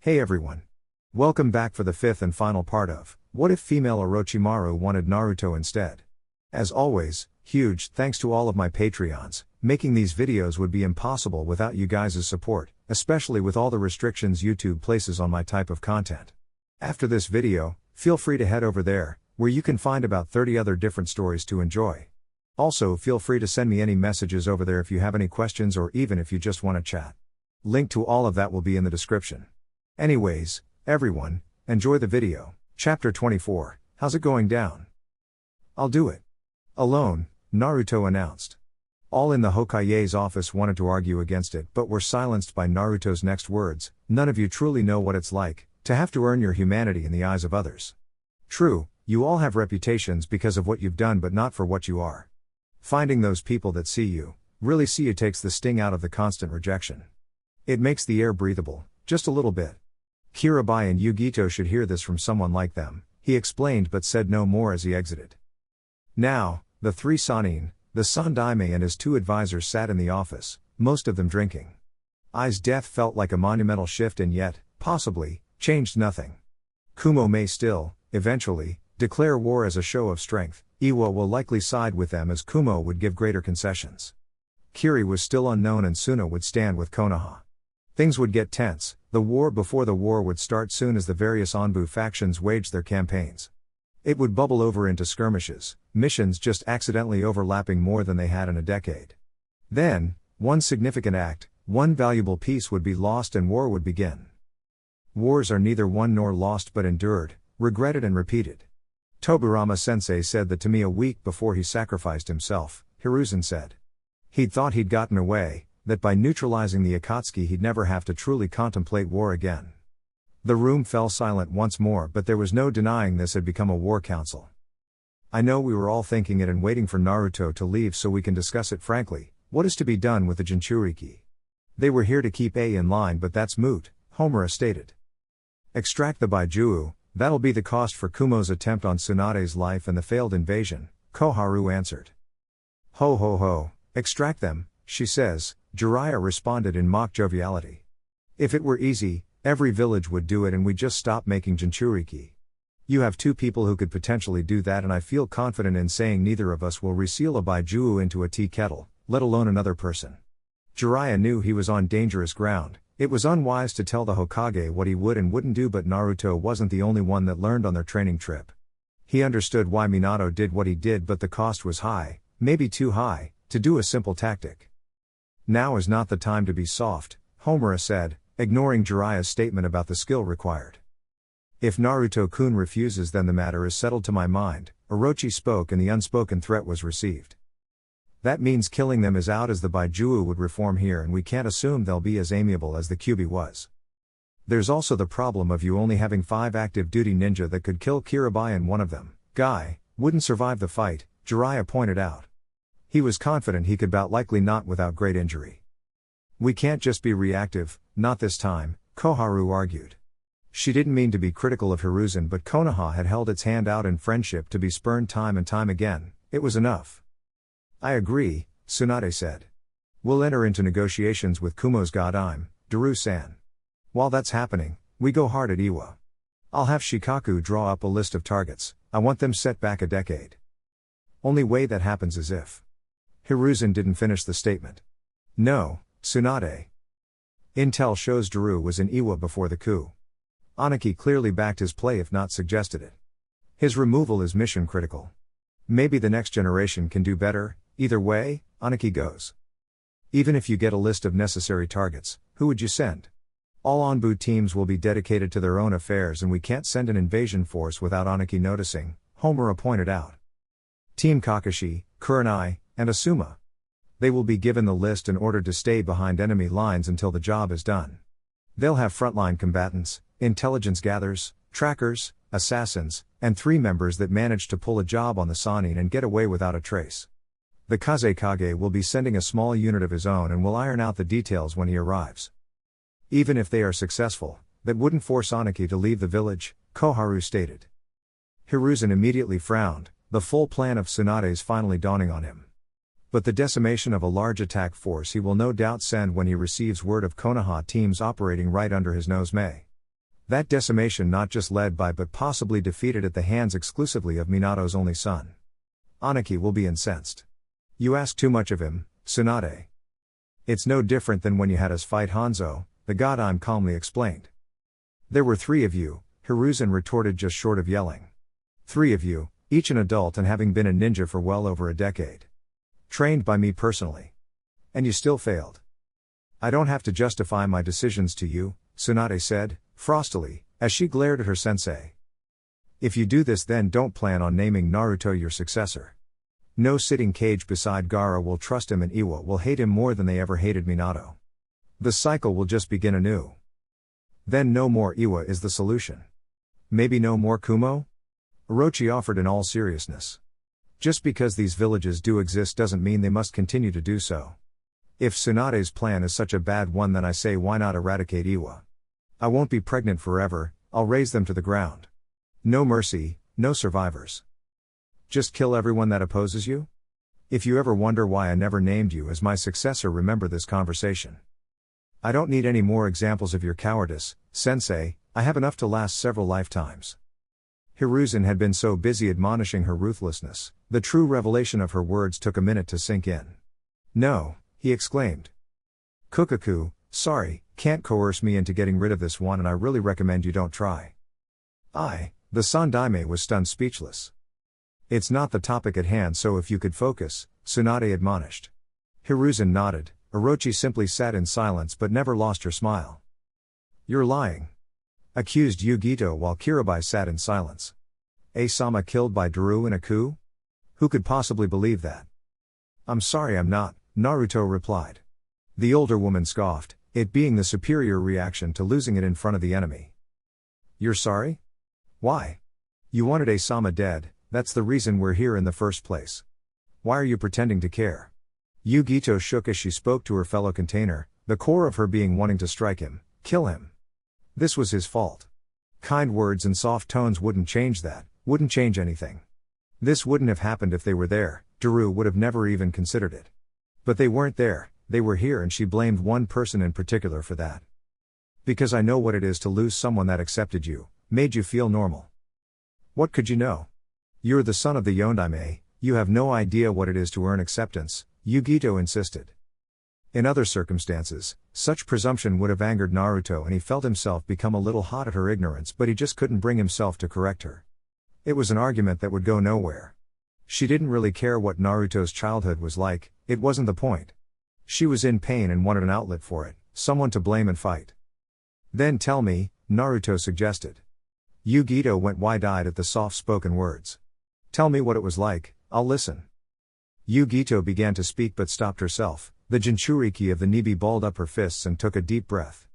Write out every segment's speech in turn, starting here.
Hey everyone. Welcome back for the fifth and final part of What If Female Orochimaru Wanted Naruto Instead? As always, huge thanks to all of my Patreons. Making these videos would be impossible without you guys' support, especially with all the restrictions YouTube places on my type of content. After this video, feel free to head over there, where you can find about 30 other different stories to enjoy. Also, feel free to send me any messages over there if you have any questions or even if you just want to chat. Link to all of that will be in the description. Anyways, everyone, enjoy the video. Chapter 24, How's it going down? I'll do it. Alone, Naruto announced. All in the Hokage's office wanted to argue against it but were silenced by Naruto's next words. None of you truly know what it's like to have to earn your humanity in the eyes of others. True, you all have reputations because of what you've done but not for what you are. Finding those people that really see you takes the sting out of the constant rejection. It makes the air breathable, just a little bit. Kirabi and Yugito should hear this from someone like them, he explained but said no more as he exited. Now, the three Sannin, the Sandaime and his two advisors sat in the office, most of them drinking. Ai's death felt like a monumental shift and yet, possibly, changed nothing. Kumo may still, eventually, declare war as a show of strength. Iwa will likely side with them as Kumo would give greater concessions. Kiri was still unknown and Suna would stand with Konoha. Things would get tense. The war before the war would start soon as the various Anbu factions waged their campaigns. It would bubble over into skirmishes, missions just accidentally overlapping more than they had in a decade. Then, one significant act, one valuable piece would be lost and war would begin. Wars are neither won nor lost but endured, regretted and repeated. Tobirama-sensei said that to me a week before he sacrificed himself, Hiruzen said. He'd thought he'd gotten away, that by neutralizing the Akatsuki he'd never have to truly contemplate war again. The room fell silent once more but there was no denying this had become a war council. I know we were all thinking it and waiting for Naruto to leave so we can discuss it frankly, what is to be done with the Jinchuriki? They were here to keep A in line but that's moot, Homura stated. Extract the Baijuu, that'll be the cost for Kumo's attempt on Tsunade's life and the failed invasion, Koharu answered. Ho ho ho, extract them, she says, Jiraiya responded in mock joviality. If it were easy, every village would do it and we'd just stop making Jinchuriki. You have two people who could potentially do that and I feel confident in saying neither of us will reseal a Baijuu into a tea kettle, let alone another person. Jiraiya knew he was on dangerous ground. It was unwise to tell the Hokage what he would and wouldn't do but Naruto wasn't the only one that learned on their training trip. He understood why Minato did what he did but the cost was high, maybe too high, to do a simple tactic. Now is not the time to be soft, Homura said, ignoring Jiraiya's statement about the skill required. If Naruto-kun refuses then the matter is settled to my mind, Orochi spoke and the unspoken threat was received. That means killing them is out as the Baijuu would reform here and we can't assume they'll be as amiable as the Kyuubi was. There's also the problem of you only having 5 active duty ninja that could kill Kirabi and one of them, Guy, wouldn't survive the fight, Jiraiya pointed out. He was confident he could bout likely not without great injury. We can't just be reactive, not this time, Koharu argued. She didn't mean to be critical of Hiruzen but Konoha had held its hand out in friendship to be spurned time and time again, it was enough. I agree, Tsunade said. We'll enter into negotiations with Kumo's god Daru-san. While that's happening, we go hard at Iwa. I'll have Shikaku draw up a list of targets, I want them set back a decade. Only way that happens is if Hiruzen didn't finish the statement. No, Tsunade. Intel shows Daru was in Iwa before the coup. Aniki clearly backed his play if not suggested it. His removal is mission critical. Maybe the next generation can do better, either way, Aniki goes. Even if you get a list of necessary targets, who would you send? All Anbu teams will be dedicated to their own affairs and we can't send an invasion force without Aniki noticing, Homura pointed out. Team Kakashi, Kurenai, and Asuma. They will be given the list and ordered to stay behind enemy lines until the job is done. They'll have frontline combatants, intelligence gatherers, trackers, assassins, and 3 members that managed to pull a job on the Sannin and get away without a trace. The Kazekage will be sending a small unit of his own and will iron out the details when he arrives. Even if they are successful, that wouldn't force Aniki to leave the village, Koharu stated. Hiruzen immediately frowned, the full plan of Tsunade's finally dawning on him. But the decimation of a large attack force he will no doubt send when he receives word of Konoha teams operating right under his nose may That decimation not just led by but possibly defeated at the hands exclusively of Minato's only son. Aniki will be incensed. You ask too much of him, Tsunade. It's no different than when you had us fight Hanzo, the god I'm calmly explained. There were 3 of you, Hiruzen retorted just short of yelling. 3 of you, each an adult and having been a ninja for well over a decade. Trained by me personally. And you still failed. I don't have to justify my decisions to you, Tsunade said, frostily, as she glared at her sensei. If you do this then don't plan on naming Naruto your successor. No sitting cage beside Gaara will trust him and Iwa will hate him more than they ever hated Minato. The cycle will just begin anew. Then no more Iwa is the solution. Maybe no more Kumo? Orochi offered in all seriousness. Just because these villages do exist doesn't mean they must continue to do so. If Tsunade's plan is such a bad one then I say why not eradicate Iwa? I won't be pregnant forever, I'll raise them to the ground. No mercy, no survivors. Just kill everyone that opposes you? If you ever wonder why I never named you as my successor, remember this conversation. I don't need any more examples of your cowardice, sensei, I have enough to last several lifetimes. Hiruzen had been so busy admonishing her ruthlessness, the true revelation of her words took a minute to sink in. No, he exclaimed. Kukaku, sorry, can't coerce me into getting rid of this one and I really recommend you don't try. The Sandaime was stunned speechless. It's not the topic at hand so if you could focus, Tsunade admonished. Hiruzen nodded, Orochi simply sat in silence but never lost her smile. You're lying. Accused Yugito while Kirabi sat in silence. Sama killed by Daru in a coup? Who could possibly believe that? I'm sorry I'm not, Naruto replied. The older woman scoffed, it being the superior reaction to losing it in front of the enemy. You're sorry? Why? You wanted Sama dead, that's the reason we're here in the first place. Why are you pretending to care? Yugito shook as she spoke to her fellow container, the core of her being wanting to strike him, kill him. This was his fault. Kind words and soft tones wouldn't change that, wouldn't change anything. This wouldn't have happened if they were there, Daru would have never even considered it. But they weren't there, they were here and she blamed one person in particular for that. Because I know what it is to lose someone that accepted you, made you feel normal. What could you know? You're the son of the Yondaime, you have no idea what it is to earn acceptance, Yugito insisted. In other circumstances, such presumption would have angered Naruto and he felt himself become a little hot at her ignorance but he just couldn't bring himself to correct her. It was an argument that would go nowhere. She didn't really care what Naruto's childhood was like, it wasn't the point. She was in pain and wanted an outlet for it, someone to blame and fight. Then tell me, Naruto suggested. Yugito went wide-eyed at the soft-spoken words. Tell me what it was like, I'll listen. Yugito began to speak but stopped herself. The Jinchuriki of the Nibi balled up her fists and took a deep breath.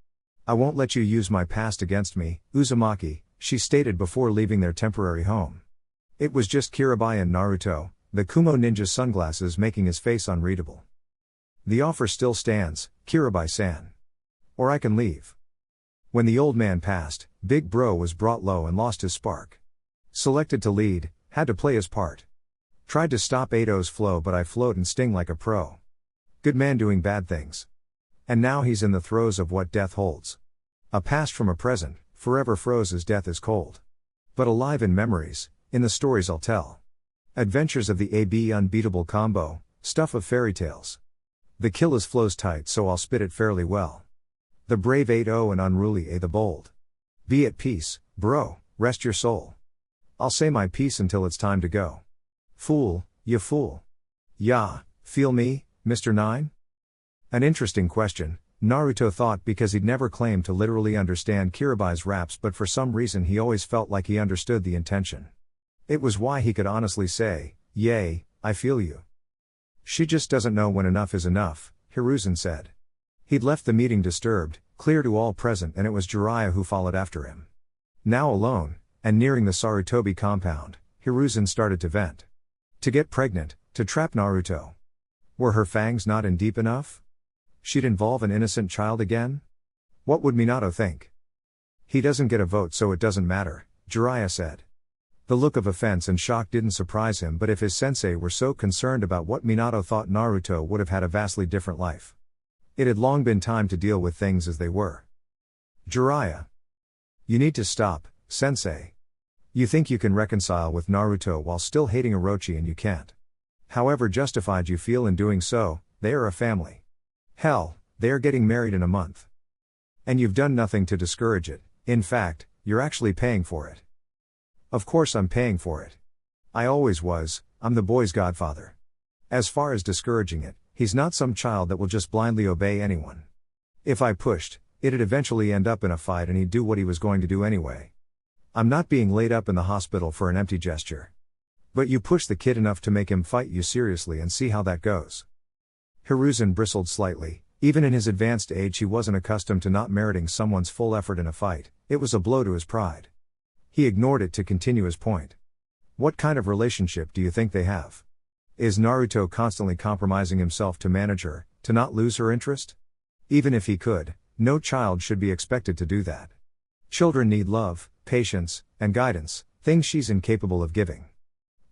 I won't let you use my past against me, Uzumaki, she stated before leaving their temporary home. It was just Kirabi and Naruto, the Kumo ninja sunglasses making his face unreadable. The offer still stands, Kirabi-san. Or I can leave. When the old man passed, Big Bro was brought low and lost his spark. Selected to lead, had to play his part. Tried to stop Eido's flow but I float and sting like a pro. Good man doing bad things. And now he's in the throes of what death holds. A past from a present, forever froze as death is cold. But alive in memories, in the stories I'll tell. Adventures of the AB unbeatable combo, stuff of fairy tales. The kill is flows tight so I'll spit it fairly well. The brave 8-0 and unruly A the bold. Be at peace, bro, rest your soul. I'll say my piece until it's time to go. Fool, ya fool. Ya, feel me? Mr. 9? An interesting question, Naruto thought because he'd never claimed to literally understand Kirabi's raps but for some reason he always felt like he understood the intention. It was why he could honestly say, yay, I feel you. She just doesn't know when enough is enough, Hiruzen said. He'd left the meeting disturbed, clear to all present and it was Jiraiya who followed after him. Now alone, and nearing the Sarutobi compound, Hiruzen started to vent. To get pregnant, to trap Naruto. Were her fangs not in deep enough? She'd involve an innocent child again? What would Minato think? He doesn't get a vote so it doesn't matter, Jiraiya said. The look of offense and shock didn't surprise him but if his sensei were so concerned about what Minato thought Naruto would have had a vastly different life. It had long been time to deal with things as they were. Jiraiya. You need to stop, sensei. You think you can reconcile with Naruto while still hating Orochi and you can't. However justified you feel in doing so, they are a family. Hell, they are getting married in a month. And you've done nothing to discourage it, in fact, you're actually paying for it. Of course I'm paying for it. I always was, I'm the boy's godfather. As far as discouraging it, he's not some child that will just blindly obey anyone. If I pushed, it'd eventually end up in a fight and he'd do what he was going to do anyway. I'm not being laid up in the hospital for an empty gesture. But you push the kid enough to make him fight you seriously and see how that goes. Hiruzen bristled slightly. Even in his advanced age he wasn't accustomed to not meriting someone's full effort in a fight. It was a blow to his pride. He ignored it to continue his point. What kind of relationship do you think they have? Is Naruto constantly compromising himself to manage her, to not lose her interest? Even if he could, no child should be expected to do that. Children need love, patience, and guidance, things she's incapable of giving.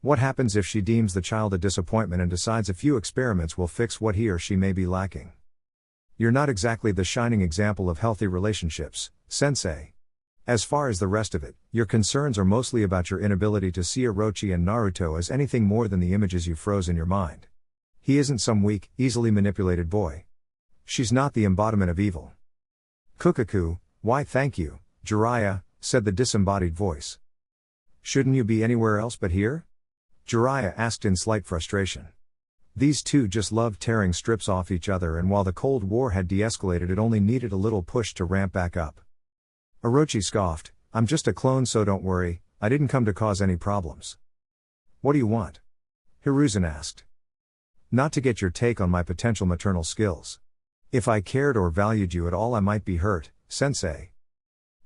What happens if she deems the child a disappointment and decides a few experiments will fix what he or she may be lacking? You're not exactly the shining example of healthy relationships, sensei. As far as the rest of it, your concerns are mostly about your inability to see Orochi and Naruto as anything more than the images you froze in your mind. He isn't some weak, easily manipulated boy. She's not the embodiment of evil. Kukaku, why thank you, Jiraiya, said the disembodied voice. Shouldn't you be anywhere else but here? Jiraiya asked in slight frustration. These two just loved tearing strips off each other, and while the Cold War had de-escalated, it only needed a little push to ramp back up. Orochi scoffed, I'm just a clone, so don't worry, I didn't come to cause any problems. What do you want? Hiruzen asked. Not to get your take on my potential maternal skills. If I cared or valued you at all I might be hurt, sensei.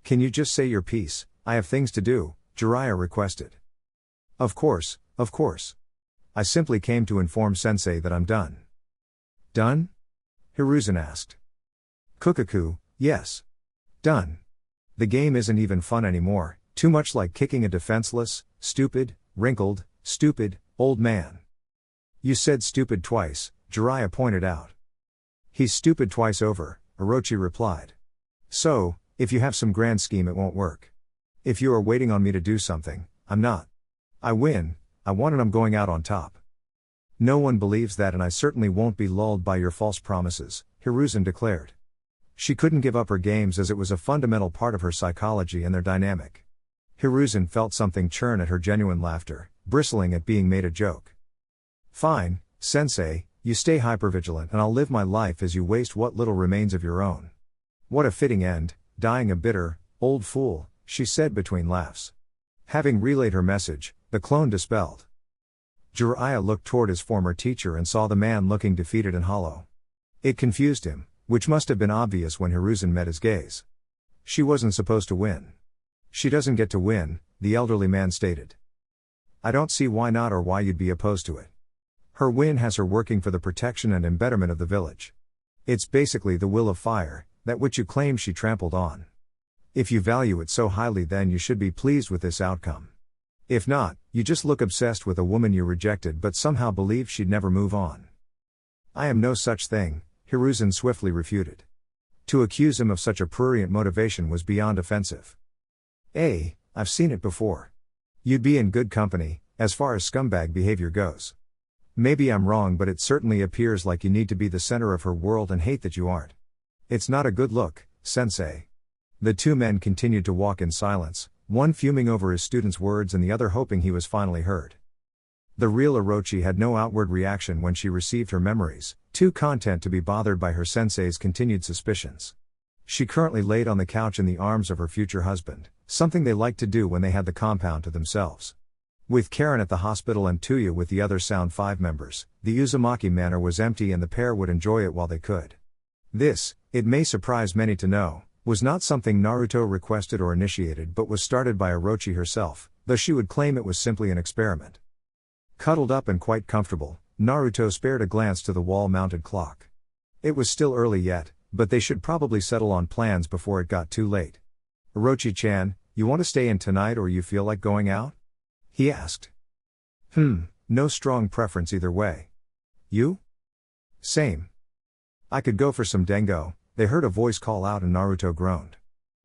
Can you just say your piece? I have things to do, Jiraiya requested. Of course, of course. I simply came to inform sensei that I'm done. Done? Hiruzen asked. Kukaku, yes. Done. The game isn't even fun anymore, too much like kicking a defenseless, stupid, wrinkled, stupid, old man. You said stupid twice, Jiraiya pointed out. He's stupid twice over, Orochi replied. So, if you have some grand scheme it won't work. If you are waiting on me to do something, I'm not. I win, I won, and I'm going out on top. No one believes that, and I certainly won't be lulled by your false promises, Hiruzen declared. She couldn't give up her games as it was a fundamental part of her psychology and their dynamic. Hiruzen felt something churn at her genuine laughter, bristling at being made a joke. Fine, sensei, you stay hypervigilant and I'll live my life as you waste what little remains of your own. What a fitting end, dying a bitter, old fool, she said between laughs. Having relayed her message, the clone dispelled. Jiraiya looked toward his former teacher and saw the man looking defeated and hollow. It confused him, which must have been obvious when Hiruzen met his gaze. She wasn't supposed to win. She doesn't get to win, the elderly man stated. I don't see why not or why you'd be opposed to it. Her win has her working for the protection and embetterment of the village. It's basically the will of fire, that which you claim she trampled on. If you value it so highly, then you should be pleased with this outcome. If not, you just look obsessed with a woman you rejected but somehow believe she'd never move on. I am no such thing, Hiruzen swiftly refuted. To accuse him of such a prurient motivation was beyond offensive. I've seen it before. You'd be in good company, as far as scumbag behavior goes. Maybe I'm wrong, but it certainly appears like you need to be the center of her world and hate that you aren't. It's not a good look, sensei. The two men continued to walk in silence, one fuming over his student's words and the other hoping he was finally heard. The real Orochi had no outward reaction when she received her memories, too content to be bothered by her sensei's continued suspicions. She currently laid on the couch in the arms of her future husband, something they liked to do when they had the compound to themselves. With Karen at the hospital and Tuya with the other Sound 5 members, the Uzumaki manor was empty and the pair would enjoy it while they could. This, it may surprise many to know, was not something Naruto requested or initiated but was started by Orochi herself, though she would claim it was simply an experiment. Cuddled up and quite comfortable, Naruto spared a glance to the wall-mounted clock. It was still early yet, but they should probably settle on plans before it got too late. Orochi-chan, you want to stay in tonight or you feel like going out? He asked. No strong preference either way. You? Same. I could go for some dengo, they heard a voice call out and Naruto groaned.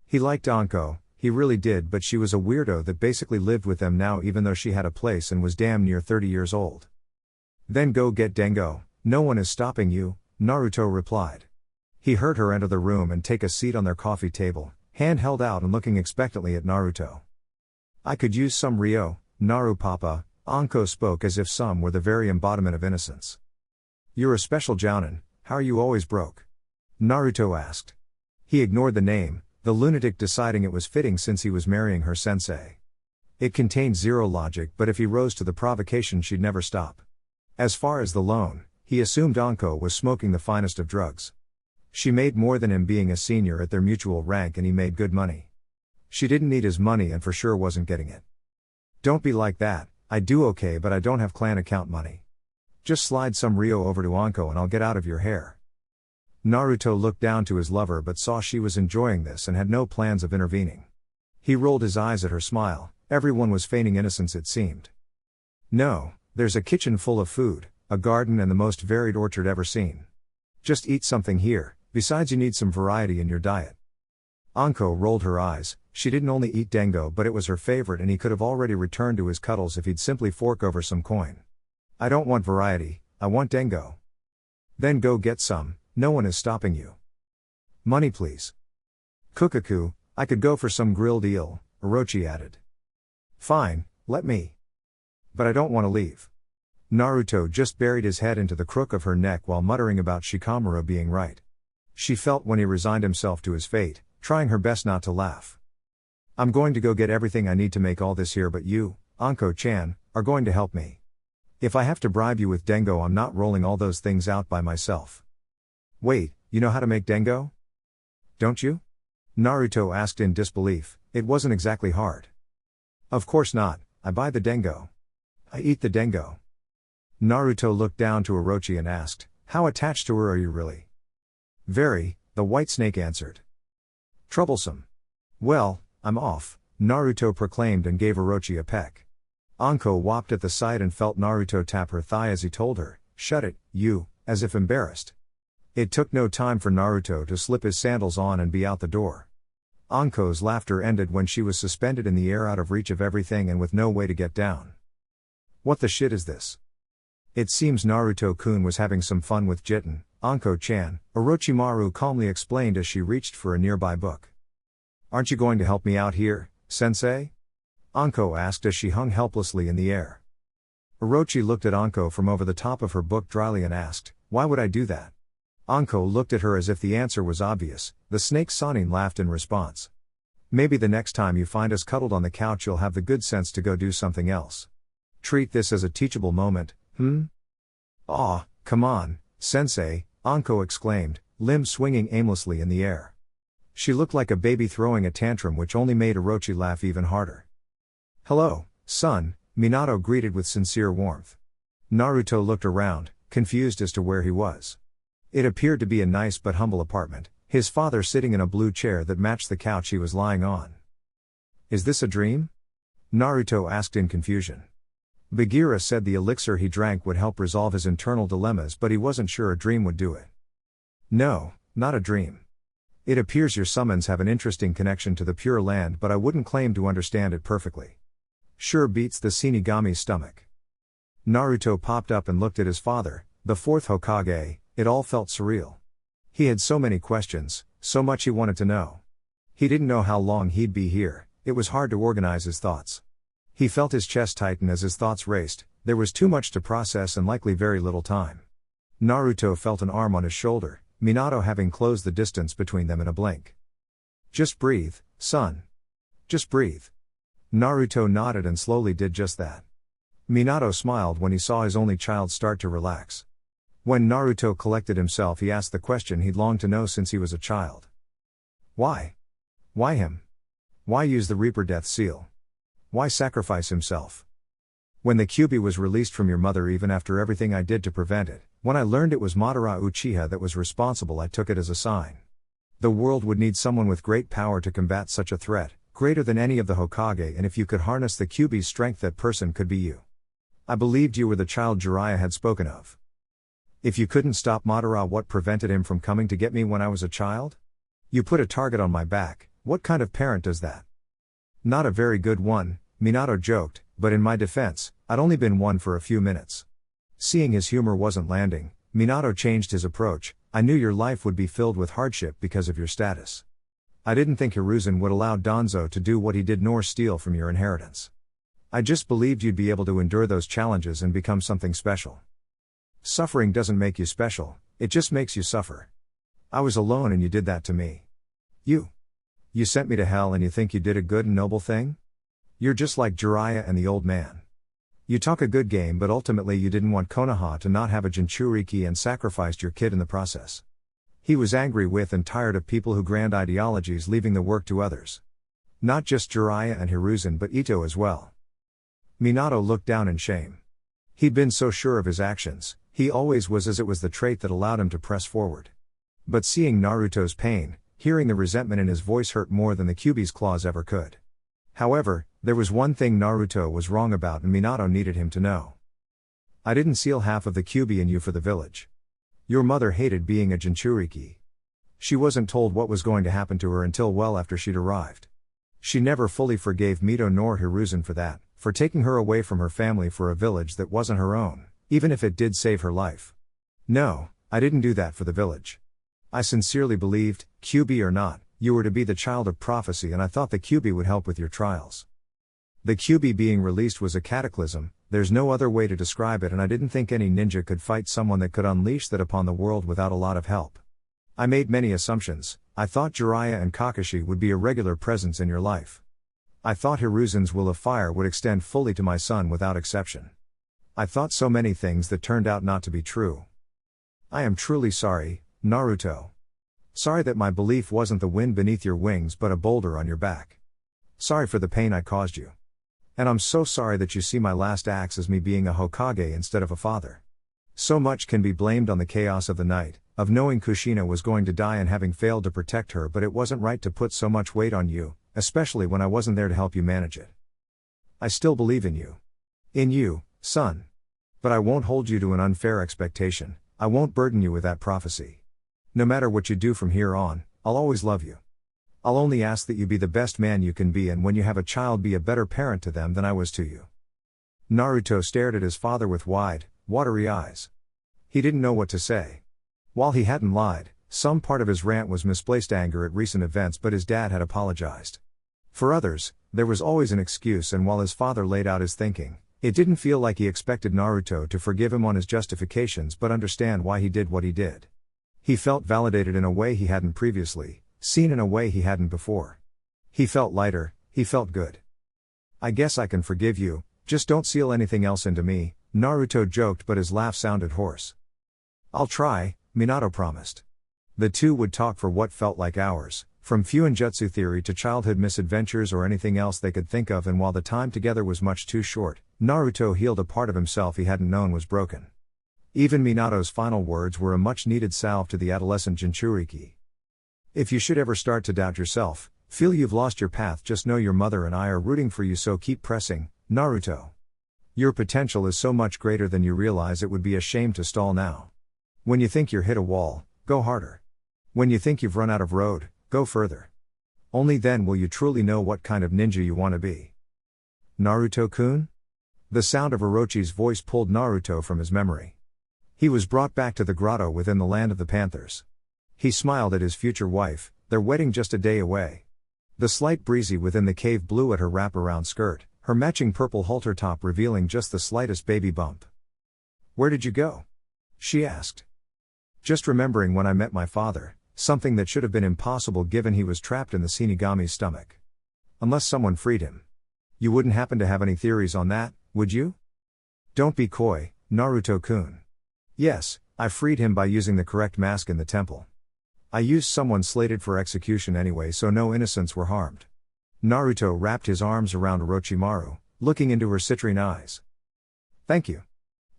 He liked Anko, he really did, but she was a weirdo that basically lived with them now even though she had a place and was damn near 30 years old. Then go get Dengo, no one is stopping you, Naruto replied. He heard her enter the room and take a seat on their coffee table, hand held out and looking expectantly at Naruto. I could use some Ryo, Naru Papa, Anko spoke as if some were the very embodiment of innocence. You're a special jounin, how are you always broke? Naruto asked. He ignored the name, the lunatic deciding it was fitting since he was marrying her sensei. It contained zero logic, but if he rose to the provocation she'd never stop. As far as the loan, he assumed Anko was smoking the finest of drugs. She made more than him being a senior at their mutual rank and he made good money. She didn't need his money and for sure wasn't getting it. Don't be like that, I do okay but I don't have clan account money. Just slide some Ryo over to Anko and I'll get out of your hair. Naruto looked down to his lover but saw she was enjoying this and had no plans of intervening. He rolled his eyes at her smile, everyone was feigning innocence it seemed. No, there's a kitchen full of food, a garden and the most varied orchard ever seen. Just eat something here, besides you need some variety in your diet. Anko rolled her eyes, she didn't only eat Dengo but it was her favorite and he could have already returned to his cuddles if he'd simply fork over some coin. I don't want variety, I want Dengo. Then go get some, no one is stopping you. Money please. Kukaku, I could go for some grilled eel, Orochi added. Fine, let me. But I don't want to leave. Naruto just buried his head into the crook of her neck while muttering about Shikamaru being right. She felt when he resigned himself to his fate, trying her best not to laugh. I'm going to go get everything I need to make all this here but you, Anko-chan, are going to help me. If I have to bribe you with Dengo I'm not rolling all those things out by myself. Wait, you know how to make Dengo? Don't you? Naruto asked in disbelief, it wasn't exactly hard. Of course not, I buy the Dengo. I eat the Dengo. Naruto looked down to Orochi and asked, how attached to her are you really? Very, the white snake answered. Troublesome. Well, I'm off, Naruto proclaimed and gave Orochi a peck. Anko whopped at the sight and felt Naruto tap her thigh as he told her, shut it, you, as if embarrassed. It took no time for Naruto to slip his sandals on and be out the door. Anko's laughter ended when she was suspended in the air out of reach of everything and with no way to get down. What the shit is this? It seems Naruto-kun was having some fun with Jitten, Anko-chan, Orochimaru calmly explained as she reached for a nearby book. Aren't you going to help me out here, sensei? Anko asked as she hung helplessly in the air. Orochi looked at Anko from over the top of her book dryly and asked, why would I do that? Anko looked at her as if the answer was obvious, the snake Sanin laughed in response. Maybe the next time you find us cuddled on the couch you'll have the good sense to go do something else. Treat this as a teachable moment, Aw, come on, sensei, Anko exclaimed, limbs swinging aimlessly in the air. She looked like a baby throwing a tantrum which only made Orochi laugh even harder. Hello, son, Minato greeted with sincere warmth. Naruto looked around, confused as to where he was. It appeared to be a nice but humble apartment, his father sitting in a blue chair that matched the couch he was lying on. Is this a dream? Naruto asked in confusion. Bagheera said the elixir he drank would help resolve his internal dilemmas but he wasn't sure a dream would do it. No, not a dream. It appears your summons have an interesting connection to the Pure Land but I wouldn't claim to understand it perfectly. Sure beats the Shinigami's stomach. Naruto popped up and looked at his father, the fourth Hokage, it all felt surreal. He had so many questions, so much he wanted to know. He didn't know how long he'd be here, it was hard to organize his thoughts. He felt his chest tighten as his thoughts raced, there was too much to process and likely very little time. Naruto felt an arm on his shoulder, Minato having closed the distance between them in a blink. Just breathe, son. Just breathe. Naruto nodded and slowly did just that. Minato smiled when he saw his only child start to relax. When Naruto collected himself he asked the question he'd longed to know since he was a child. Why? Why him? Why use the Reaper Death Seal? Why sacrifice himself? When the Kyuubi was released from your mother even after everything I did to prevent it, when I learned it was Madara Uchiha that was responsible I took it as a sign. The world would need someone with great power to combat such a threat, greater than any of the Hokage and if you could harness the Kyuubi's strength that person could be you. I believed you were the child Jiraiya had spoken of. If you couldn't stop Madara what prevented him from coming to get me when I was a child? You put a target on my back, what kind of parent does that? Not a very good one, Minato joked, but in my defense, I'd only been one for a few minutes. Seeing his humor wasn't landing, Minato changed his approach. I knew your life would be filled with hardship because of your status. I didn't think Hiruzen would allow Danzo to do what he did nor steal from your inheritance. I just believed you'd be able to endure those challenges and become something special. Suffering doesn't make you special, it just makes you suffer. I was alone and you did that to me. You sent me to hell and you think you did a good and noble thing? You're just like Jiraiya and the old man. You talk a good game but ultimately you didn't want Konoha to not have a Jinchuriki and sacrificed your kid in the process. He was angry with and tired of people who grand ideologies leaving the work to others. Not just Jiraiya and Hiruzen but Ito as well. Minato looked down in shame. He'd been so sure of his actions, he always was, as it was the trait that allowed him to press forward. But seeing Naruto's pain, hearing the resentment in his voice hurt more than the Kyuubi's claws ever could. However, there was one thing Naruto was wrong about and Minato needed him to know. I didn't seal half of the Kyuubi in you for the village. Your mother hated being a Jinchuriki. She wasn't told what was going to happen to her until well after she'd arrived. She never fully forgave Mito nor Hiruzen for that, for taking her away from her family for a village that wasn't her own, even if it did save her life. No, I didn't do that for the village. I sincerely believed, Kyuubi or not, you were to be the child of prophecy and I thought the Kyuubi would help with your trials. The Kyuubi being released was a cataclysm, there's no other way to describe it, and I didn't think any ninja could fight someone that could unleash that upon the world without a lot of help. I made many assumptions. I thought Jiraiya and Kakashi would be a regular presence in your life. I thought Hiruzen's will of fire would extend fully to my son without exception. I thought so many things that turned out not to be true. I am truly sorry, Naruto. Sorry that my belief wasn't the wind beneath your wings but a boulder on your back. Sorry for the pain I caused you. And I'm so sorry that you see my last acts as me being a Hokage instead of a father. So much can be blamed on the chaos of the night, of knowing Kushina was going to die and having failed to protect her, but it wasn't right to put so much weight on you, especially when I wasn't there to help you manage it. I still believe in you. In you, son. But I won't hold you to an unfair expectation, I won't burden you with that prophecy. No matter what you do from here on, I'll always love you. I'll only ask that you be the best man you can be, and when you have a child be a better parent to them than I was to you. Naruto stared at his father with wide, watery eyes. He didn't know what to say. While he hadn't lied, some part of his rant was misplaced anger at recent events, but his dad had apologized. For others, there was always an excuse, and while his father laid out his thinking, it didn't feel like he expected Naruto to forgive him on his justifications but understand why he did what he did. He felt validated in a way he hadn't previously, seen in a way he hadn't before. He felt lighter, he felt good. I guess I can forgive you, just don't seal anything else into me, Naruto joked, but his laugh sounded hoarse. I'll try, Minato promised. The two would talk for what felt like hours, from Fuinjutsu theory to childhood misadventures or anything else they could think of, and while the time together was much too short, Naruto healed a part of himself he hadn't known was broken. Even Minato's final words were a much-needed salve to the adolescent Jinchuriki. If you should ever start to doubt yourself, feel you've lost your path, just know your mother and I are rooting for you, so keep pressing, Naruto. Your potential is so much greater than you realize, it would be a shame to stall now. When you think you're hit a wall, go harder. When you think you've run out of road, go further. Only then will you truly know what kind of ninja you want to be. Naruto-kun? The sound of Orochi's voice pulled Naruto from his memory. He was brought back to the grotto within the land of the Panthers. He smiled at his future wife, their wedding just a day away. The slight breezy within the cave blew at her wraparound skirt, her matching purple halter top revealing just the slightest baby bump. Where did you go? She asked. Just remembering when I met my father, something that should have been impossible given he was trapped in the Shinigami's stomach. Unless someone freed him. You wouldn't happen to have any theories on that, would you? Don't be coy, Naruto-kun. Yes, I freed him by using the correct mask in the temple. I used someone slated for execution anyway, so no innocents were harmed. Naruto wrapped his arms around Orochimaru, looking into her citrine eyes. Thank you.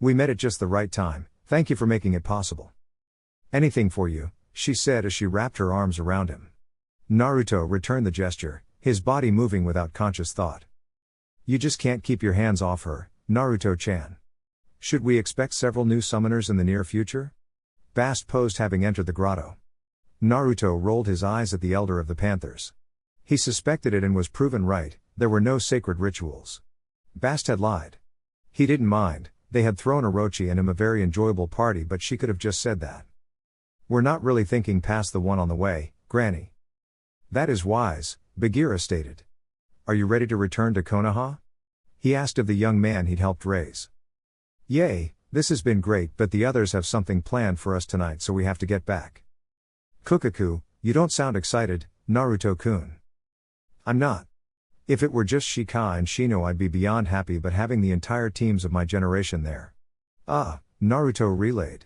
We met at just the right time, thank you for making it possible. Anything for you, she said as she wrapped her arms around him. Naruto returned the gesture, his body moving without conscious thought. You just can't keep your hands off her, Naruto-chan. Should we expect several new summoners in the near future? Bast posed, having entered the grotto. Naruto rolled his eyes at the elder of the Panthers. He suspected it and was proven right. There were no sacred rituals. Bast had lied. He didn't mind, they had thrown Orochi and him a very enjoyable party, but she could have just said that. We're not really thinking past the one on the way, Granny. That is wise, Bagheera stated. Are you ready to return to Konoha? He asked of the young man he'd helped raise. Yay, this has been great, but the others have something planned for us tonight, so we have to get back. Kukaku, you don't sound excited, Naruto-kun. I'm not. If it were just Shika and Shino I'd be beyond happy, but having the entire teams of my generation there. Naruto relayed.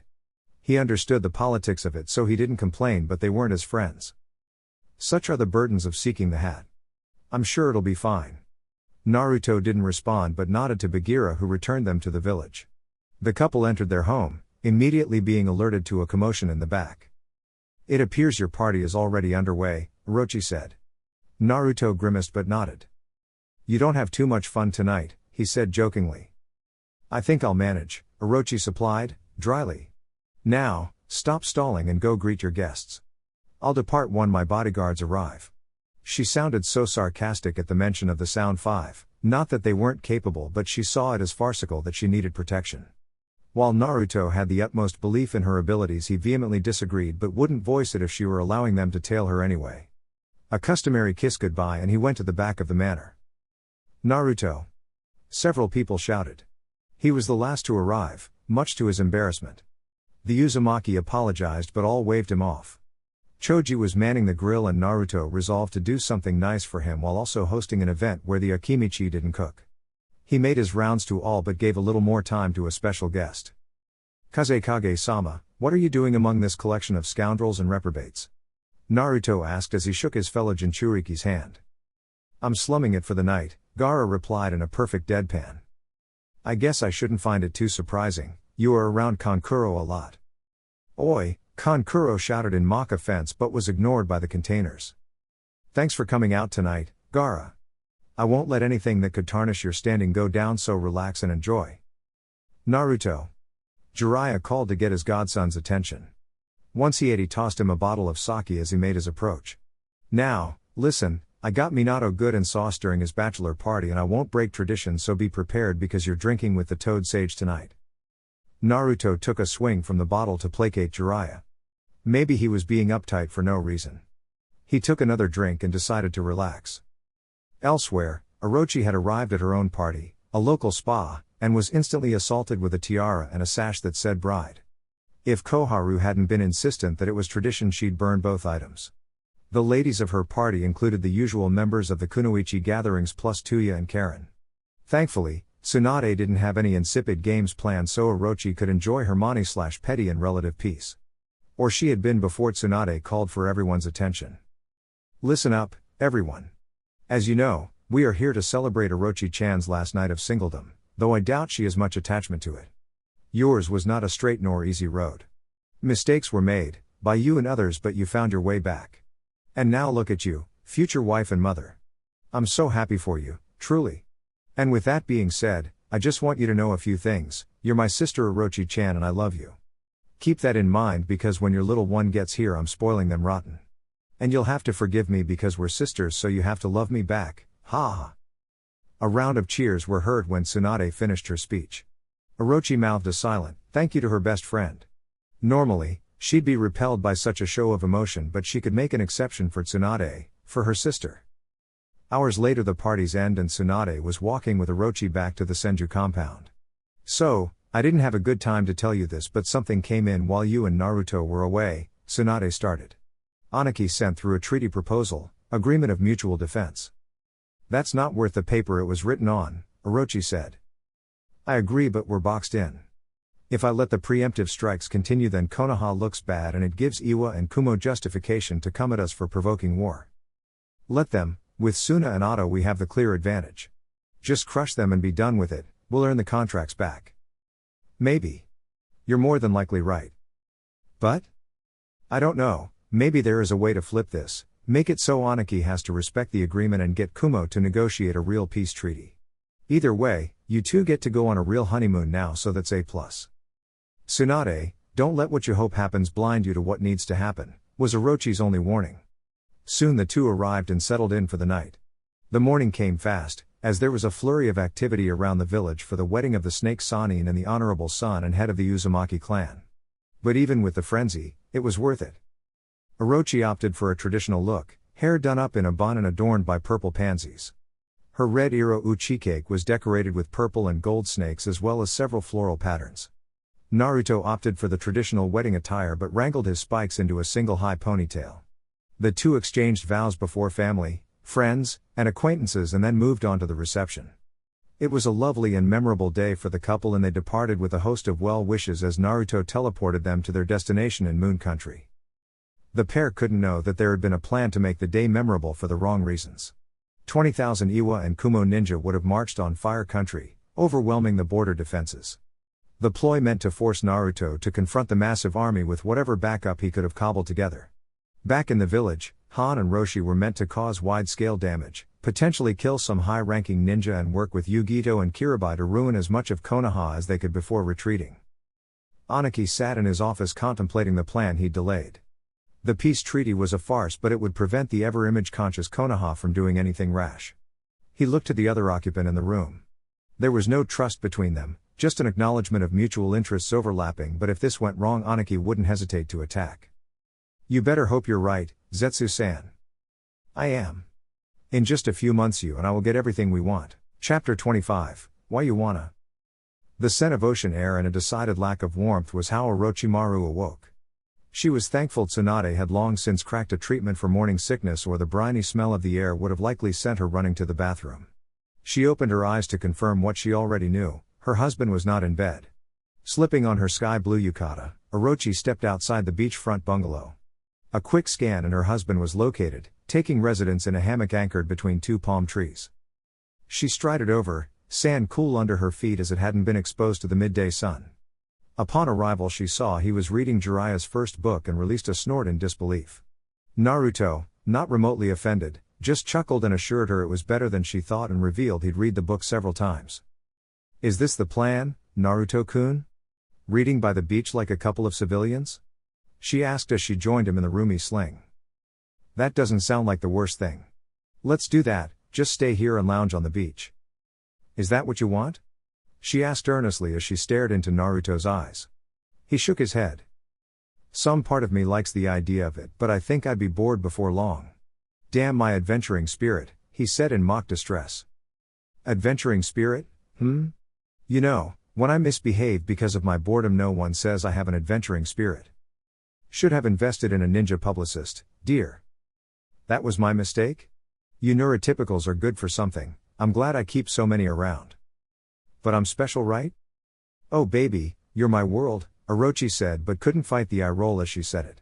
He understood the politics of it, so he didn't complain, but they weren't his friends. Such are the burdens of seeking the hat. I'm sure it'll be fine. Naruto didn't respond but nodded to Bagheera, who returned them to the village. The couple entered their home, immediately being alerted to a commotion in the back. It appears your party is already underway, Orochi said. Naruto grimaced but nodded. You don't have too much fun tonight, he said jokingly. I think I'll manage, Orochi supplied, dryly. Now, stop stalling and go greet your guests. I'll depart when my bodyguards arrive. She sounded so sarcastic at the mention of the sound 5, not that they weren't capable, but she saw it as farcical that she needed protection. While Naruto had the utmost belief in her abilities, he vehemently disagreed but wouldn't voice it if she were allowing them to tail her anyway. A customary kiss goodbye and he went to the back of the manor. Naruto. Several people shouted. He was the last to arrive, much to his embarrassment. The Uzumaki apologized but all waved him off. Choji was manning the grill and Naruto resolved to do something nice for him while also hosting an event where the Akimichi didn't cook. He made his rounds to all but gave a little more time to a special guest. Kazekage-sama, what are you doing among this collection of scoundrels and reprobates? Naruto asked as he shook his fellow Jinchuriki's hand. I'm slumming it for the night, Gaara replied in a perfect deadpan. I guess I shouldn't find it too surprising, you are around Kankuro a lot. Oi, Kankuro shouted in mock offense but was ignored by the containers. Thanks for coming out tonight, Gaara. I won't let anything that could tarnish your standing go down, so relax and enjoy. Naruto. Jiraiya called to get his godson's attention. Once he tossed him a bottle of sake as he made his approach. Now, listen, I got Minato good and sauce during his bachelor party and I won't break tradition, so be prepared because you're drinking with the Toad Sage tonight. Naruto took a swing from the bottle to placate Jiraiya. Maybe he was being uptight for no reason. He took another drink and decided to relax. Elsewhere, Orochi had arrived at her own party, a local spa, and was instantly assaulted with a tiara and a sash that said bride. If Koharu hadn't been insistent that it was tradition, she'd burn both items. The ladies of her party included the usual members of the Kunoichi gatherings plus Tuya and Karen. Thankfully, Tsunade didn't have any insipid games planned, so Orochi could enjoy her money/petty and relative peace. Or she had been before Tsunade called for everyone's attention. Listen up, everyone. As you know, we are here to celebrate Orochi-chan's last night of singledom, though I doubt she has much attachment to it. Yours was not a straight nor easy road. Mistakes were made, by you and others, but you found your way back. And now look at you, future wife and mother. I'm so happy for you, truly. And with that being said, I just want you to know a few things. You're my sister Orochi-chan and I love you. Keep that in mind because when your little one gets here I'm spoiling them rotten. And you'll have to forgive me because we're sisters, so you have to love me back, ha ha. A round of cheers were heard when Tsunade finished her speech. Orochi mouthed a silent thank you to her best friend. Normally, she'd be repelled by such a show of emotion, but she could make an exception for Tsunade, for her sister. Hours later the party's end and Tsunade was walking with Orochi back to the Senju compound. So, I didn't have a good time to tell you this, but something came in while you and Naruto were away, Tsunade started. Aniki sent through a treaty proposal, agreement of mutual defense. That's not worth the paper it was written on, Orochi said. I agree, but we're boxed in. If I let the preemptive strikes continue then Konoha looks bad and it gives Iwa and Kumo justification to come at us for provoking war. Let them, with Suna and Otto we have the clear advantage. Just crush them and be done with it, we'll earn the contracts back. Maybe. You're more than likely right. But? I don't know, maybe there is a way to flip this, make it so Aniki has to respect the agreement and get Kumo to negotiate a real peace treaty. Either way, you two get to go on a real honeymoon now, so that's A+. Tsunade, don't let what you hope happens blind you to what needs to happen, was Orochi's only warning. Soon the two arrived and settled in for the night. The morning came fast, as there was a flurry of activity around the village for the wedding of the snake Sannin and the honorable son and head of the Uzumaki clan. But even with the frenzy, it was worth it. Orochi opted for a traditional look, hair done up in a bun and adorned by purple pansies. Her red Iro uchi cake was decorated with purple and gold snakes as well as several floral patterns. Naruto opted for the traditional wedding attire but wrangled his spikes into a single high ponytail. The two exchanged vows before family, friends, and acquaintances and then moved on to the reception. It was a lovely and memorable day for the couple and they departed with a host of well wishes as Naruto teleported them to their destination in Moon Country. The pair couldn't know that there had been a plan to make the day memorable for the wrong reasons. 20,000 Iwa and Kumo ninja would have marched on Fire Country, overwhelming the border defenses. The ploy meant to force Naruto to confront the massive army with whatever backup he could have cobbled together. Back in the village, Han and Roshi were meant to cause wide-scale damage, potentially kill some high-ranking ninja and work with Yugito and Kirabi to ruin as much of Konoha as they could before retreating. Aniki sat in his office contemplating the plan he'd delayed. The peace treaty was a farce but it would prevent the ever-image-conscious Konoha from doing anything rash. He looked at the other occupant in the room. There was no trust between them, just an acknowledgement of mutual interests overlapping, but if this went wrong Aniki wouldn't hesitate to attack. You better hope you're right, Zetsu-san. I am. In just a few months you and I will get everything we want. Chapter 25, Why You Wanna. The scent of ocean air and a decided lack of warmth was how Orochimaru awoke. She was thankful Tsunade had long since cracked a treatment for morning sickness or the briny smell of the air would have likely sent her running to the bathroom. She opened her eyes to confirm what she already knew, her husband was not in bed. Slipping on her sky blue yukata, Orochi stepped outside the beachfront bungalow. A quick scan and her husband was located, taking residence in a hammock anchored between two palm trees. She strided over, sand cool under her feet as it hadn't been exposed to the midday sun. Upon arrival she saw he was reading Jiraiya's first book and released a snort in disbelief. Naruto, not remotely offended, just chuckled and assured her it was better than she thought and revealed he'd read the book several times. Is this the plan, Naruto-kun? Reading by the beach like a couple of civilians? She asked as she joined him in the roomy sling. That doesn't sound like the worst thing. Let's do that, just stay here and lounge on the beach. Is that what you want? She asked earnestly as she stared into Naruto's eyes. He shook his head. Some part of me likes the idea of it, but I think I'd be bored before long. Damn my adventuring spirit, he said in mock distress. Adventuring spirit? You know, when I misbehave because of my boredom no one says I have an adventuring spirit. Should have invested in a ninja publicist, dear. That was my mistake? You neurotypicals are good for something, I'm glad I keep so many around. But I'm special, right? Oh baby, you're my world, Orochi said but couldn't fight the eye roll as she said it.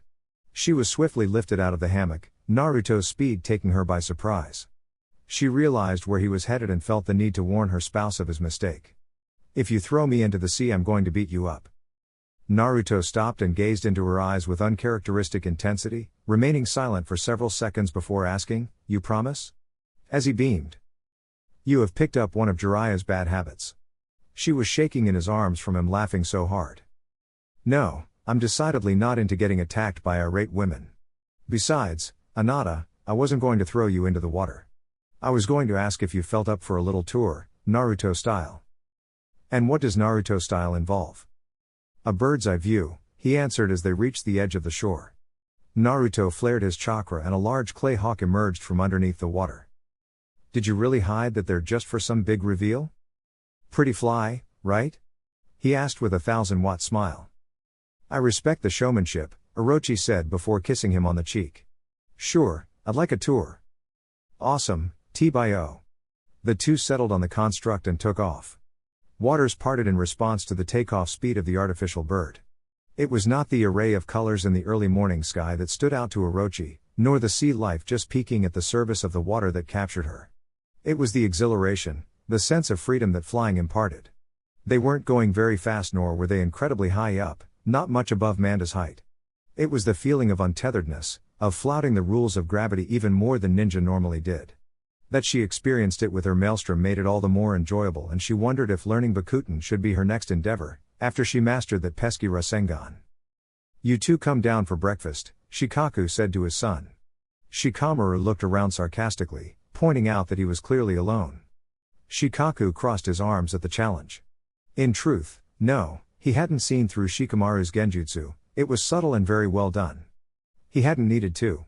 She was swiftly lifted out of the hammock, Naruto's speed taking her by surprise. She realized where he was headed and felt the need to warn her spouse of his mistake. If you throw me into the sea I'm going to beat you up. Naruto stopped and gazed into her eyes with uncharacteristic intensity, remaining silent for several seconds before asking, You promise? As he beamed. You have picked up one of Jiraiya's bad habits. She was shaking in his arms from him laughing so hard. No, I'm decidedly not into getting attacked by irate women. Besides, Hinata, I wasn't going to throw you into the water. I was going to ask if you felt up for a little tour, Naruto style. And what does Naruto style involve? A bird's eye view, he answered as they reached the edge of the shore. Naruto flared his chakra and a large clay hawk emerged from underneath the water. Did you really hide that there just for some big reveal? Pretty fly, right? He asked with a 1,000-watt smile. I respect the showmanship, Orochi said before kissing him on the cheek. Sure, I'd like a tour. Awesome, T-by-O. The two settled on the construct and took off. Waters parted in response to the takeoff speed of the artificial bird. It was not the array of colors in the early morning sky that stood out to Orochi, nor the sea life just peeking at the surface of the water that captured her. It was the exhilaration, the sense of freedom that flying imparted. They weren't going very fast nor were they incredibly high up, not much above Manda's height. It was the feeling of untetheredness, of flouting the rules of gravity even more than ninja normally did. That she experienced it with her maelstrom made it all the more enjoyable and she wondered if learning Bakuten should be her next endeavor, after she mastered that pesky Rasengan. You two come down for breakfast, Shikaku said to his son. Shikamaru looked around sarcastically, pointing out that he was clearly alone. Shikaku crossed his arms at the challenge. In truth, no, he hadn't seen through Shikamaru's genjutsu, it was subtle and very well done. He hadn't needed to.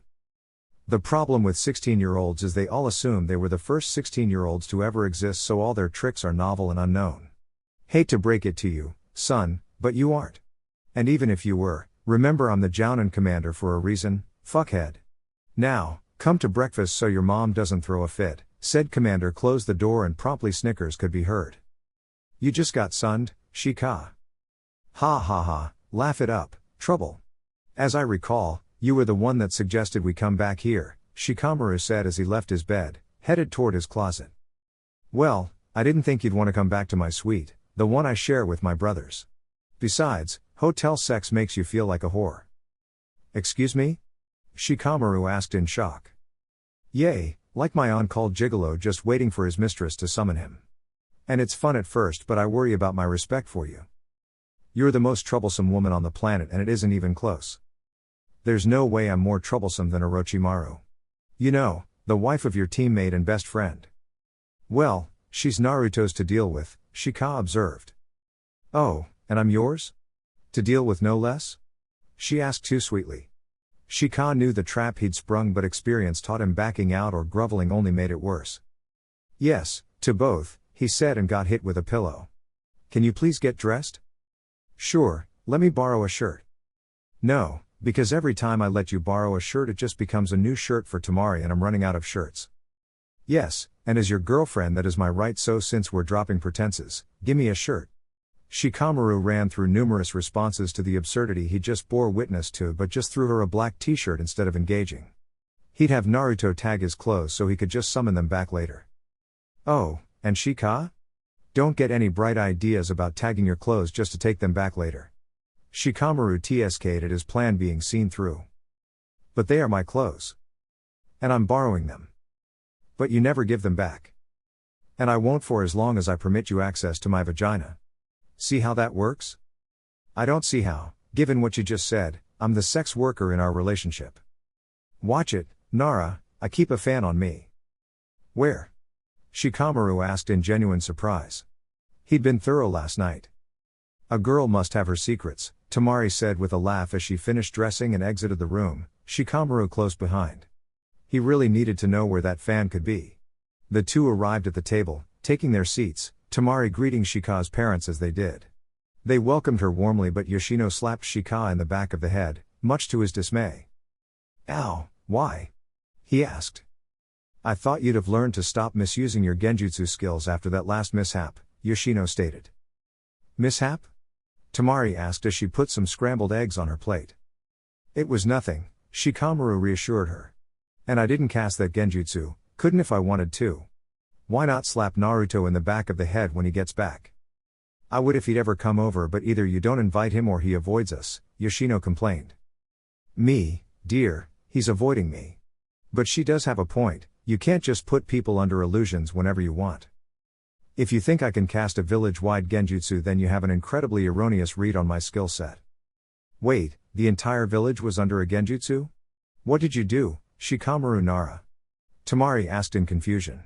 The problem with 16-year-olds is they all assume they were the first 16-year-olds to ever exist, so all their tricks are novel and unknown. Hate to break it to you, son, but you aren't. And even if you were, remember I'm the Jounin commander for a reason, fuckhead. Now, come to breakfast so your mom doesn't throw a fit, said Commander, closed the door, and promptly snickers could be heard. You just got sunned, Shika. Ha ha ha, laugh it up, trouble. As I recall, you were the one that suggested we come back here, Shikamaru said as he left his bed, headed toward his closet. Well, I didn't think you'd want to come back to my suite, the one I share with my brothers. Besides, hotel sex makes you feel like a whore. Excuse me? Shikamaru asked in shock. Yay, like my on-call gigolo just waiting for his mistress to summon him. And it's fun at first, but I worry about my respect for you. You're the most troublesome woman on the planet, and it isn't even close. There's no way I'm more troublesome than Orochimaru. You know, the wife of your teammate and best friend. Well, she's Naruto's to deal with, Shika observed. Oh, and I'm yours? To deal with no less? She asked too sweetly. Shika knew the trap he'd sprung, but experience taught him backing out or groveling only made it worse. Yes, to both, he said and got hit with a pillow. Can you please get dressed? Sure, let me borrow a shirt. No, because every time I let you borrow a shirt it just becomes a new shirt for Tamari and I'm running out of shirts. Yes, and as your girlfriend that is my right, so since we're dropping pretenses, gimme a shirt. Shikamaru ran through numerous responses to the absurdity he just bore witness to, but just threw her a black t-shirt instead of engaging. He'd have Naruto tag his clothes so he could just summon them back later. Oh, and Shika? Don't get any bright ideas about tagging your clothes just to take them back later. Shikamaru TSK'd at his plan being seen through. But they are my clothes. And I'm borrowing them. But you never give them back. And I won't for as long as I permit you access to my vagina. See how that works? I don't see how, given what you just said, I'm the sex worker in our relationship. Watch it, Nara, I keep a fan on me. Where? Shikamaru asked in genuine surprise. He'd been thorough last night. A girl must have her secrets, Tamari said with a laugh as she finished dressing and exited the room, Shikamaru close behind. He really needed to know where that fan could be. The two arrived at the table, taking their seats, Tamari greeting Shika's parents as they did. They welcomed her warmly, but Yoshino slapped Shika in the back of the head, much to his dismay. Ow, why? He asked. I thought you'd have learned to stop misusing your genjutsu skills after that last mishap, Yoshino stated. Mishap? Tamari asked as she put some scrambled eggs on her plate. It was nothing, Shikamaru reassured her. And I didn't cast that genjutsu, couldn't if I wanted to. Why not slap Naruto in the back of the head when he gets back? I would if he'd ever come over, but either you don't invite him or he avoids us, Yoshino complained. Me, dear, he's avoiding me. But she does have a point, you can't just put people under illusions whenever you want. If you think I can cast a village-wide genjutsu, then you have an incredibly erroneous read on my skill set. Wait, the entire village was under a genjutsu? What did you do, Shikamaru Nara? Tamari asked in confusion.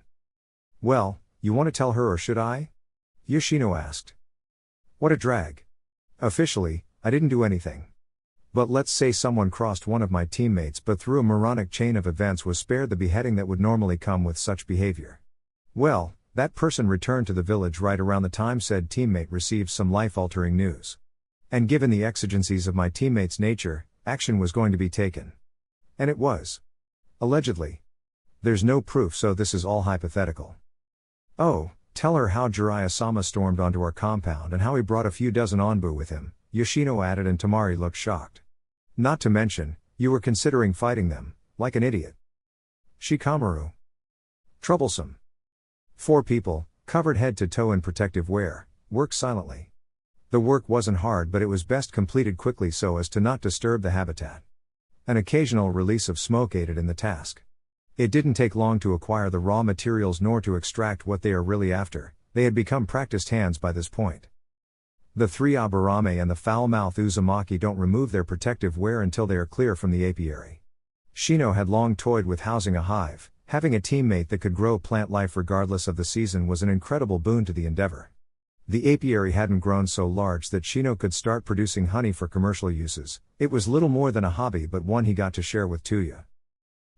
Well, you want to tell her or should I? Yoshino asked. What a drag. Officially, I didn't do anything. But let's say someone crossed one of my teammates but through a moronic chain of events was spared the beheading that would normally come with such behavior. Well, that person returned to the village right around the time said teammate received some life-altering news. And given the exigencies of my teammate's nature, action was going to be taken. And it was. Allegedly. There's no proof, so this is all hypothetical. Oh, tell her how Jiraiya-sama stormed onto our compound and how he brought a few dozen Onbu with him, Yoshino added, and Tamari looked shocked. Not to mention, you were considering fighting them, like an idiot. Shikamaru. Troublesome. 4 people, covered head to toe in protective wear, worked silently. The work wasn't hard, but it was best completed quickly so as to not disturb the habitat. An occasional release of smoke aided in the task. It didn't take long to acquire the raw materials nor to extract what they are really after, they had become practiced hands by this point. The 3 Aburame and the foul-mouthed Uzumaki don't remove their protective wear until they are clear from the apiary. Shino had long toyed with housing a hive, Having a teammate that could grow plant life regardless of the season was an incredible boon to the endeavor. The apiary hadn't grown so large that Shino could start producing honey for commercial uses. It was little more than a hobby, but one he got to share with Tuya.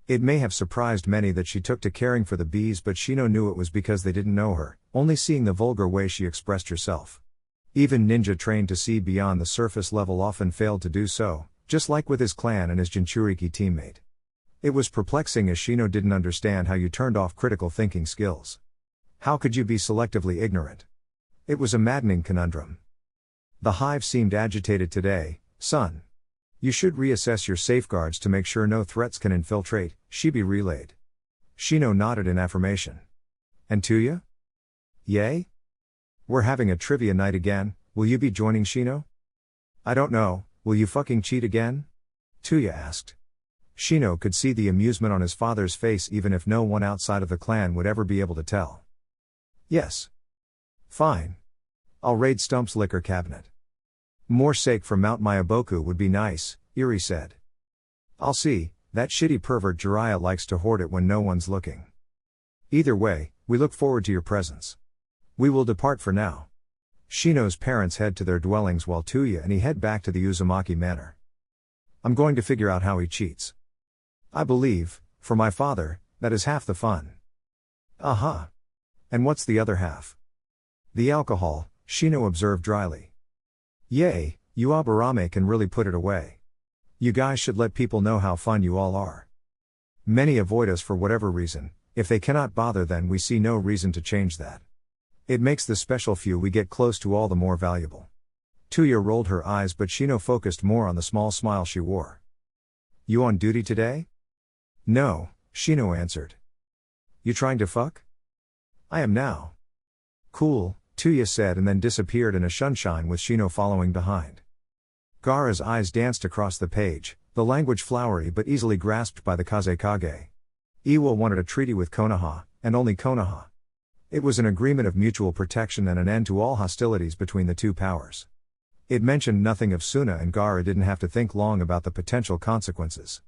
It may have surprised many that she took to caring for the bees, but Shino knew it was because they didn't know her, only seeing the vulgar way she expressed herself. Even ninja trained to see beyond the surface level often failed to do so, just like with his clan and his Jinchuriki teammate. It was perplexing as Shino didn't understand how you turned off critical thinking skills. How could you be selectively ignorant? It was a maddening conundrum. The hive seemed agitated today. Son. You should reassess your safeguards to make sure no threats can infiltrate, Shibi relayed. Shino nodded in affirmation. And Tuya? Yay? We're having a trivia night again, will you be joining Shino? I don't know, will you fucking cheat again? Tuya asked. Shino could see the amusement on his father's face even if no one outside of the clan would ever be able to tell. Yes. Fine. I'll raid Stump's liquor cabinet. More sake from Mount Myaboku would be nice, Eri said. I'll see, that shitty pervert Jiraiya likes to hoard it when no one's looking. Either way, we look forward to your presence. We will depart for now. Shino's parents head to their dwellings while Tuya and he head back to the Uzumaki Manor. I'm going to figure out how he cheats. I believe, for my father, that is half the fun. Uh-huh. And what's the other half? The alcohol, Shino observed dryly. Yay, you Aburame can really put it away. You guys should let people know how fun you all are. Many avoid us for whatever reason. If they cannot bother, then we see no reason to change that. It makes the special few we get close to all the more valuable. Tuya rolled her eyes, but Shino focused more on the small smile she wore. You on duty today? No, Shino answered. You trying to fuck? I am now. Cool, Tuya said and then disappeared in a sunshine with Shino following behind. Gaara's eyes danced across the page, the language flowery but easily grasped by the Kazekage. Iwa wanted a treaty with Konoha, and only Konoha. It was an agreement of mutual protection and an end to all hostilities between the two powers. It mentioned nothing of Suna, and Gaara didn't have to think long about the potential consequences.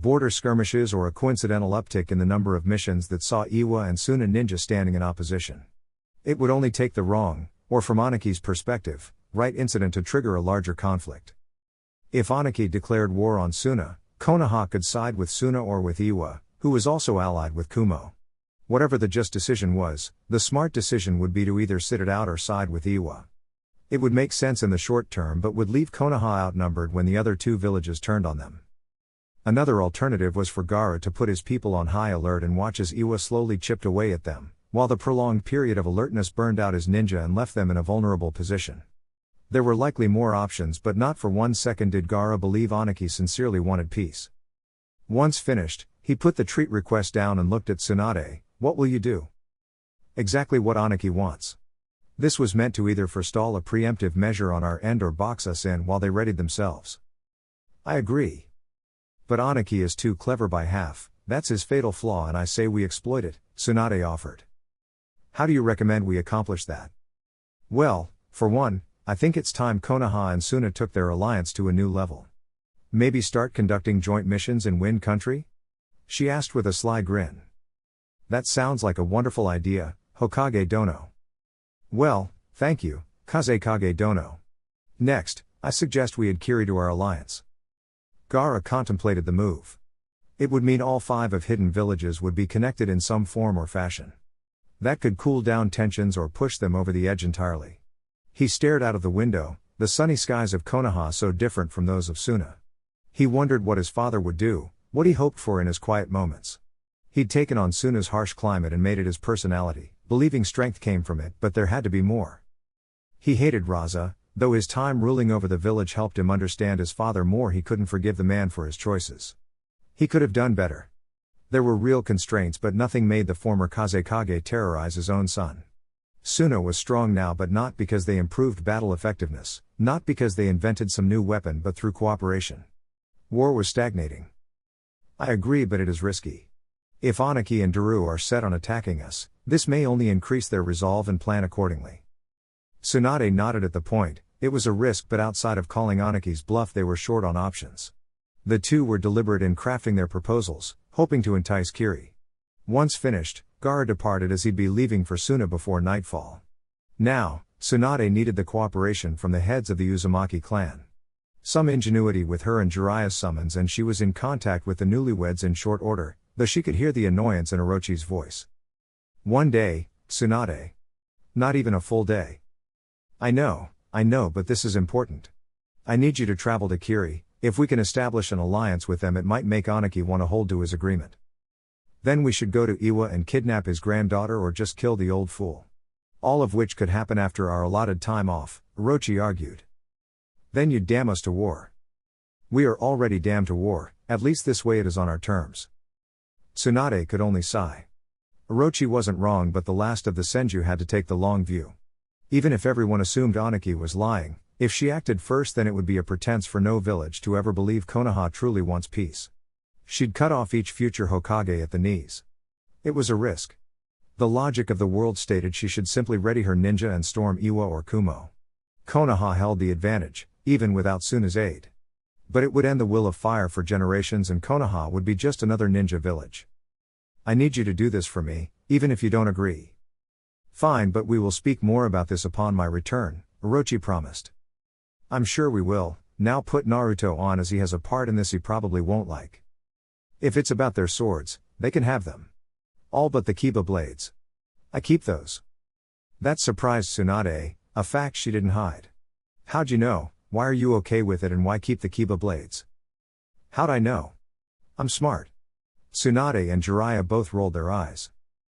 Border skirmishes or a coincidental uptick in the number of missions that saw Iwa and Suna ninja standing in opposition. It would only take the wrong, or from Anaki's perspective, right incident to trigger a larger conflict. If Anaki declared war on Suna, Konoha could side with Suna or with Iwa, who was also allied with Kumo. Whatever the just decision was, the smart decision would be to either sit it out or side with Iwa. It would make sense in the short term but would leave Konoha outnumbered when the other two villages turned on them. Another alternative was for Gaara to put his people on high alert and watch as Iwa slowly chipped away at them, while the prolonged period of alertness burned out his ninja and left them in a vulnerable position. There were likely more options, but not for 1 second did Gaara believe Anaki sincerely wanted peace. Once finished, he put the treat request down and looked at Tsunade. What will you do? Exactly what Anaki wants. This was meant to either forestall a preemptive measure on our end or box us in while they readied themselves. I agree. But Anaki is too clever by half, that's his fatal flaw, and I say we exploit it, Tsunade offered. How do you recommend we accomplish that? Well, for one, I think it's time Konoha and Suna took their alliance to a new level. Maybe start conducting joint missions in Wind Country? She asked with a sly grin. That sounds like a wonderful idea, Hokage Dono. Well, thank you, Kazekage Dono. Next, I suggest we add Kiri to our alliance. Gaara contemplated the move. It would mean all 5 of hidden villages would be connected in some form or fashion. That could cool down tensions or push them over the edge entirely. He stared out of the window, the sunny skies of Konoha so different from those of Suna. He wondered what his father would do, what he hoped for in his quiet moments. He'd taken on Suna's harsh climate and made it his personality, believing strength came from it, but there had to be more. He hated Raza, though his time ruling over the village helped him understand his father more. He couldn't forgive the man for his choices. He could have done better. There were real constraints, but nothing made the former Kazekage terrorize his own son. Suna was strong now, but not because they improved battle effectiveness, not because they invented some new weapon, but through cooperation. War was stagnating. I agree, but it is risky. If Anaki and Daru are set on attacking us, this may only increase their resolve and plan accordingly. Tsunade nodded at the point. It was a risk, but outside of calling Anaki's bluff they were short on options. The two were deliberate in crafting their proposals, hoping to entice Kiri. Once finished, Gaara departed as he'd be leaving for Suna before nightfall. Now, Tsunade needed the cooperation from the heads of the Uzumaki clan. Some ingenuity with her and Jiraiya's summons, and she was in contact with the newlyweds in short order, though she could hear the annoyance in Orochi's voice. One day, Tsunade. Not even a full day. I know, but this is important. I need you to travel to Kiri. If we can establish an alliance with them, it might make Aniki want to hold to his agreement. Then we should go to Iwa and kidnap his granddaughter or just kill the old fool. All of which could happen after our allotted time off, Orochi argued. Then you'd damn us to war. We are already damned to war, at least this way it is on our terms. Tsunade could only sigh. Orochi wasn't wrong, but the last of the Senju had to take the long view. Even if everyone assumed Aniki was lying, if she acted first, then it would be a pretense for no village to ever believe Konoha truly wants peace. She'd cut off each future Hokage at the knees. It was a risk. The logic of the world stated she should simply ready her ninja and storm Iwa or Kumo. Konoha held the advantage, even without Suna's aid. But it would end the will of fire for generations, and Konoha would be just another ninja village. I need you to do this for me, even if you don't agree. Fine, but we will speak more about this upon my return, Orochi promised. I'm sure we will. Now put Naruto on, as he has a part in this he probably won't like. If it's about their swords, they can have them. All but the Kiba blades. I keep those. That surprised Tsunade, a fact she didn't hide. How'd you know? Why are you okay with it, and why keep the Kiba blades? How'd I know? I'm smart. Tsunade and Jiraiya both rolled their eyes.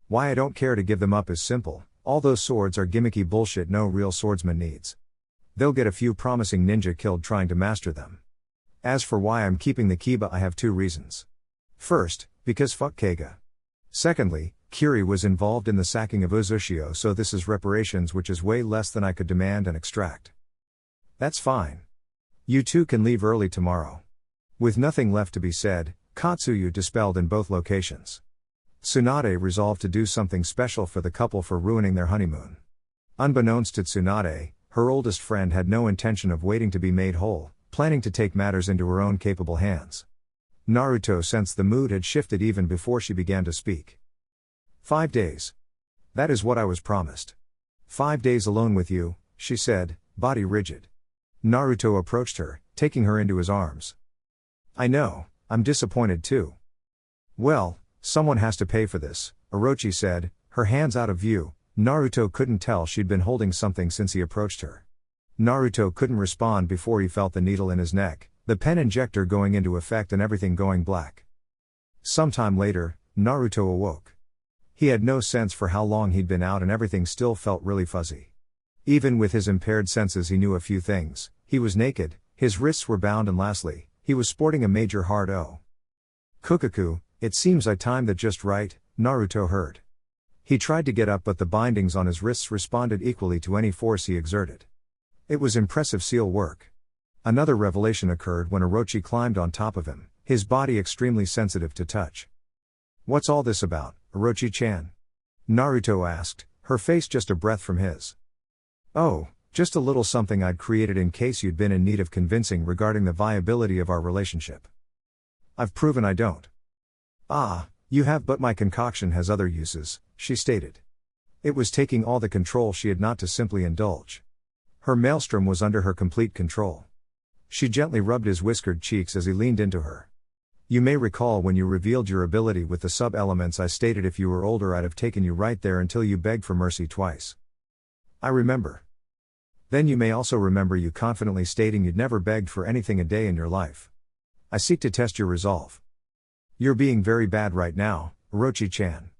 Why I don't care to give them up is simple. All those swords are gimmicky bullshit no real swordsman needs. They'll get a few promising ninja killed trying to master them. As for why I'm keeping the Kiba, I have two reasons. First, because fuck Keiga. Secondly, Kiri was involved in the sacking of Uzushio, so this is reparations, which is way less than I could demand and extract. That's fine. You two can leave early tomorrow. With nothing left to be said, Katsuyu dispelled in both locations. Tsunade resolved to do something special for the couple for ruining their honeymoon. Unbeknownst to Tsunade, her oldest friend had no intention of waiting to be made whole, planning to take matters into her own capable hands. Naruto sensed the mood had shifted even before she began to speak. 5 days. That is what I was promised. 5 days alone with you, she said, body rigid. Naruto approached her, taking her into his arms. I know, I'm disappointed too. Well, someone has to pay for this, Orochi said, her hands out of view. Naruto couldn't tell she'd been holding something since he approached her. Naruto couldn't respond before he felt the needle in his neck, the pen injector going into effect and everything going black. Sometime later, Naruto awoke. He had no sense for how long he'd been out, and everything still felt really fuzzy. Even with his impaired senses, he knew a few things. He was naked, his wrists were bound, and lastly, he was sporting a major hard O. Kukaku, it seems I timed that just right, Naruto heard. He tried to get up, but the bindings on his wrists responded equally to any force he exerted. It was impressive seal work. Another revelation occurred when Orochi climbed on top of him, his body extremely sensitive to touch. What's all this about, Orochi-chan? Naruto asked, her face just a breath from his. Oh, just a little something I'd created in case you'd been in need of convincing regarding the viability of our relationship. I've proven I don't. Ah, you have, but my concoction has other uses, she stated. It was taking all the control she had not to simply indulge. Her maelstrom was under her complete control. She gently rubbed his whiskered cheeks as he leaned into her. You may recall when you revealed your ability with the sub-elements, I stated if you were older I'd have taken you right there until you begged for mercy twice. I remember. Then you may also remember you confidently stating you'd never begged for anything a day in your life. I seek to test your resolve. You're being very bad right now, Orochi-chan.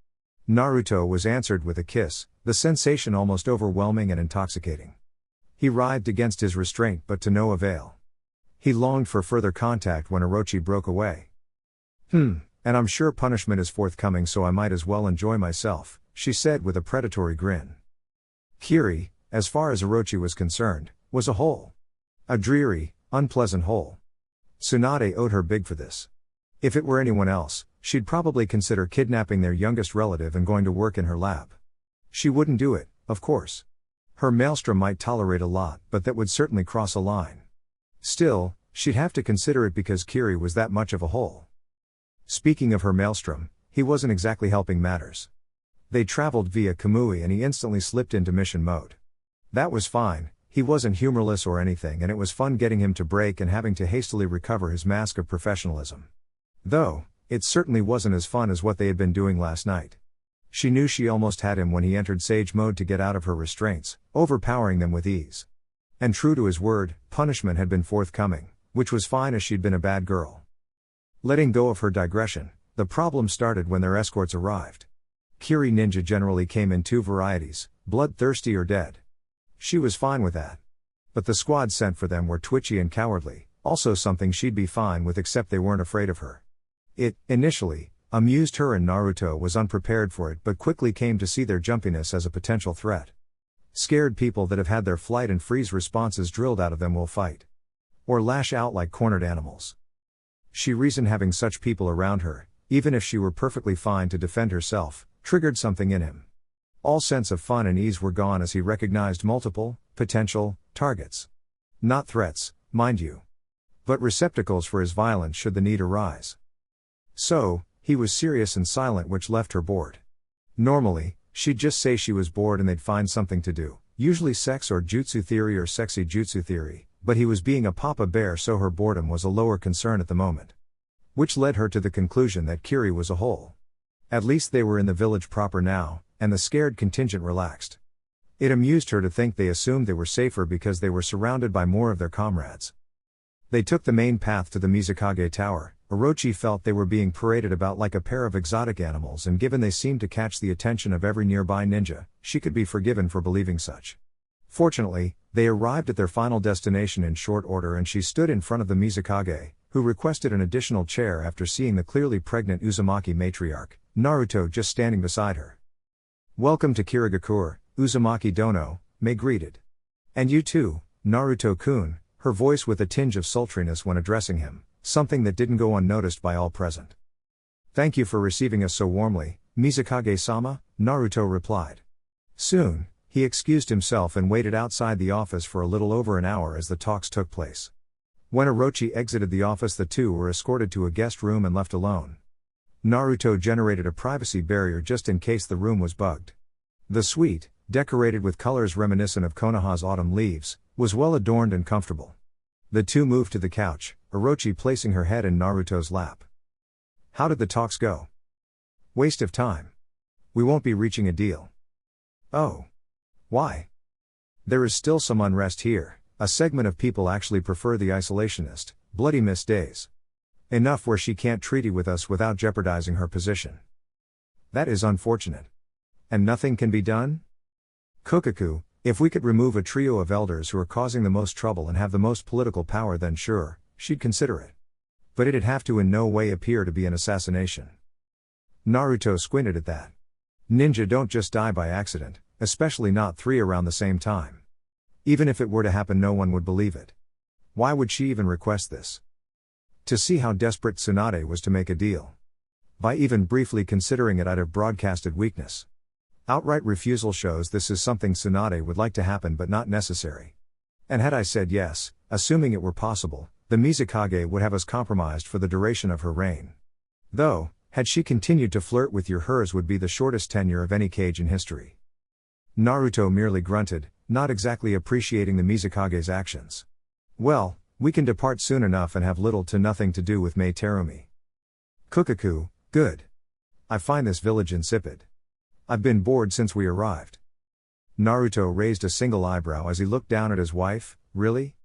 Naruto was answered with a kiss, the sensation almost overwhelming and intoxicating. He writhed against his restraint, but to no avail. He longed for further contact when Orochi broke away. And I'm sure punishment is forthcoming, so I might as well enjoy myself, she said with a predatory grin. Kiri, as far as Orochi was concerned, was a hole. A dreary, unpleasant hole. Tsunade owed her big for this. If it were anyone else, she'd probably consider kidnapping their youngest relative and going to work in her lab. She wouldn't do it, of course. Her maelstrom might tolerate a lot, but that would certainly cross a line. Still, she'd have to consider it because Kiri was that much of a hole. Speaking of her maelstrom, he wasn't exactly helping matters. They traveled via Kamui and he instantly slipped into mission mode. That was fine, he wasn't humorless or anything, and it was fun getting him to break and having to hastily recover his mask of professionalism. Though, it certainly wasn't as fun as what they had been doing last night. She knew she almost had him when he entered Sage mode to get out of her restraints, overpowering them with ease. And true to his word, punishment had been forthcoming, which was fine as she'd been a bad girl. Letting go of her digression, the problem started when their escorts arrived. Kiri ninja generally came in two varieties, bloodthirsty or dead. She was fine with that. But the squad sent for them were twitchy and cowardly, also something she'd be fine with except they weren't afraid of her. It, initially, amused her, and Naruto was unprepared for it but quickly came to see their jumpiness as a potential threat. Scared people that have had their flight and freeze responses drilled out of them will fight. Or lash out like cornered animals. She reasoned having such people around her, even if she were perfectly fine to defend herself, triggered something in him. All sense of fun and ease were gone as he recognized multiple, potential, targets. Not threats, mind you. But receptacles for his violence should the need arise. So, he was serious and silent, which left her bored. Normally, she'd just say she was bored and they'd find something to do, usually sex or jutsu theory or sexy jutsu theory, but he was being a papa bear, so her boredom was a lower concern at the moment. Which led her to the conclusion that Kiri was a whole. At least they were in the village proper now, and the scared contingent relaxed. It amused her to think they assumed they were safer because they were surrounded by more of their comrades. They took the main path to the Mizukage Tower. Orochi felt they were being paraded about like a pair of exotic animals, and given they seemed to catch the attention of every nearby ninja, she could be forgiven for believing such. Fortunately, they arrived at their final destination in short order, and she stood in front of the Mizukage, who requested an additional chair after seeing the clearly pregnant Uzumaki matriarch, Naruto, just standing beside her. "Welcome to Sunagakure, Uzumaki Dono," Mei greeted. "And you too, Naruto-kun," her voice with a tinge of sultriness when addressing him, something that didn't go unnoticed by all present. "Thank you for receiving us so warmly, Mizukage-sama," Naruto replied. Soon, he excused himself and waited outside the office for a little over an hour as the talks took place. When Orochi exited the office, the two were escorted to a guest room and left alone. Naruto generated a privacy barrier just in case the room was bugged. The suite, decorated with colors reminiscent of Konoha's autumn leaves, was well adorned and comfortable. The two moved to the couch, Orochi placing her head in Naruto's lap. "How did the talks go?" "Waste of time. We won't be reaching a deal." "Oh. Why?" "There is still some unrest here. A segment of people actually prefer the isolationist, bloody mist days. Enough where she can't treaty with us without jeopardizing her position." "That is unfortunate. And nothing can be done?" "Kokaku, if we could remove a trio of elders who are causing the most trouble and have the most political power, then sure, she'd consider it. But it'd have to in no way appear to be an assassination." Naruto squinted at that. Ninja don't just die by accident, especially not three around the same time. Even if it were to happen, no one would believe it. Why would she even request this? To see how desperate Tsunade was to make a deal. By even briefly considering it, I'd have broadcasted weakness. Outright refusal shows this is something Tsunade would like to happen but not necessary. And had I said yes, assuming it were possible, the Mizukage would have us compromised for the duration of her reign. Though, had she continued to flirt with you, hers would be the shortest tenure of any Kage in history. Naruto merely grunted, not exactly appreciating the Mizukage's actions. "Well, we can depart soon enough and have little to nothing to do with Mei Terumi." "Kokaku, good. I find this village insipid. I've been bored since we arrived." Naruto raised a single eyebrow as he looked down at his wife. "Really?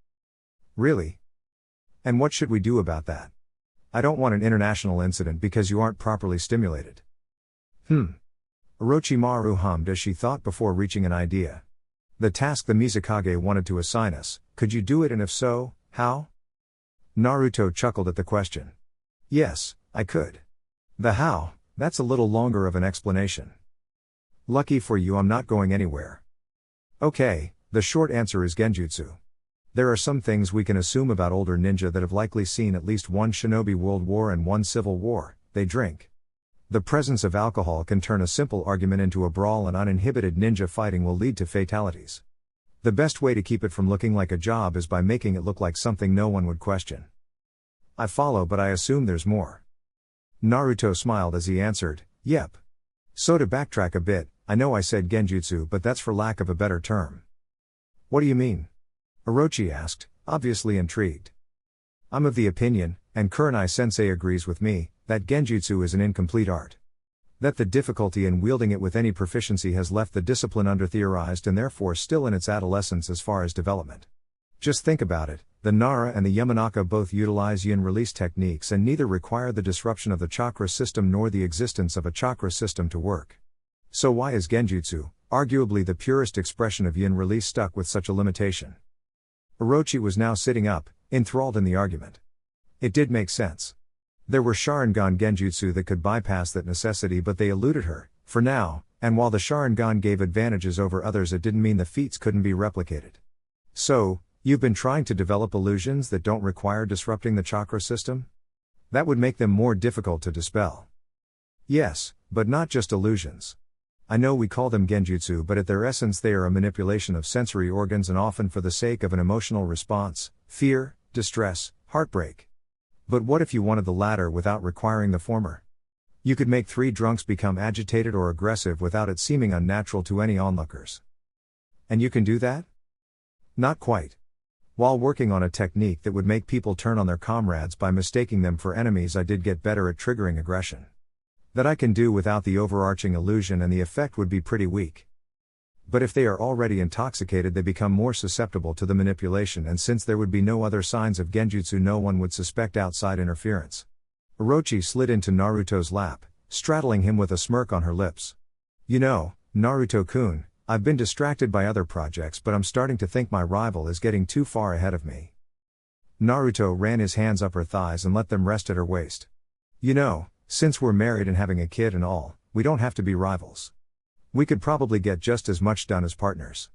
Really? And what should we do about that? I don't want an international incident because you aren't properly stimulated." Orochimaru hummed as she thought before reaching an idea. "The task the Mizukage wanted to assign us, could you do it, and if so, how?" Naruto chuckled at the question. "Yes, I could. The how, that's a little longer of an explanation. Lucky for you, I'm not going anywhere." "Okay, the short answer is genjutsu. There are some things we can assume about older ninja that have likely seen at least one shinobi world war and one civil war: they drink. The presence of alcohol can turn a simple argument into a brawl, and uninhibited ninja fighting will lead to fatalities. The best way to keep it from looking like a job is by making it look like something no one would question." "I follow, but I assume there's more." Naruto smiled as he answered, "Yep." So to backtrack a bit, I know I said genjutsu, but that's for lack of a better term. What do you mean? Orochi asked, obviously intrigued. I'm of the opinion, and Kurenai-sensei agrees with me, that genjutsu is an incomplete art. That the difficulty in wielding it with any proficiency has left the discipline under-theorized and therefore still in its adolescence as far as development. Just think about it, the Nara and the Yamanaka both utilize yin release techniques and neither require the disruption of the chakra system nor the existence of a chakra system to work. So why is genjutsu, arguably the purest expression of yin release, stuck with such a limitation? Orochi was now sitting up, enthralled in the argument. It did make sense. There were Sharingan genjutsu that could bypass that necessity, but they eluded her, for now, and while the Sharingan gave advantages over others, it didn't mean the feats couldn't be replicated. So, you've been trying to develop illusions that don't require disrupting the chakra system? That would make them more difficult to dispel. Yes, but not just illusions. I know we call them genjutsu, but at their essence they are a manipulation of sensory organs, and often for the sake of an emotional response, fear, distress, heartbreak. But what if you wanted the latter without requiring the former? You could make 3 drunks become agitated or aggressive without it seeming unnatural to any onlookers. And you can do that? Not quite. While working on a technique that would make people turn on their comrades by mistaking them for enemies, I did get better at triggering aggression. That I can do without the overarching illusion, and the effect would be pretty weak. But if they are already intoxicated, they become more susceptible to the manipulation, and since there would be no other signs of genjutsu, no one would suspect outside interference. Orochi slid into Naruto's lap, straddling him with a smirk on her lips. You know, Naruto-kun, I've been distracted by other projects, but I'm starting to think my rival is getting too far ahead of me. Naruto ran his hands up her thighs and let them rest at her waist. You know, since we're married and having a kid and all, we don't have to be rivals. We could probably get just as much done as partners.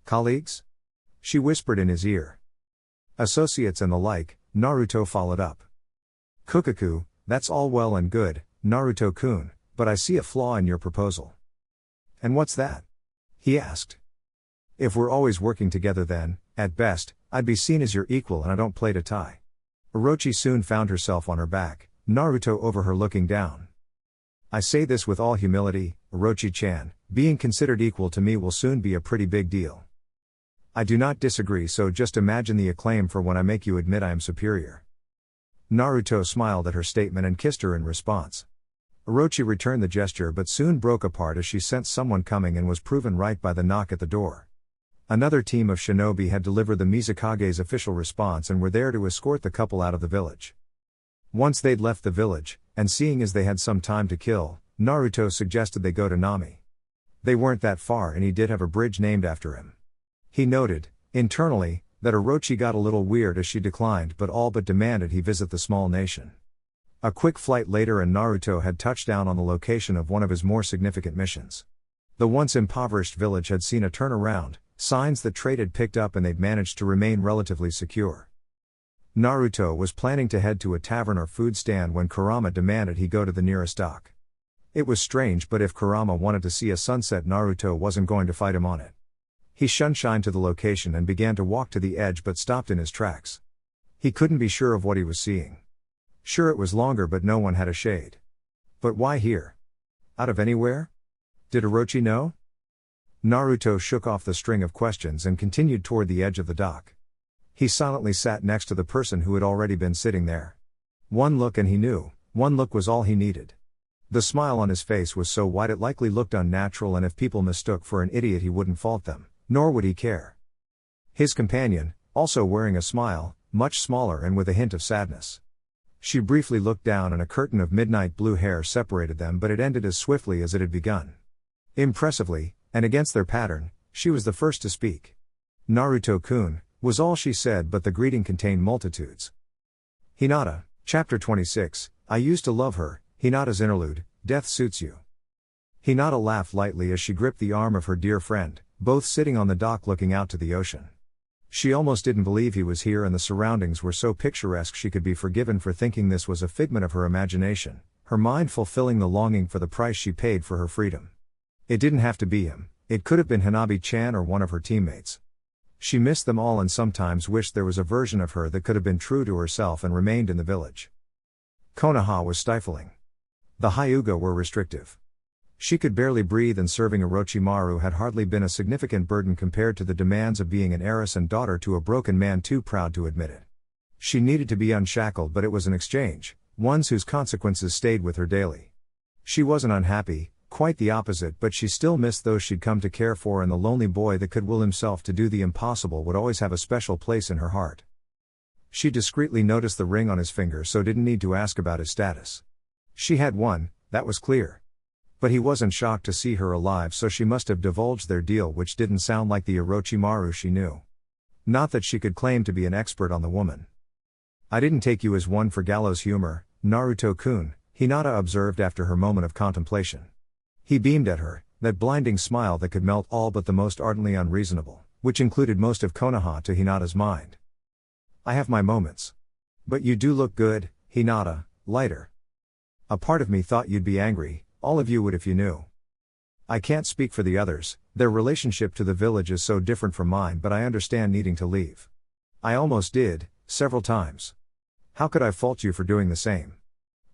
Colleagues? She whispered in his ear. Associates and the like, Naruto followed up. Kukaku, that's all well and good, Naruto-kun, but I see a flaw in your proposal. And what's that? He asked. If we're always working together, then, at best, I'd be seen as your equal, and I don't play to tie. Orochi soon found herself on her back, Naruto over her looking down. I say this with all humility, Orochi-chan, being considered equal to me will soon be a pretty big deal. I do not disagree, so just imagine the acclaim for when I make you admit I am superior. Naruto smiled at her statement and kissed her in response. Orochi returned the gesture, but soon broke apart as she sensed someone coming and was proven right by the knock at the door. Another team of shinobi had delivered the Mizukage's official response and were there to escort the couple out of the village. Once they'd left the village, and seeing as they had some time to kill, Naruto suggested they go to Nami. They weren't that far, and he did have a bridge named after him. He noted, internally, that Orochi got a little weird as she declined but all but demanded he visit the small nation. A quick flight later and Naruto had touched down on the location of one of his more significant missions. The once impoverished village had seen a turnaround, signs that trade had picked up and they'd managed to remain relatively secure. Naruto was planning to head to a tavern or food stand when Kurama demanded he go to the nearest dock. It was strange, but if Kurama wanted to see a sunset, Naruto wasn't going to fight him on it. He shunshined to the location and began to walk to the edge, but stopped in his tracks. He couldn't be sure of what he was seeing. Sure, it was longer, but no one had a shade. But why here? Out of anywhere? Did Orochi know? Naruto shook off the string of questions and continued toward the edge of the dock. He silently sat next to the person who had already been sitting there. One look and he knew, one look was all he needed. The smile on his face was so wide it likely looked unnatural, and if people mistook for an idiot he wouldn't fault them, nor would he care. His companion, also wearing a smile, much smaller and with a hint of sadness. She briefly looked down and a curtain of midnight blue hair separated them, but it ended as swiftly as it had begun. Impressively, and against their pattern, she was the first to speak. Naruto-kun, was all she said, but the greeting contained multitudes. Hinata, Chapter 26, I used to love her, Hinata's interlude, Death Suits You. Hinata laughed lightly as she gripped the arm of her dear friend, both sitting on the dock looking out to the ocean. She almost didn't believe he was here, and the surroundings were so picturesque she could be forgiven for thinking this was a figment of her imagination, her mind fulfilling the longing for the price she paid for her freedom. It didn't have to be him, it could have been Hanabi-chan or one of her teammates. She missed them all and sometimes wished there was a version of her that could have been true to herself and remained in the village. Konoha was stifling. The Hyuga were restrictive. She could barely breathe, and serving Orochimaru had hardly been a significant burden compared to the demands of being an heiress and daughter to a broken man too proud to admit it. She needed to be unshackled, but it was an exchange, one whose consequences stayed with her daily. She wasn't unhappy, quite the opposite, but she still missed those she'd come to care for, and the lonely boy that could will himself to do the impossible would always have a special place in her heart. She discreetly noticed the ring on his finger, so didn't need to ask about his status. She had one, that was clear. But he wasn't shocked to see her alive, so she must have divulged their deal, which didn't sound like the Orochimaru she knew. Not that she could claim to be an expert on the woman. "I didn't take you as one for gallows humor, Naruto-kun," Hinata observed after her moment of contemplation. He beamed at her, that blinding smile that could melt all but the most ardently unreasonable, which included most of Konoha to Hinata's mind. "I have my moments. But you do look good, Hinata, lighter. A part of me thought you'd be angry, all of you would if you knew. I can't speak for the others, their relationship to the village is so different from mine, but I understand needing to leave. I almost did, several times. How could I fault you for doing the same?"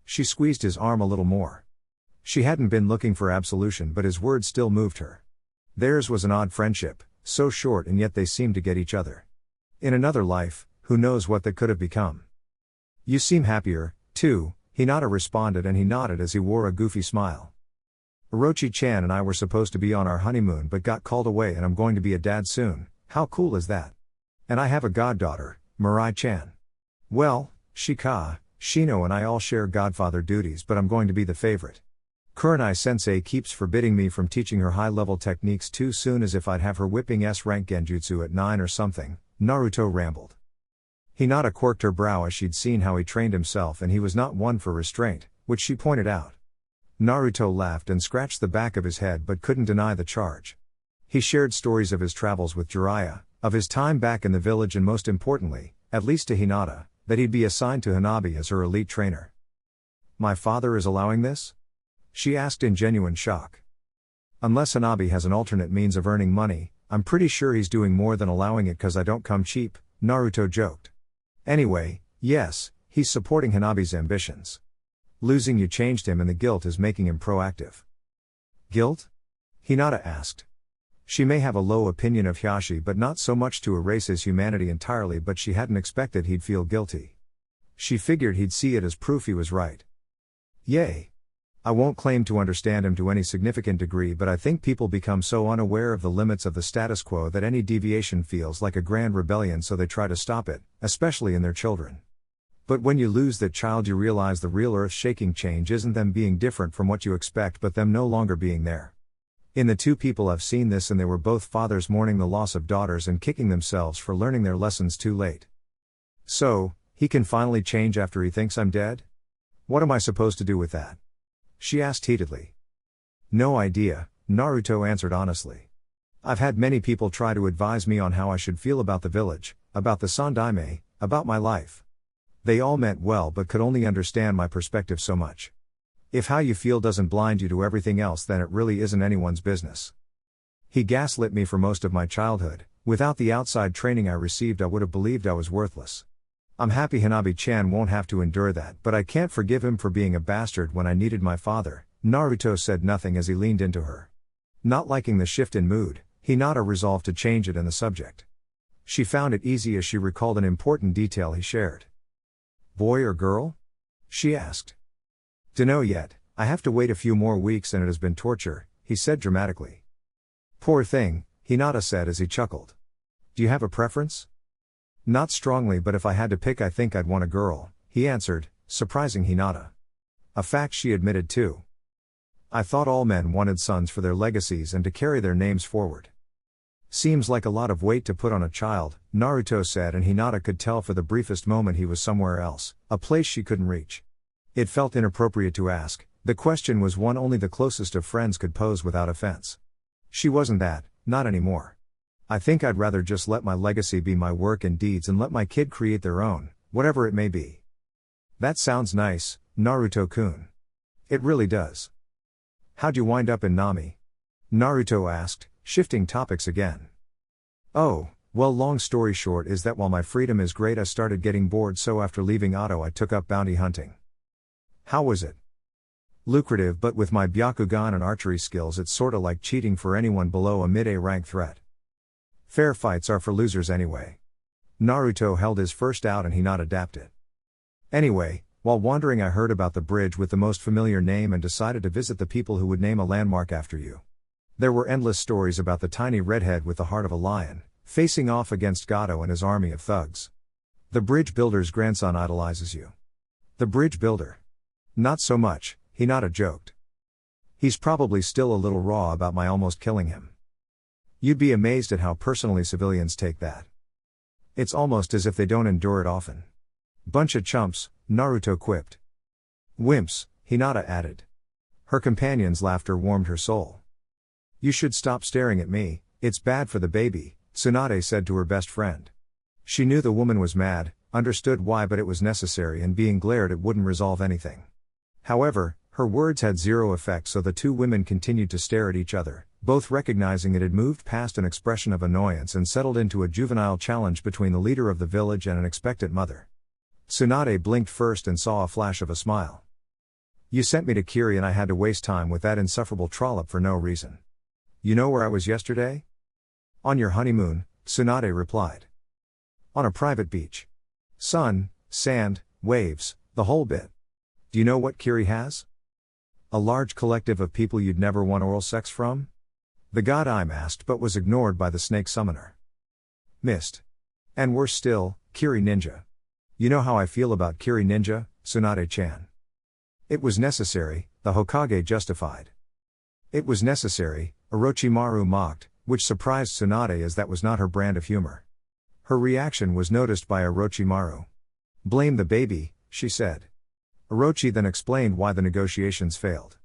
She squeezed his arm a little more. She hadn't been looking for absolution, but his words still moved her. Theirs was an odd friendship, so short, and yet they seemed to get each other. In another life, who knows what that could have become. "You seem happier, too," Hinata responded, and he nodded as he wore a goofy smile. "Orochi-chan and I were supposed to be on our honeymoon but got called away, and I'm going to be a dad soon. How cool is that? And I have a goddaughter, Mirai-chan. Well, Shino and I all share godfather duties, but I'm going to be the favorite. Kurenai-sensei keeps forbidding me from teaching her high-level techniques too soon, as if I'd have her whipping S-rank genjutsu at 9 or something," Naruto rambled. Hinata quirked her brow as she'd seen how he trained himself, and he was not one for restraint, which she pointed out. Naruto laughed and scratched the back of his head but couldn't deny the charge. He shared stories of his travels with Jiraiya, of his time back in the village, and most importantly, at least to Hinata, that he'd be assigned to Hanabi as her elite trainer. "My father is allowing this?" she asked in genuine shock. "Unless Hanabi has an alternate means of earning money, I'm pretty sure he's doing more than allowing it, 'cause I don't come cheap," Naruto joked. "Anyway, yes, he's supporting Hanabi's ambitions. Losing you changed him, and the guilt is making him proactive." "Guilt?" Hinata asked. She may have a low opinion of Hiashi, but not so much to erase his humanity entirely, but she hadn't expected he'd feel guilty. She figured he'd see it as proof he was right. "Yay. I won't claim to understand him to any significant degree, but I think people become so unaware of the limits of the status quo that any deviation feels like a grand rebellion, so they try to stop it, especially in their children. But when you lose that child, you realize the real earth-shaking change isn't them being different from what you expect, but them no longer being there. In the two people I've seen this, and they were both fathers mourning the loss of daughters and kicking themselves for learning their lessons too late." "So, he can finally change after he thinks I'm dead? What am I supposed to do with that?" she asked heatedly. "No idea," Naruto answered honestly. "I've had many people try to advise me on how I should feel about the village, about the Sandaime, about my life. They all meant well but could only understand my perspective so much. If how you feel doesn't blind you to everything else, then it really isn't anyone's business. He gaslit me for most of my childhood. Without the outside training I received, I would have believed I was worthless. I'm happy Hanabi-chan won't have to endure that, but I can't forgive him for being a bastard when I needed my father." Naruto said nothing as he leaned into her. Not liking the shift in mood, Hinata resolved to change it in the subject. She found it easy as she recalled an important detail he shared. "Boy or girl?" she asked. "Dunno yet, I have to wait a few more weeks, and it has been torture," he said dramatically. "Poor thing," Hinata said as he chuckled. "Do you have a preference?" "Not strongly, but if I had to pick, I think I'd want a girl," he answered, surprising Hinata. A fact she admitted too. "I thought all men wanted sons for their legacies and to carry their names forward." "Seems like a lot of weight to put on a child," Naruto said, and Hinata could tell for the briefest moment he was somewhere else, a place she couldn't reach. It felt inappropriate to ask. The question was one only the closest of friends could pose without offense. She wasn't that, not anymore. "I think I'd rather just let my legacy be my work and deeds and let my kid create their own, whatever it may be." "That sounds nice, Naruto-kun. It really does. How'd you wind up in Nami?" Naruto asked, shifting topics again. "Oh, well, long story short is that while my freedom is great, I started getting bored, so after leaving Otto I took up bounty hunting. How was it? Lucrative, but with my Byakugan and archery skills it's sorta like cheating for anyone below a mid-A rank threat. Fair fights are for losers anyway. Naruto held his first out and Hinata dapped it. Anyway, while wandering I heard about the bridge with the most familiar name and decided to visit the people who would name a landmark after you. There were endless stories about the tiny redhead with the heart of a lion, facing off against Gato and his army of thugs. The bridge builder's grandson idolizes you. The bridge builder? Not so much, Hinata joked. He's probably still a little raw about my almost killing him. You'd be amazed at how personally civilians take that. It's almost as if they don't endure it often. Bunch of chumps, Naruto quipped. Wimps, Hinata added. Her companion's laughter warmed her soul. You should stop staring at me, it's bad for the baby, Tsunade said to her best friend. She knew the woman was mad, understood why, but it was necessary, and being glared at wouldn't resolve anything. However, her words had zero effect, so the two women continued to stare at each other, both recognizing it had moved past an expression of annoyance and settled into a juvenile challenge between the leader of the village and an expectant mother. Tsunade blinked first and saw a flash of a smile. You sent me to Kiri and I had to waste time with that insufferable trollop for no reason. You know where I was yesterday? On your honeymoon, Tsunade replied. On a private beach. Sun, sand, waves, the whole bit. Do you know what Kiri has? A large collective of people you'd never want oral sex from? The god I'm asked but was ignored by the snake summoner. Missed. And worse still, Kiri ninja. You know how I feel about Kiri ninja, Tsunade-chan. It was necessary, the Hokage justified. It was necessary, Orochimaru mocked, which surprised Tsunade as that was not her brand of humor. Her reaction was noticed by Orochimaru. Blame the baby, she said. Orochi then explained why the negotiations failed.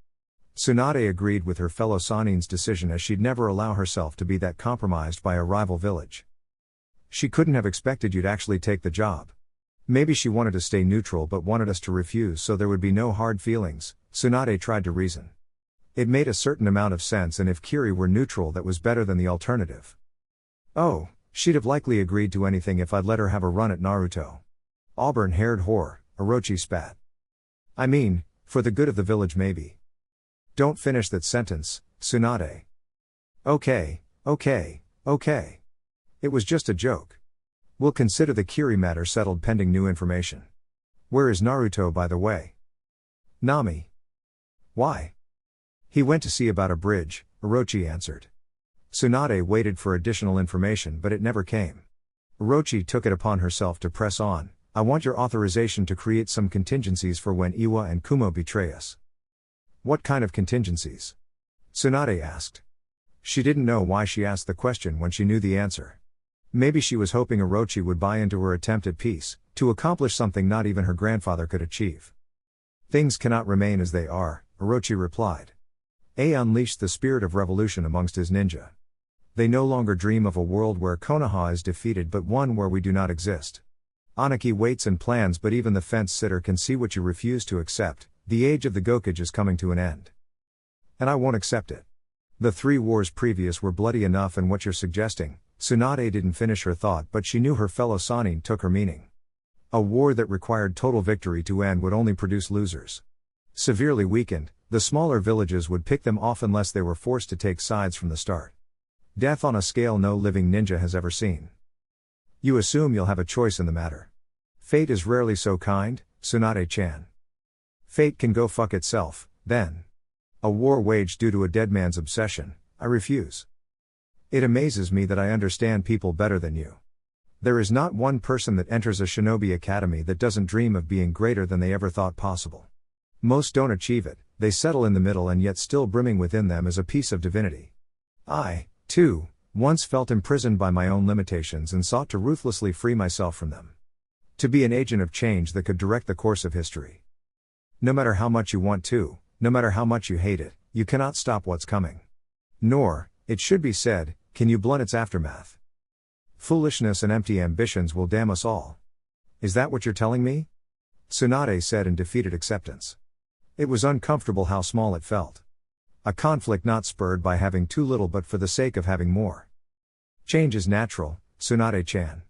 Tsunade agreed with her fellow Sanin's decision, as she'd never allow herself to be that compromised by a rival village. She couldn't have expected you'd actually take the job. Maybe she wanted to stay neutral but wanted us to refuse so there would be no hard feelings, Tsunade tried to reason. It made a certain amount of sense, and if Kiri were neutral that was better than the alternative. Oh, she'd have likely agreed to anything if I'd let her have a run at Naruto. Auburn-haired whore, Orochi spat. I mean, for the good of the village maybe. Don't finish that sentence, Tsunade. Okay. It was just a joke. We'll consider the Kiri matter settled pending new information. Where is Naruto, by the way? Nami. Why? He went to see about a bridge, Orochi answered. Tsunade waited for additional information but it never came. Orochi took it upon herself to press on. I want your authorization to create some contingencies for when Iwa and Kumo betray us. What kind of contingencies? Tsunade asked. She didn't know why she asked the question when she knew the answer. Maybe she was hoping Orochi would buy into her attempt at peace, to accomplish something not even her grandfather could achieve. Things cannot remain as they are, Orochi replied. A unleashed the spirit of revolution amongst his ninja. They no longer dream of a world where Konoha is defeated but one where we do not exist. Anarchy waits and plans, but even the fence-sitter can see what you refuse to accept. The age of the Gokage is coming to an end. And I won't accept it. The 3 wars previous were bloody enough, and what you're suggesting, Tsunade didn't finish her thought, but she knew her fellow Sanin took her meaning. A war that required total victory to end would only produce losers. Severely weakened, the smaller villages would pick them off unless they were forced to take sides from the start. Death on a scale no living ninja has ever seen. You assume you'll have a choice in the matter. Fate is rarely so kind, Tsunade-chan. Fate can go fuck itself, then. A war waged due to a dead man's obsession, I refuse. It amazes me that I understand people better than you. There is not one person that enters a shinobi academy that doesn't dream of being greater than they ever thought possible. Most don't achieve it, they settle in the middle, and yet still brimming within them is a piece of divinity. I, too, once felt imprisoned by my own limitations and sought to ruthlessly free myself from them. To be an agent of change that could direct the course of history. No matter how much you want to, no matter how much you hate it, you cannot stop what's coming. Nor, it should be said, can you blunt its aftermath. Foolishness and empty ambitions will damn us all. Is that what you're telling me? Tsunade said in defeated acceptance. It was uncomfortable how small it felt. A conflict not spurred by having too little but for the sake of having more. Change is natural, Tsunade-chan.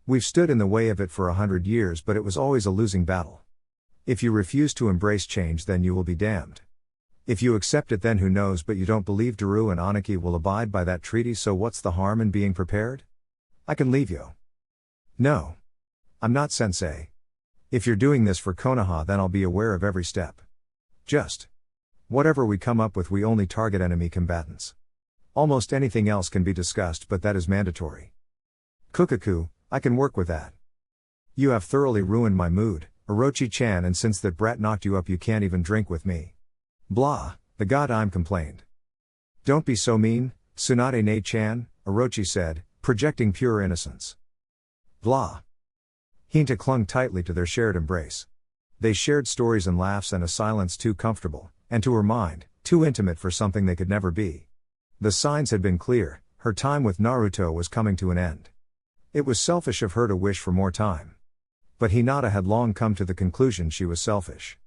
We've stood in the way of it for 100 years, but it was always a losing battle. If you refuse to embrace change, then you will be damned. If you accept it, then who knows, but you don't believe Daru and Aniki will abide by that treaty, so what's the harm in being prepared? I can leave you. No. I'm not sensei. If you're doing this for Konoha, then I'll be aware of every step. Just. Whatever we come up with, we only target enemy combatants. Almost anything else can be discussed, but that is mandatory. Kukaku, I can work with that. You have thoroughly ruined my mood, Orochi-chan, and since that brat knocked you up, you can't even drink with me. Blah, the god I'm complained. Don't be so mean, Tsunade-ne-chan, Orochi said, projecting pure innocence. Blah. Hinata clung tightly to their shared embrace. They shared stories and laughs and a silence too comfortable, and to her mind, too intimate for something they could never be. The signs had been clear, her time with Naruto was coming to an end. It was selfish of her to wish for more time. But Hinata had long come to the conclusion she was selfish.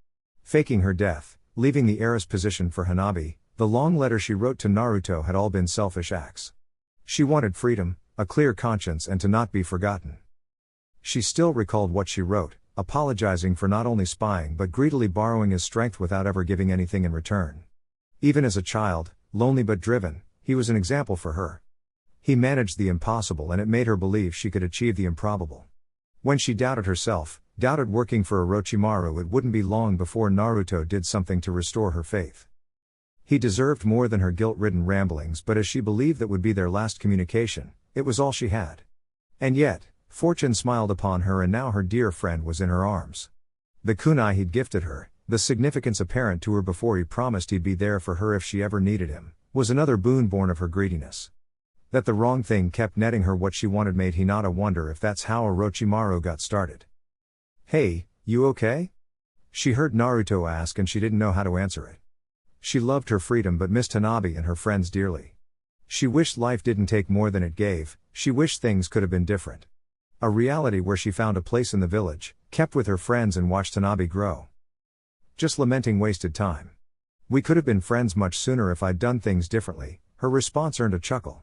Faking her death, leaving the heiress position for Hanabi, the long letter she wrote to Naruto had all been selfish acts. She wanted freedom, a clear conscience, and to not be forgotten. She still recalled what she wrote, apologizing for not only spying but greedily borrowing his strength without ever giving anything in return. Even as a child, lonely but driven, he was an example for her. He managed the impossible, and it made her believe she could achieve the improbable. When she doubted herself, doubted working for Orochimaru, it wouldn't be long before Naruto did something to restore her faith. He deserved more than her guilt-ridden ramblings, but as she believed that would be their last communication, it was all she had. And yet, fortune smiled upon her, and now her dear friend was in her arms. The kunai he'd gifted her, the significance apparent to her before he promised he'd be there for her if she ever needed him, was another boon born of her greediness. That the wrong thing kept netting her what she wanted made Hinata wonder if that's how Orochimaru got started. Hey, you okay? She heard Naruto ask, and she didn't know how to answer it. She loved her freedom but missed Hanabi and her friends dearly. She wished life didn't take more than it gave, she wished things could have been different. A reality where she found a place in the village, kept with her friends, and watched Hanabi grow. Just lamenting wasted time. We could have been friends much sooner if I'd done things differently, her response earned a chuckle.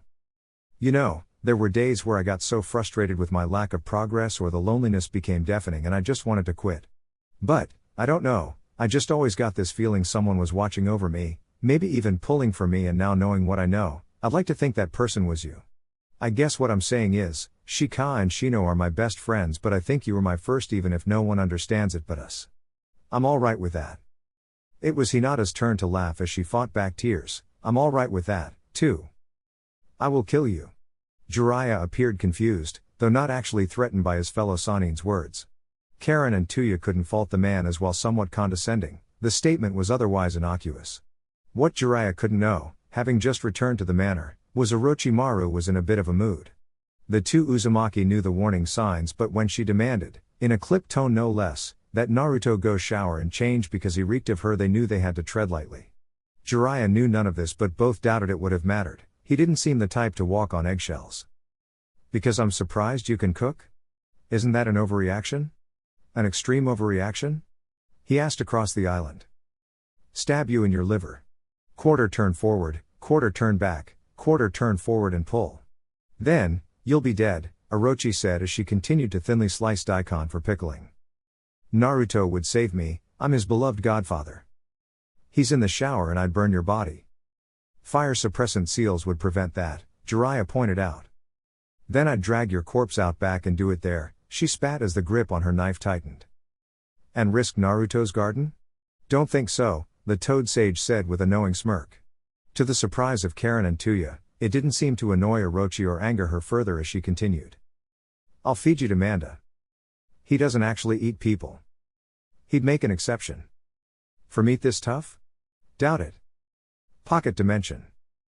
You know, there were days where I got so frustrated with my lack of progress, or the loneliness became deafening and I just wanted to quit. But, I don't know, I just always got this feeling someone was watching over me, maybe even pulling for me, and now knowing what I know, I'd like to think that person was you. I guess what I'm saying is, Shika and Shino are my best friends, but I think you were my first, even if no one understands it but us. I'm alright with that. It was Hinata's turn to laugh as she fought back tears. I'm alright with that, too. I will kill you. Jiraiya appeared confused, though not actually threatened by his fellow Sanin's words. Karen and Tuya couldn't fault the man, as while somewhat condescending, the statement was otherwise innocuous. What Jiraiya couldn't know, having just returned to the manor, was Orochimaru was in a bit of a mood. The two Uzumaki knew the warning signs, but when she demanded, in a clipped tone no less, that Naruto go shower and change because he reeked of her, they knew they had to tread lightly. Jiraiya knew none of this, but both doubted it would have mattered. He didn't seem the type to walk on eggshells. Because I'm surprised you can cook? Isn't that an overreaction? An extreme overreaction? He asked across the island. Stab you in your liver. Quarter turn forward, quarter turn back, quarter turn forward and pull. Then, you'll be dead, Orochi said as she continued to thinly slice daikon for pickling. Naruto would save me, I'm his beloved godfather. He's in the shower and I'd burn your body. Fire suppressant seals would prevent that, Jiraiya pointed out. Then I'd drag your corpse out back and do it there, she spat as the grip on her knife tightened. And risk Naruto's garden? Don't think so, the toad sage said with a knowing smirk. To the surprise of Karen and Tuya, it didn't seem to annoy Orochi or anger her further as she continued. I'll feed you to Manda. He doesn't actually eat people. He'd make an exception. For meat this tough? Doubt it. Pocket dimension.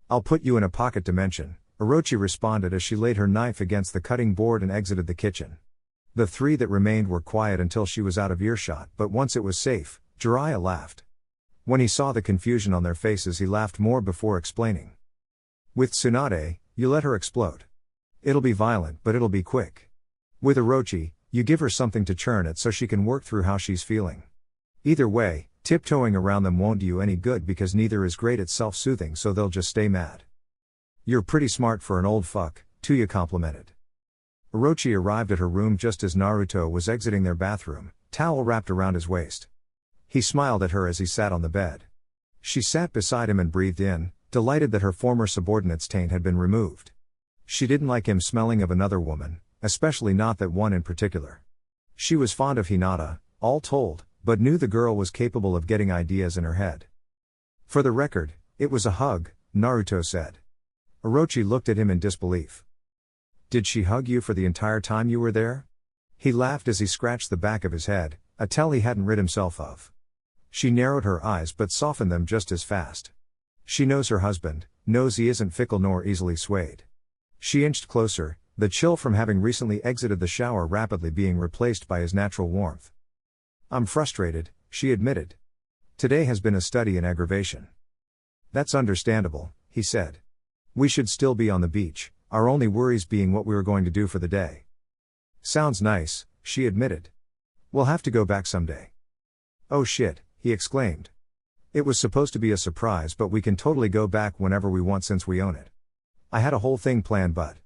I'll put you in a pocket dimension, Orochi responded as she laid her knife against the cutting board and exited the kitchen. The three that remained were quiet until she was out of earshot, but once it was safe, Jiraiya laughed. When he saw the confusion on their faces, he laughed more before explaining. With Tsunade, you let her explode. It'll be violent, but it'll be quick. With Orochi, you give her something to churn at so she can work through how she's feeling. Either way, tiptoeing around them won't do you any good because neither is great at self-soothing, so they'll just stay mad. You're pretty smart for an old fuck, Tuya complimented. Orochi arrived at her room just as Naruto was exiting their bathroom, towel wrapped around his waist. He smiled at her as he sat on the bed. She sat beside him and breathed in, delighted that her former subordinate's taint had been removed. She didn't like him smelling of another woman, especially not that one in particular. She was fond of Hinata, all told, but knew the girl was capable of getting ideas in her head. For the record, it was a hug, Naruto said. Orochi looked at him in disbelief. Did she hug you for the entire time you were there? He laughed as he scratched the back of his head, a tell he hadn't rid himself of. She narrowed her eyes but softened them just as fast. She knows her husband, knows he isn't fickle nor easily swayed. She inched closer, the chill from having recently exited the shower rapidly being replaced by his natural warmth. I'm frustrated, she admitted. Today has been a study in aggravation. That's understandable, he said. We should still be on the beach, our only worries being what we were going to do for the day. Sounds nice, she admitted. We'll have to go back someday. Oh shit, he exclaimed. It was supposed to be a surprise, but we can totally go back whenever we want since we own it. I had a whole thing planned, but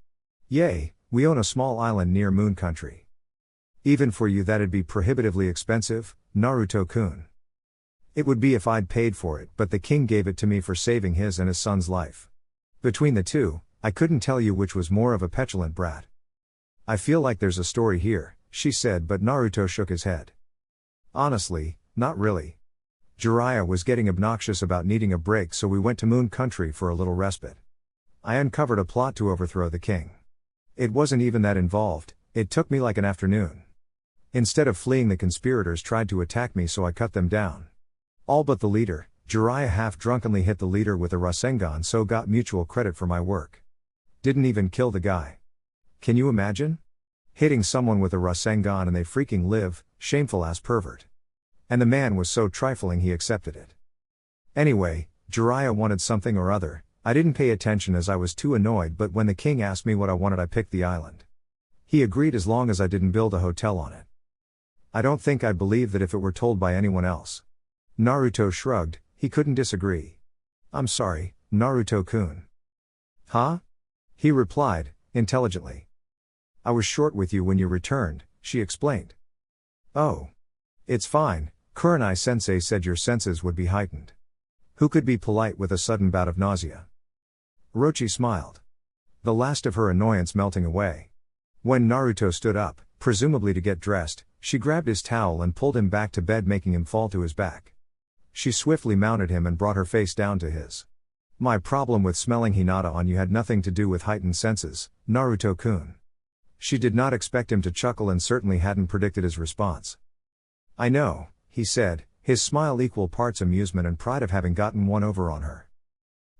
yay, we own a small island near Moon Country. Even for you that'd be prohibitively expensive, Naruto-kun. It would be if I'd paid for it, but the king gave it to me for saving his and his son's life. Between the two, I couldn't tell you which was more of a petulant brat. I feel like there's a story here, she said, but Naruto shook his head. Honestly, not really. Jiraiya was getting obnoxious about needing a break, so we went to Moon Country for a little respite. I uncovered a plot to overthrow the king. It wasn't even that involved, it took me like an afternoon. Instead of fleeing, the conspirators tried to attack me, so I cut them down. All but the leader. Jiraiya half-drunkenly hit the leader with a Rasengan, so got mutual credit for my work. Didn't even kill the guy. Can you imagine? Hitting someone with a Rasengan and they freaking live, shameful ass pervert. And the man was so trifling he accepted it. Anyway, Jiraiya wanted something or other. I didn't pay attention as I was too annoyed, but when the king asked me what I wanted, I picked the island. He agreed as long as I didn't build a hotel on it. I don't think I'd believe that if it were told by anyone else. Naruto shrugged, he couldn't disagree. I'm sorry, Naruto-kun. Huh? He replied, intelligently. I was short with you when you returned, she explained. Oh. It's fine, Kurenai-sensei said your senses would be heightened. Who could be polite with a sudden bout of nausea? Orochi smiled. The last of her annoyance melting away. When Naruto stood up, presumably to get dressed, she grabbed his towel and pulled him back to bed, making him fall to his back. She swiftly mounted him and brought her face down to his. My problem with smelling Hinata on you had nothing to do with heightened senses, Naruto-kun. She did not expect him to chuckle and certainly hadn't predicted his response. I know, he said, his smile equal parts amusement and pride of having gotten one over on her.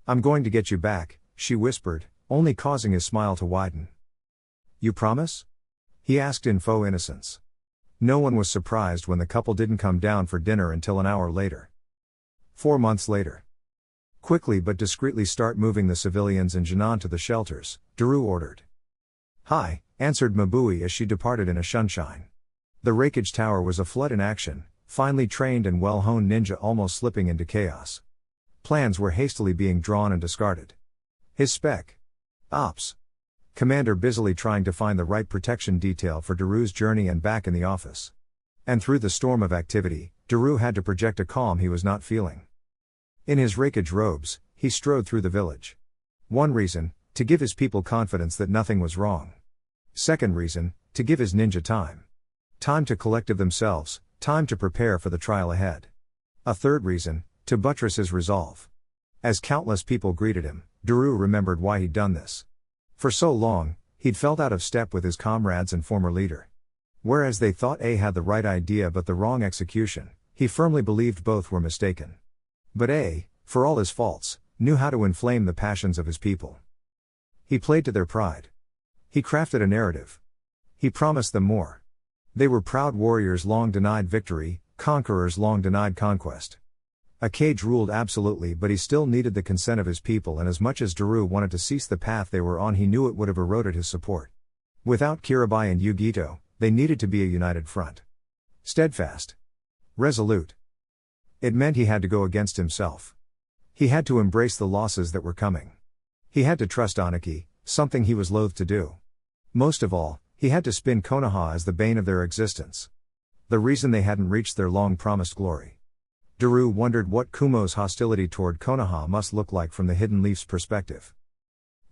I'm going to get you back, she whispered, only causing his smile to widen. You promise? He asked in faux innocence. No one was surprised when the couple didn't come down for dinner until an hour later. 4 months later. Quickly but discreetly start moving the civilians and Jinan to the shelters, Daru ordered. Hi, answered Mabui as she departed in a shunshine. The Raikage Tower was a flood in action, finely trained and well-honed ninja almost slipping into chaos. Plans were hastily being drawn and discarded. His spec. Ops. Commander busily trying to find the right protection detail for Daru's journey and back in the office. And through the storm of activity, Daru had to project a calm he was not feeling. In his Raikage robes, he strode through the village. One reason, to give his people confidence that nothing was wrong. Second reason, to give his ninja time. Time to collective themselves, time to prepare for the trial ahead. A third reason, to buttress his resolve. As countless people greeted him, Daru remembered why he'd done this. For so long, he'd felt out of step with his comrades and former leader. Whereas they thought A had the right idea but the wrong execution, he firmly believed both were mistaken. But A, for all his faults, knew how to inflame the passions of his people. He played to their pride. He crafted a narrative. He promised them more. They were proud warriors long denied victory, conquerors long denied conquest. A cage ruled absolutely, but he still needed the consent of his people, and as much as Daru wanted to cease the path they were on, he knew it would have eroded his support. Without Kirabi and Yugito, they needed to be a united front. Steadfast. Resolute. It meant he had to go against himself. He had to embrace the losses that were coming. He had to trust Aniki, something he was loath to do. Most of all, he had to spin Konoha as the bane of their existence. The reason they hadn't reached their long-promised glory. Daru wondered what Kumo's hostility toward Konoha must look like from the Hidden Leaf's perspective.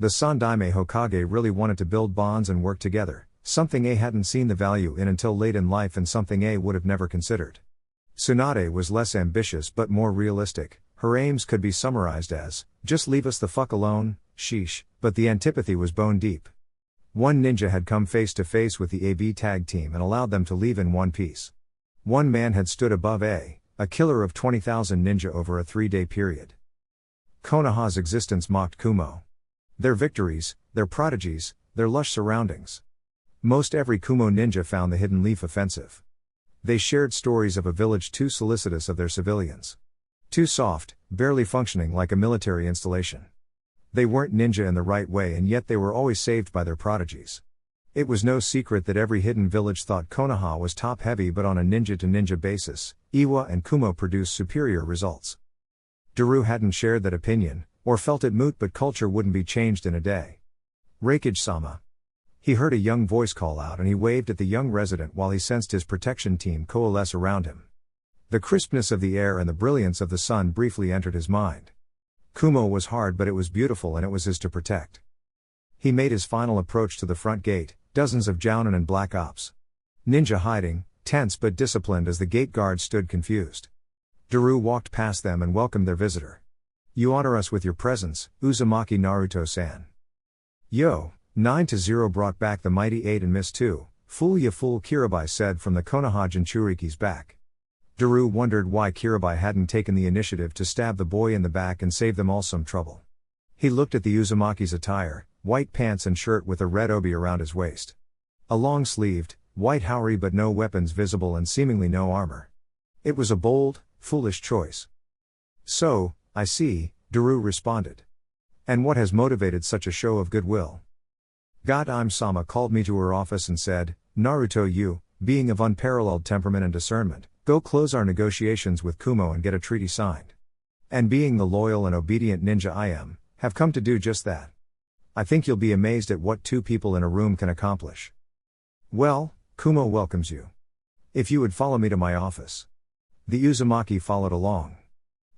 The Sandaime Hokage really wanted to build bonds and work together, something A hadn't seen the value in until late in life and something A would have never considered. Tsunade was less ambitious but more realistic. Her aims could be summarized as, just leave us the fuck alone, sheesh, but the antipathy was bone deep. One ninja had come face to face with the AB tag team and allowed them to leave in one piece. One man had stood above a killer of 20,000 ninja over a 3-day period. Konoha's existence mocked Kumo. Their victories, their prodigies, their lush surroundings. Most every Kumo ninja found the Hidden Leaf offensive. They shared stories of a village too solicitous of their civilians. Too soft, barely functioning like a military installation. They weren't ninja in the right way and yet they were always saved by their prodigies. It was no secret that every hidden village thought Konoha was top-heavy, but on a ninja-to-ninja basis, Iwa and Kumo produced superior results. Daru hadn't shared that opinion, or felt it moot, but culture wouldn't be changed in a day. Reikage-sama. He heard a young voice call out and he waved at the young resident while he sensed his protection team coalesce around him. The crispness of the air and the brilliance of the sun briefly entered his mind. Kumo was hard, but it was beautiful and it was his to protect. He made his final approach to the front gate, dozens of Jounin and Black Ops. Ninja hiding, tense but disciplined as the gate guards stood confused. Daru walked past them and welcomed their visitor. You honor us with your presence, Uzumaki Naruto-san. Yo, 9-0 brought back the mighty 8 and missed 2, fool ya fool, Kirabi said from the Konoha Jinchuriki's back. Daru wondered why Kirabi hadn't taken the initiative to stab the boy in the back and save them all some trouble. He looked at the Uzumaki's attire, white pants and shirt with a red obi around his waist. A long-sleeved, white haori but no weapons visible and seemingly no armor. It was a bold, foolish choice. So, I see, Daru responded. And what has motivated such a show of goodwill? God-Sama called me to her office and said, Naruto, you, being of unparalleled temperament and discernment, go close our negotiations with Kumo and get a treaty signed. And being the loyal and obedient ninja I am, have come to do just that. I think you'll be amazed at what two people in a room can accomplish. Well, Kumo welcomes you. If you would follow me to my office. The Uzumaki followed along.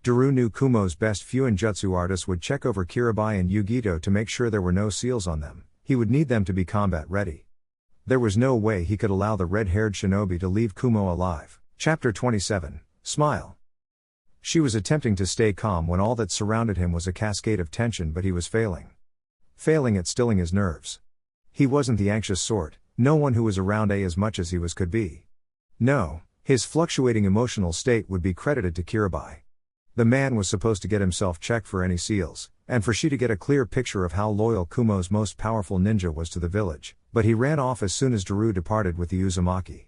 Daru knew Kumo's best Fuinjutsu artists would check over Kirabi and Yugito to make sure there were no seals on them. He would need them to be combat ready. There was no way he could allow the red-haired shinobi to leave Kumo alive. Chapter 27, Smile. She was attempting to stay calm when all that surrounded him was a cascade of tension, but he was failing. Failing at stilling his nerves. He wasn't the anxious sort, no one who was around as much as he could be. No, his fluctuating emotional state would be credited to Kirabi. The man was supposed to get himself checked for any seals, and for she to get a clear picture of how loyal Kumo's most powerful ninja was to the village, but he ran off as soon as Daru departed with the Uzumaki.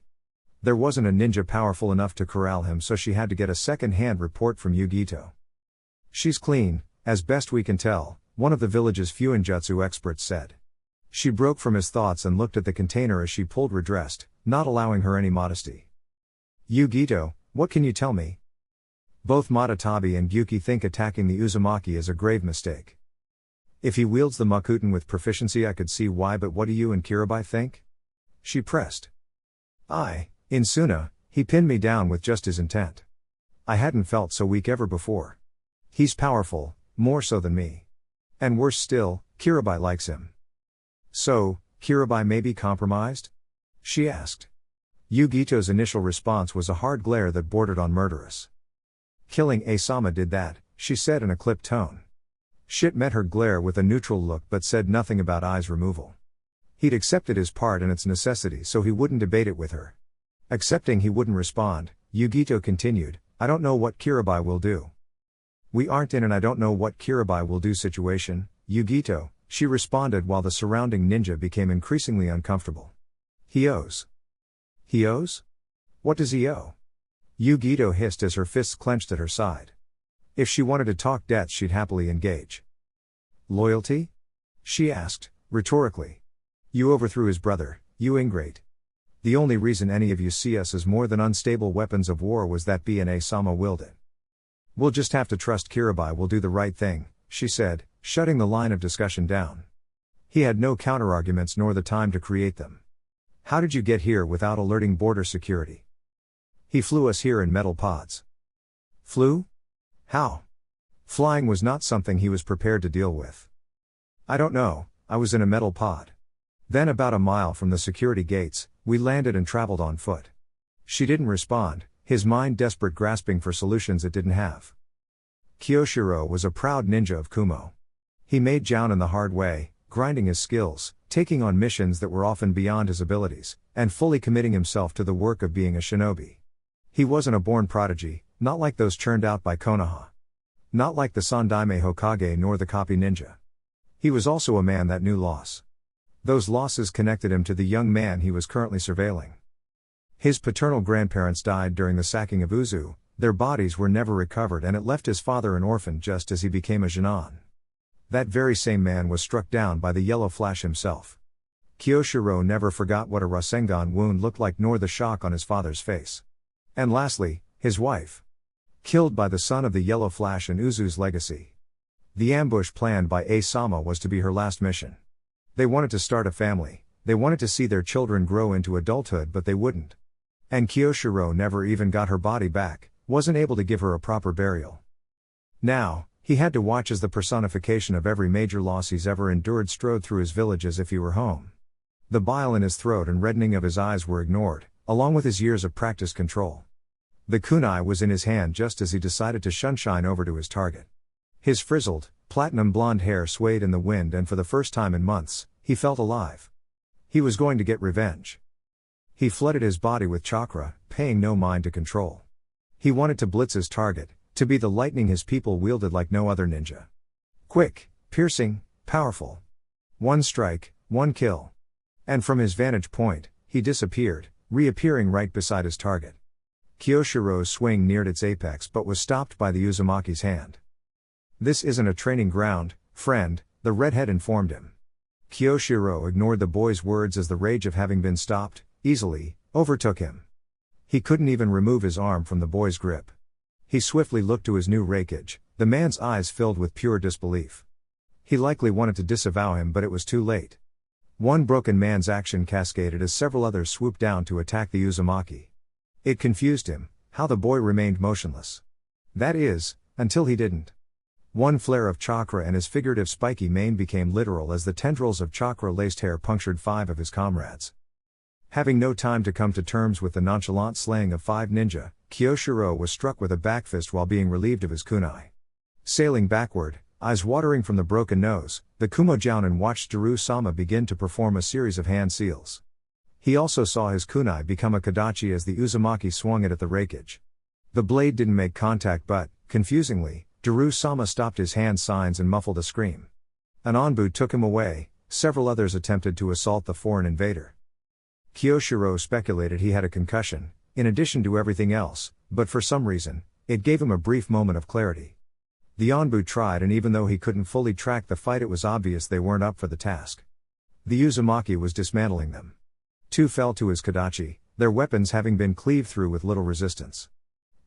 There wasn't a ninja powerful enough to corral him, so she had to get a second-hand report from Yugito. She's clean, as best we can tell, one of the village's Fuinjutsu experts said. She broke from his thoughts and looked at the container as she pulled redressed, not allowing her any modesty. Yugito, what can you tell me? Both Matatabi and Gyuki think attacking the Uzumaki is a grave mistake. If he wields the Makuten with proficiency I could see why, but what do you and Kirabi think? She pressed. In Suna, he pinned me down with just his intent. I hadn't felt so weak ever before. He's powerful, more so than me. And worse still, Kirabi likes him. So, Kirabi may be compromised? She asked. Yugito's initial response was a hard glare that bordered on murderous. Killing Asama did that, she said in a clipped tone. Shit met her glare with a neutral look but said nothing about eyes removal. He'd accepted his part and its necessity, so he wouldn't debate it with her. Accepting he wouldn't respond, Yugito continued, I don't know what Kirabi will do. We aren't in an I don't know what Kirabi will do situation, Yugito, she responded while the surrounding ninja became increasingly uncomfortable. He owes. He owes? What does he owe? Yugito hissed as her fists clenched at her side. If she wanted to talk debts she'd happily engage. Loyalty? She asked, rhetorically. You overthrew his brother, you ingrate. The only reason any of you see us as more than unstable weapons of war was that Sama willed it. We'll just have to trust Kirabi will do the right thing, she said, shutting the line of discussion down. He had no counterarguments nor the time to create them. How did you get here without alerting border security? He flew us here in metal pods. Flew? How? Flying was not something he was prepared to deal with. I don't know, I was in a metal pod. Then about a mile from the security gates, we landed and traveled on foot. She didn't respond, his mind desperate grasping for solutions it didn't have. Koshiro was a proud ninja of Kumo. He made jounin the hard way, grinding his skills, taking on missions that were often beyond his abilities, and fully committing himself to the work of being a shinobi. He wasn't a born prodigy, not like those churned out by Konoha. Not like the Sandaime Hokage nor the copy ninja. He was also a man that knew loss. Those losses connected him to the young man he was currently surveilling. His paternal grandparents died during the sacking of Uzu, their bodies were never recovered and it left his father an orphan just as he became a Genin. That very same man was struck down by the Yellow Flash himself. Koshiro never forgot what a Rasengan wound looked like nor the shock on his father's face. And lastly, his wife. Killed by the son of the Yellow Flash and Uzu's legacy. The ambush planned by A-sama was to be her last mission. They wanted to start a family, they wanted to see their children grow into adulthood but they wouldn't. And Koshiro never even got her body back, wasn't able to give her a proper burial. Now, he had to watch as the personification of every major loss he's ever endured strode through his village as if he were home. The bile in his throat and reddening of his eyes were ignored, along with his years of practice control. The kunai was in his hand just as he decided to shunshine over to his target. His frizzled, platinum blonde hair swayed in the wind and for the first time in months, he felt alive. He was going to get revenge. He flooded his body with chakra, paying no mind to control. He wanted to blitz his target, to be the lightning his people wielded like no other ninja. Quick, piercing, powerful. One strike, one kill. And from his vantage point, he disappeared, reappearing right beside his target. Kyoshiro's swing neared its apex but was stopped by the Uzumaki's hand. This isn't a training ground, friend, the redhead informed him. Koshiro ignored the boy's words as the rage of having been stopped, easily, overtook him. He couldn't even remove his arm from the boy's grip. He swiftly looked to his new rakeage, the man's eyes filled with pure disbelief. He likely wanted to disavow him but it was too late. One broken man's action cascaded as several others swooped down to attack the Uzumaki. It confused him, how the boy remained motionless. That is, until he didn't. One flare of chakra and his figurative spiky mane became literal as the tendrils of chakra-laced hair punctured 5 of his comrades. Having no time to come to terms with the nonchalant slaying of 5 ninja, Koshiro was struck with a backfist while being relieved of his kunai. Sailing backward, eyes watering from the broken nose, the Kumojounin watched Daru-sama begin to perform a series of hand seals. He also saw his kunai become a kadachi as the Uzumaki swung it at the rakeage. The blade didn't make contact but, confusingly, Daru-sama stopped his hand signs and muffled a scream. An onbu took him away, several others attempted to assault the foreign invader. Koshiro speculated he had a concussion, in addition to everything else, but for some reason, it gave him a brief moment of clarity. The onbu tried and even though he couldn't fully track the fight it was obvious they weren't up for the task. The Uzumaki was dismantling them. 2 fell to his kadachi, their weapons having been cleaved through with little resistance.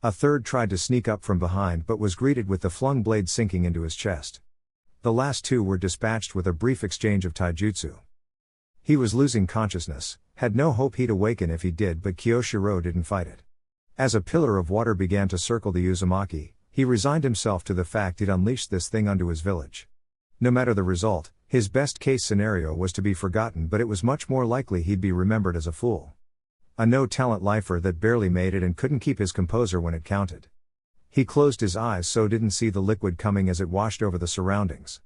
A third tried to sneak up from behind but was greeted with the flung blade sinking into his chest. The last 2 were dispatched with a brief exchange of taijutsu. He was losing consciousness, had no hope he'd awaken if he did but Koshiro didn't fight it. As a pillar of water began to circle the Uzumaki, he resigned himself to the fact he'd unleashed this thing onto his village. No matter the result, his best case scenario was to be forgotten but it was much more likely he'd be remembered as a fool. A no-talent lifer that barely made it and couldn't keep his composure when it counted. He closed his eyes so didn't see the liquid coming as it washed over the surroundings.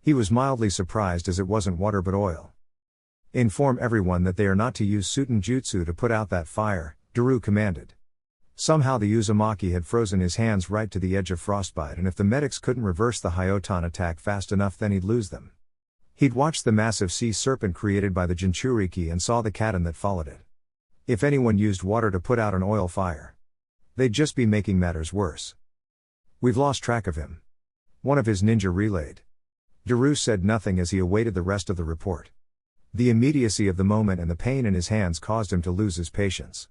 He was mildly surprised as it wasn't water but oil. Inform everyone that they are not to use Suten Jutsu to put out that fire, Daru commanded. Somehow the Uzumaki had frozen his hands right to the edge of frostbite and if the medics couldn't reverse the Hyotan attack fast enough then he'd lose them. He'd watched the massive sea serpent created by the Jinchuriki and saw the Katon that followed it. If anyone used water to put out an oil fire, they'd just be making matters worse. We've lost track of him. One of his ninja relayed. Daru said nothing as he awaited the rest of the report. The immediacy of the moment and the pain in his hands caused him to lose his patience.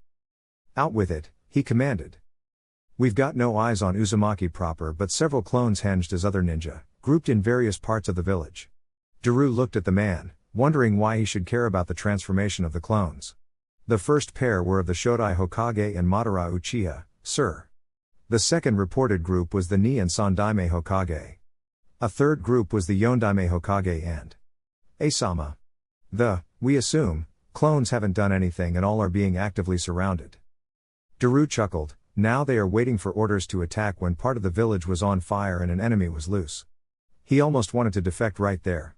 Out with it, he commanded. We've got no eyes on Uzumaki proper but several clones henged as other ninja, grouped in various parts of the village. Daru looked at the man, wondering why he should care about the transformation of the clones. The first pair were of the Shodai Hokage and Madara Uchiha, sir. The second reported group was the Ni and Sandaime Hokage. A third group was the Yondaime Hokage and Asama. We assume, clones haven't done anything and all are being actively surrounded. Daru chuckled, now they are waiting for orders to attack when part of the village was on fire and an enemy was loose. He almost wanted to defect right there.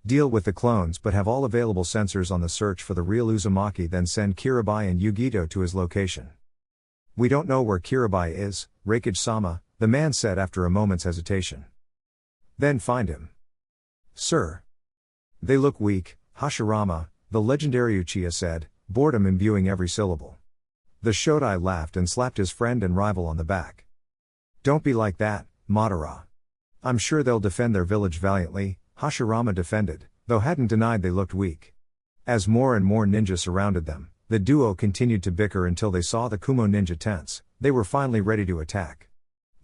Deal with the clones but have all available sensors on the search for the real Uzumaki, then send Kirabi and Yugito to his location. We don't know where Kirabi is, Raikage-sama, the man said after a moment's hesitation. Then find him. Sir. They look weak, Hashirama, the legendary Uchiha said, boredom imbuing every syllable. The Shodai laughed and slapped his friend and rival on the back. Don't be like that, Madara. I'm sure they'll defend their village valiantly, Hashirama defended, though hadn't denied they looked weak. As more and more ninja surrounded them, the duo continued to bicker until they saw the Kumo ninja tense. They were finally ready to attack.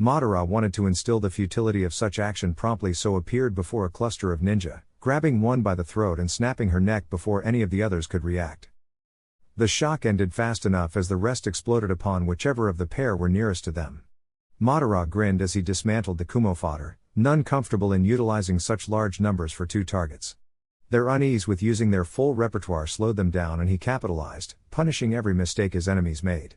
Madara wanted to instill the futility of such action promptly, so appeared before a cluster of ninja, grabbing one by the throat and snapping her neck before any of the others could react. The shock ended fast enough as the rest exploded upon whichever of the pair were nearest to them. Madara grinned as he dismantled the Kumo fodder, none comfortable in utilizing such large numbers for two targets. Their unease with using their full repertoire slowed them down and he capitalized, punishing every mistake his enemies made.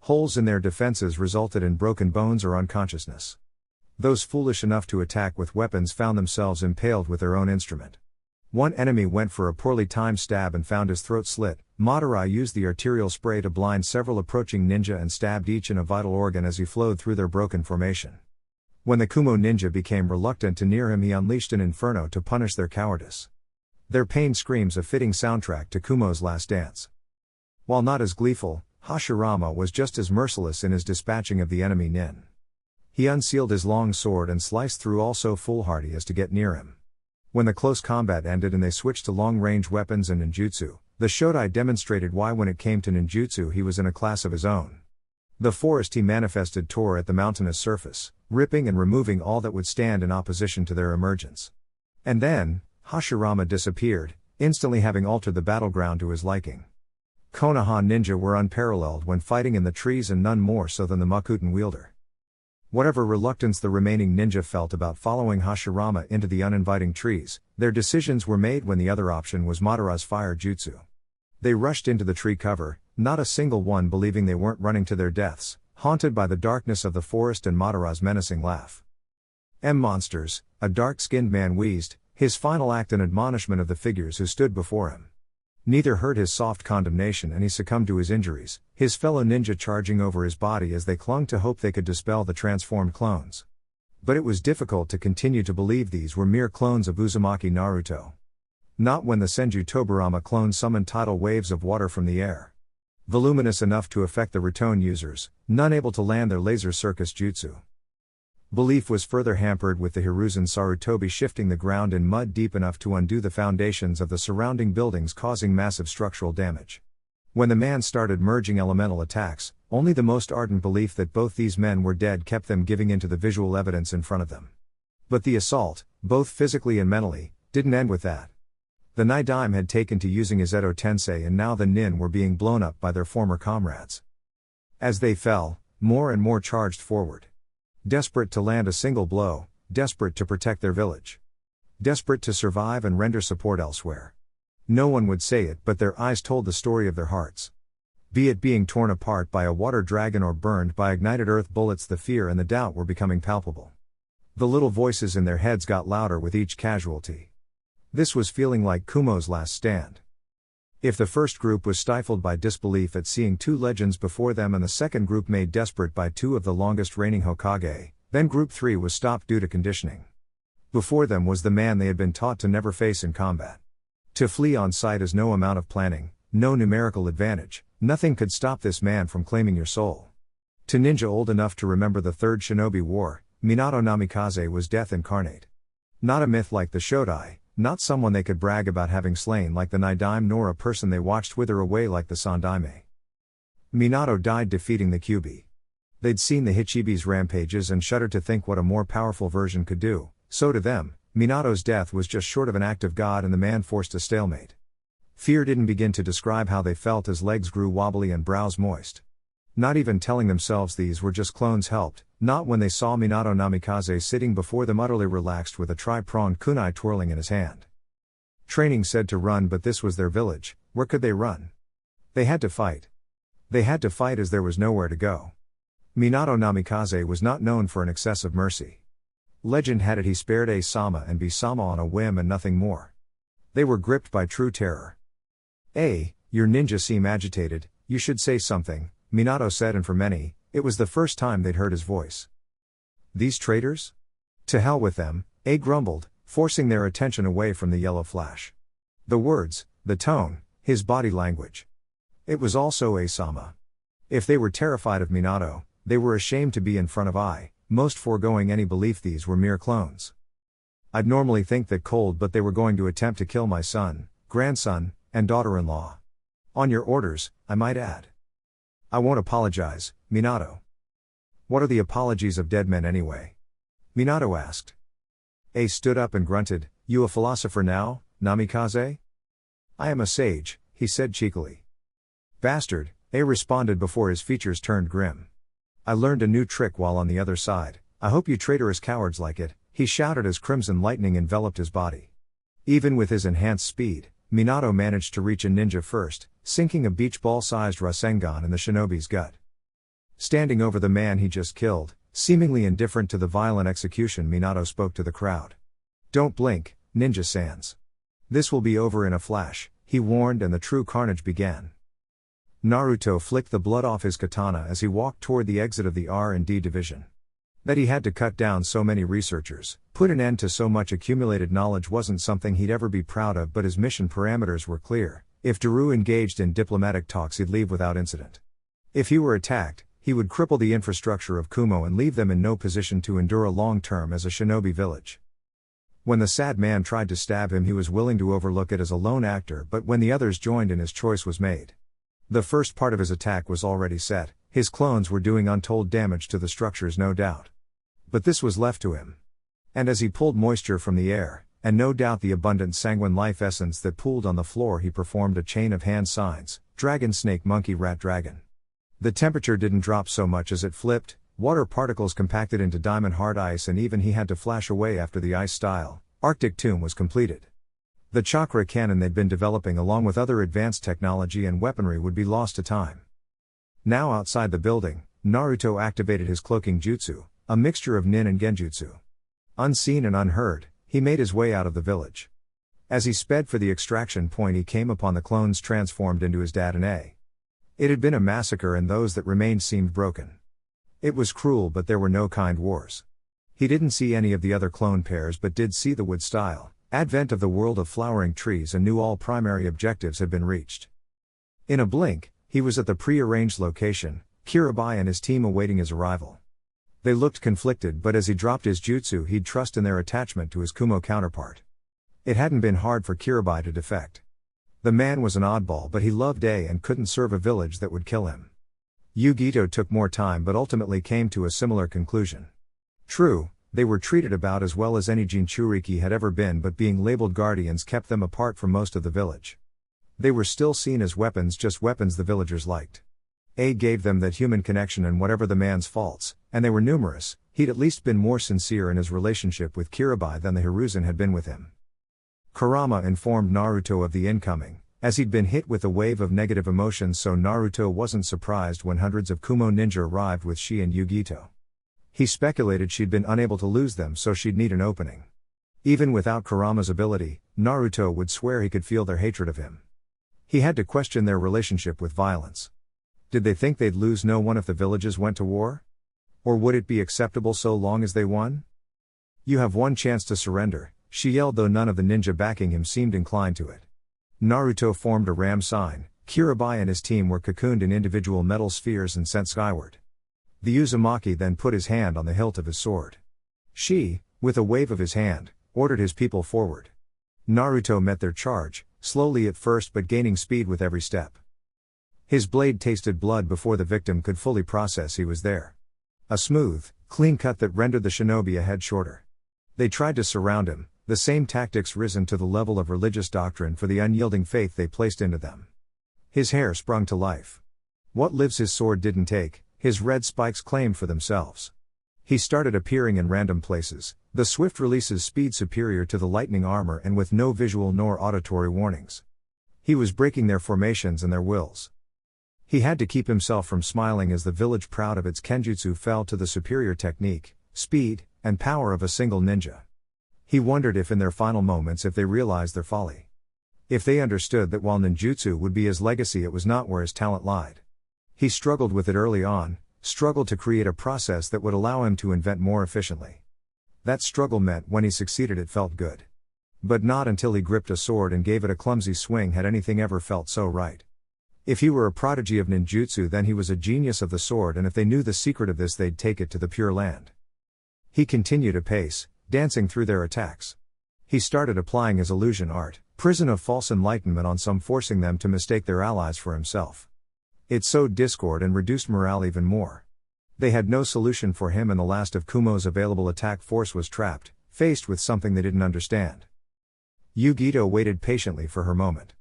Holes in their defenses resulted in broken bones or unconsciousness. Those foolish enough to attack with weapons found themselves impaled with their own instrument. One enemy went for a poorly timed stab and found his throat slit. Madara used the arterial spray to blind several approaching ninja and stabbed each in a vital organ as he flowed through their broken formation. When the Kumo ninja became reluctant to near him, he unleashed an inferno to punish their cowardice. Their pain screams a fitting soundtrack to Kumo's last dance. While not as gleeful, Hashirama was just as merciless in his dispatching of the enemy nin. He unsealed his long sword and sliced through all so foolhardy as to get near him. When the close combat ended and they switched to long-range weapons and ninjutsu, the Shodai demonstrated why when it came to ninjutsu he was in a class of his own. The forest he manifested tore at the mountainous surface, ripping and removing all that would stand in opposition to their emergence. And then, Hashirama disappeared, instantly having altered the battleground to his liking. Konoha ninja were unparalleled when fighting in the trees and none more so than the Makuten wielder. Whatever reluctance the remaining ninja felt about following Hashirama into the uninviting trees, their decisions were made when the other option was Madara's fire jutsu. They rushed into the tree cover, not a single one believing they weren't running to their deaths, haunted by the darkness of the forest and Madara's menacing laugh. Monsters, a dark-skinned man wheezed, his final act an admonishment of the figures who stood before him. Neither heard his soft condemnation and he succumbed to his injuries, his fellow ninja charging over his body as they clung to hope they could dispel the transformed clones. But it was difficult to continue to believe these were mere clones of Uzumaki Naruto. Not when the Senju Toburama clone summoned tidal waves of water from the air. Voluminous enough to affect the Raton users, none able to land their laser circus jutsu. Belief was further hampered with the Hiruzen Sarutobi shifting the ground in mud deep enough to undo the foundations of the surrounding buildings, causing massive structural damage. When the man started merging elemental attacks, only the most ardent belief that both these men were dead kept them giving in to the visual evidence in front of them. But the assault, both physically and mentally, didn't end with that. The Nidaime had taken to using his Edo Tensei and now the nin were being blown up by their former comrades. As they fell, more and more charged forward. Desperate to land a single blow, desperate to protect their village. Desperate to survive and render support elsewhere. No one would say it, but their eyes told the story of their hearts. Be it being torn apart by a water dragon or burned by ignited earth bullets, the fear and the doubt were becoming palpable. The little voices in their heads got louder with each casualty. This was feeling like Kumo's last stand. If the first group was stifled by disbelief at seeing two legends before them and the second group made desperate by two of the longest reigning Hokage, then group 3 was stopped due to conditioning. Before them was the man they had been taught to never face in combat. To flee on sight is no amount of planning, no numerical advantage, nothing could stop this man from claiming your soul. To ninja old enough to remember the Third Shinobi War, Minato Namikaze was death incarnate. Not a myth like the Shodai, not someone they could brag about having slain like the Nidaime, nor a person they watched wither away like the Sandaime. Minato died defeating the Kyubi. They'd seen the Hichibi's rampages and shuddered to think what a more powerful version could do, so to them, Minato's death was just short of an act of God and the man forced a stalemate. Fear didn't begin to describe how they felt as legs grew wobbly and brows moist. Not even telling themselves these were just clones helped, not when they saw Minato Namikaze sitting before them utterly relaxed with a tri-pronged kunai twirling in his hand. Training said to run, but this was their village, where could they run? They had to fight. They had to fight as there was nowhere to go. Minato Namikaze was not known for an excess of mercy. Legend had it he spared A-sama and B-sama on a whim and nothing more. They were gripped by true terror. Your ninja seem agitated, you should say something, Minato said, and for many, it was the first time they'd heard his voice. These traitors? To hell with them, A grumbled, forcing their attention away from the yellow flash. The words, the tone, his body language. It was also A-sama. If they were terrified of Minato, they were ashamed to be in front of I, most foregoing any belief these were mere clones. I'd normally think that cold, but they were going to attempt to kill my son, grandson, and daughter-in-law. On your orders, I might add. I won't apologize, Minato. What are the apologies of dead men anyway? Minato asked. A stood up and grunted, you a philosopher now, Namikaze? I am a sage, he said cheekily. Bastard, A responded before his features turned grim. I learned a new trick while on the other side, I hope you traitorous cowards like it, he shouted as crimson lightning enveloped his body. Even with his enhanced speed, Minato managed to reach a ninja first, sinking a beach ball-sized Rasengan in the shinobi's gut. Standing over the man he just killed, seemingly indifferent to the violent execution, Minato spoke to the crowd. Don't blink, Ninja Sans. This will be over in a flash, he warned, and the true carnage began. Naruto flicked the blood off his katana as he walked toward the exit of the R&D division. That he had to cut down so many researchers, put an end to so much accumulated knowledge wasn't something he'd ever be proud of, but his mission parameters were clear. If Daru engaged in diplomatic talks, he'd leave without incident. If he were attacked, he would cripple the infrastructure of Kumo and leave them in no position to endure a long term as a shinobi village. When the sad man tried to stab him, he was willing to overlook it as a lone actor, but when the others joined in, his choice was made. The first part of his attack was already set, his clones were doing untold damage to the structures, no doubt. But this was left to him. And as he pulled moisture from the air, and no doubt the abundant sanguine life essence that pooled on the floor, he performed a chain of hand signs: dragon, snake, monkey, rat, dragon. The temperature didn't drop so much as it flipped, water particles compacted into diamond hard ice, and even he had to flash away after the ice style Arctic tomb was completed. The chakra cannon they'd been developing along with other advanced technology and weaponry would be lost to time. Now outside the building, Naruto activated his cloaking jutsu, a mixture of nin and genjutsu. Unseen and unheard, he made his way out of the village. As he sped for the extraction point, he came upon the clones transformed into his dad and A. It had been a massacre, and those that remained seemed broken. It was cruel, but there were no kind wars. He didn't see any of the other clone pairs, but did see the wood style advent of the world of flowering trees, and knew all primary objectives had been reached. In a blink, he was at the pre-arranged location, Kirabi and his team awaiting his arrival. They looked conflicted, but as he dropped his jutsu, he'd trust in their attachment to his Kumo counterpart. It hadn't been hard for Kirabi to defect. The man was an oddball, but he loved A and couldn't serve a village that would kill him. Yugito took more time, but ultimately came to a similar conclusion. True, they were treated about as well as any Jinchuriki had ever been, but being labeled guardians kept them apart from most of the village. They were still seen as weapons, just weapons the villagers liked. A gave them that human connection, and whatever the man's faults, and they were numerous, he'd at least been more sincere in his relationship with Kirabi than the Hiruzen had been with him. Kurama informed Naruto of the incoming, as he'd been hit with a wave of negative emotions, so Naruto wasn't surprised when hundreds of Kumo ninja arrived with she and Yugito. He speculated she'd been unable to lose them, so she'd need an opening. Even without Kurama's ability, Naruto would swear he could feel their hatred of him. He had to question their relationship with violence. Did they think they'd lose no one if the villages went to war? Or would it be acceptable so long as they won? You have one chance to surrender, she yelled, though none of the ninja backing him seemed inclined to it. Naruto formed a ram sign. Kirabi and his team were cocooned in individual metal spheres and sent skyward. The Uzumaki then put his hand on the hilt of his sword. She, with a wave of his hand, ordered his people forward. Naruto met their charge, slowly at first but gaining speed with every step. His blade tasted blood before the victim could fully process he was there. A smooth, clean cut that rendered the shinobi a head shorter. They tried to surround him, the same tactics risen to the level of religious doctrine for the unyielding faith they placed into them. His hair sprung to life. What lives his sword didn't take, his red spikes claimed for themselves. He started appearing in random places, the swift releases speed superior to the lightning armor and with no visual nor auditory warnings. He was breaking their formations and their wills. He had to keep himself from smiling as the village, proud of its kenjutsu, fell to the superior technique, speed, and power of a single ninja. He wondered if in their final moments if they realized their folly. If they understood that while ninjutsu would be his legacy, it was not where his talent lied. He struggled with it early on, struggled to create a process that would allow him to invent more efficiently. That struggle meant when he succeeded it felt good. But not until he gripped a sword and gave it a clumsy swing had anything ever felt so right. If he were a prodigy of ninjutsu, then he was a genius of the sword, and if they knew the secret of this they'd take it to the Pure Land. He continued apace, dancing through their attacks. He started applying his illusion art, prison of false enlightenment, on some, forcing them to mistake their allies for himself. It sowed discord and reduced morale even more. They had no solution for him, and the last of Kumo's available attack force was trapped, faced with something they didn't understand. Yugito waited patiently for her moment.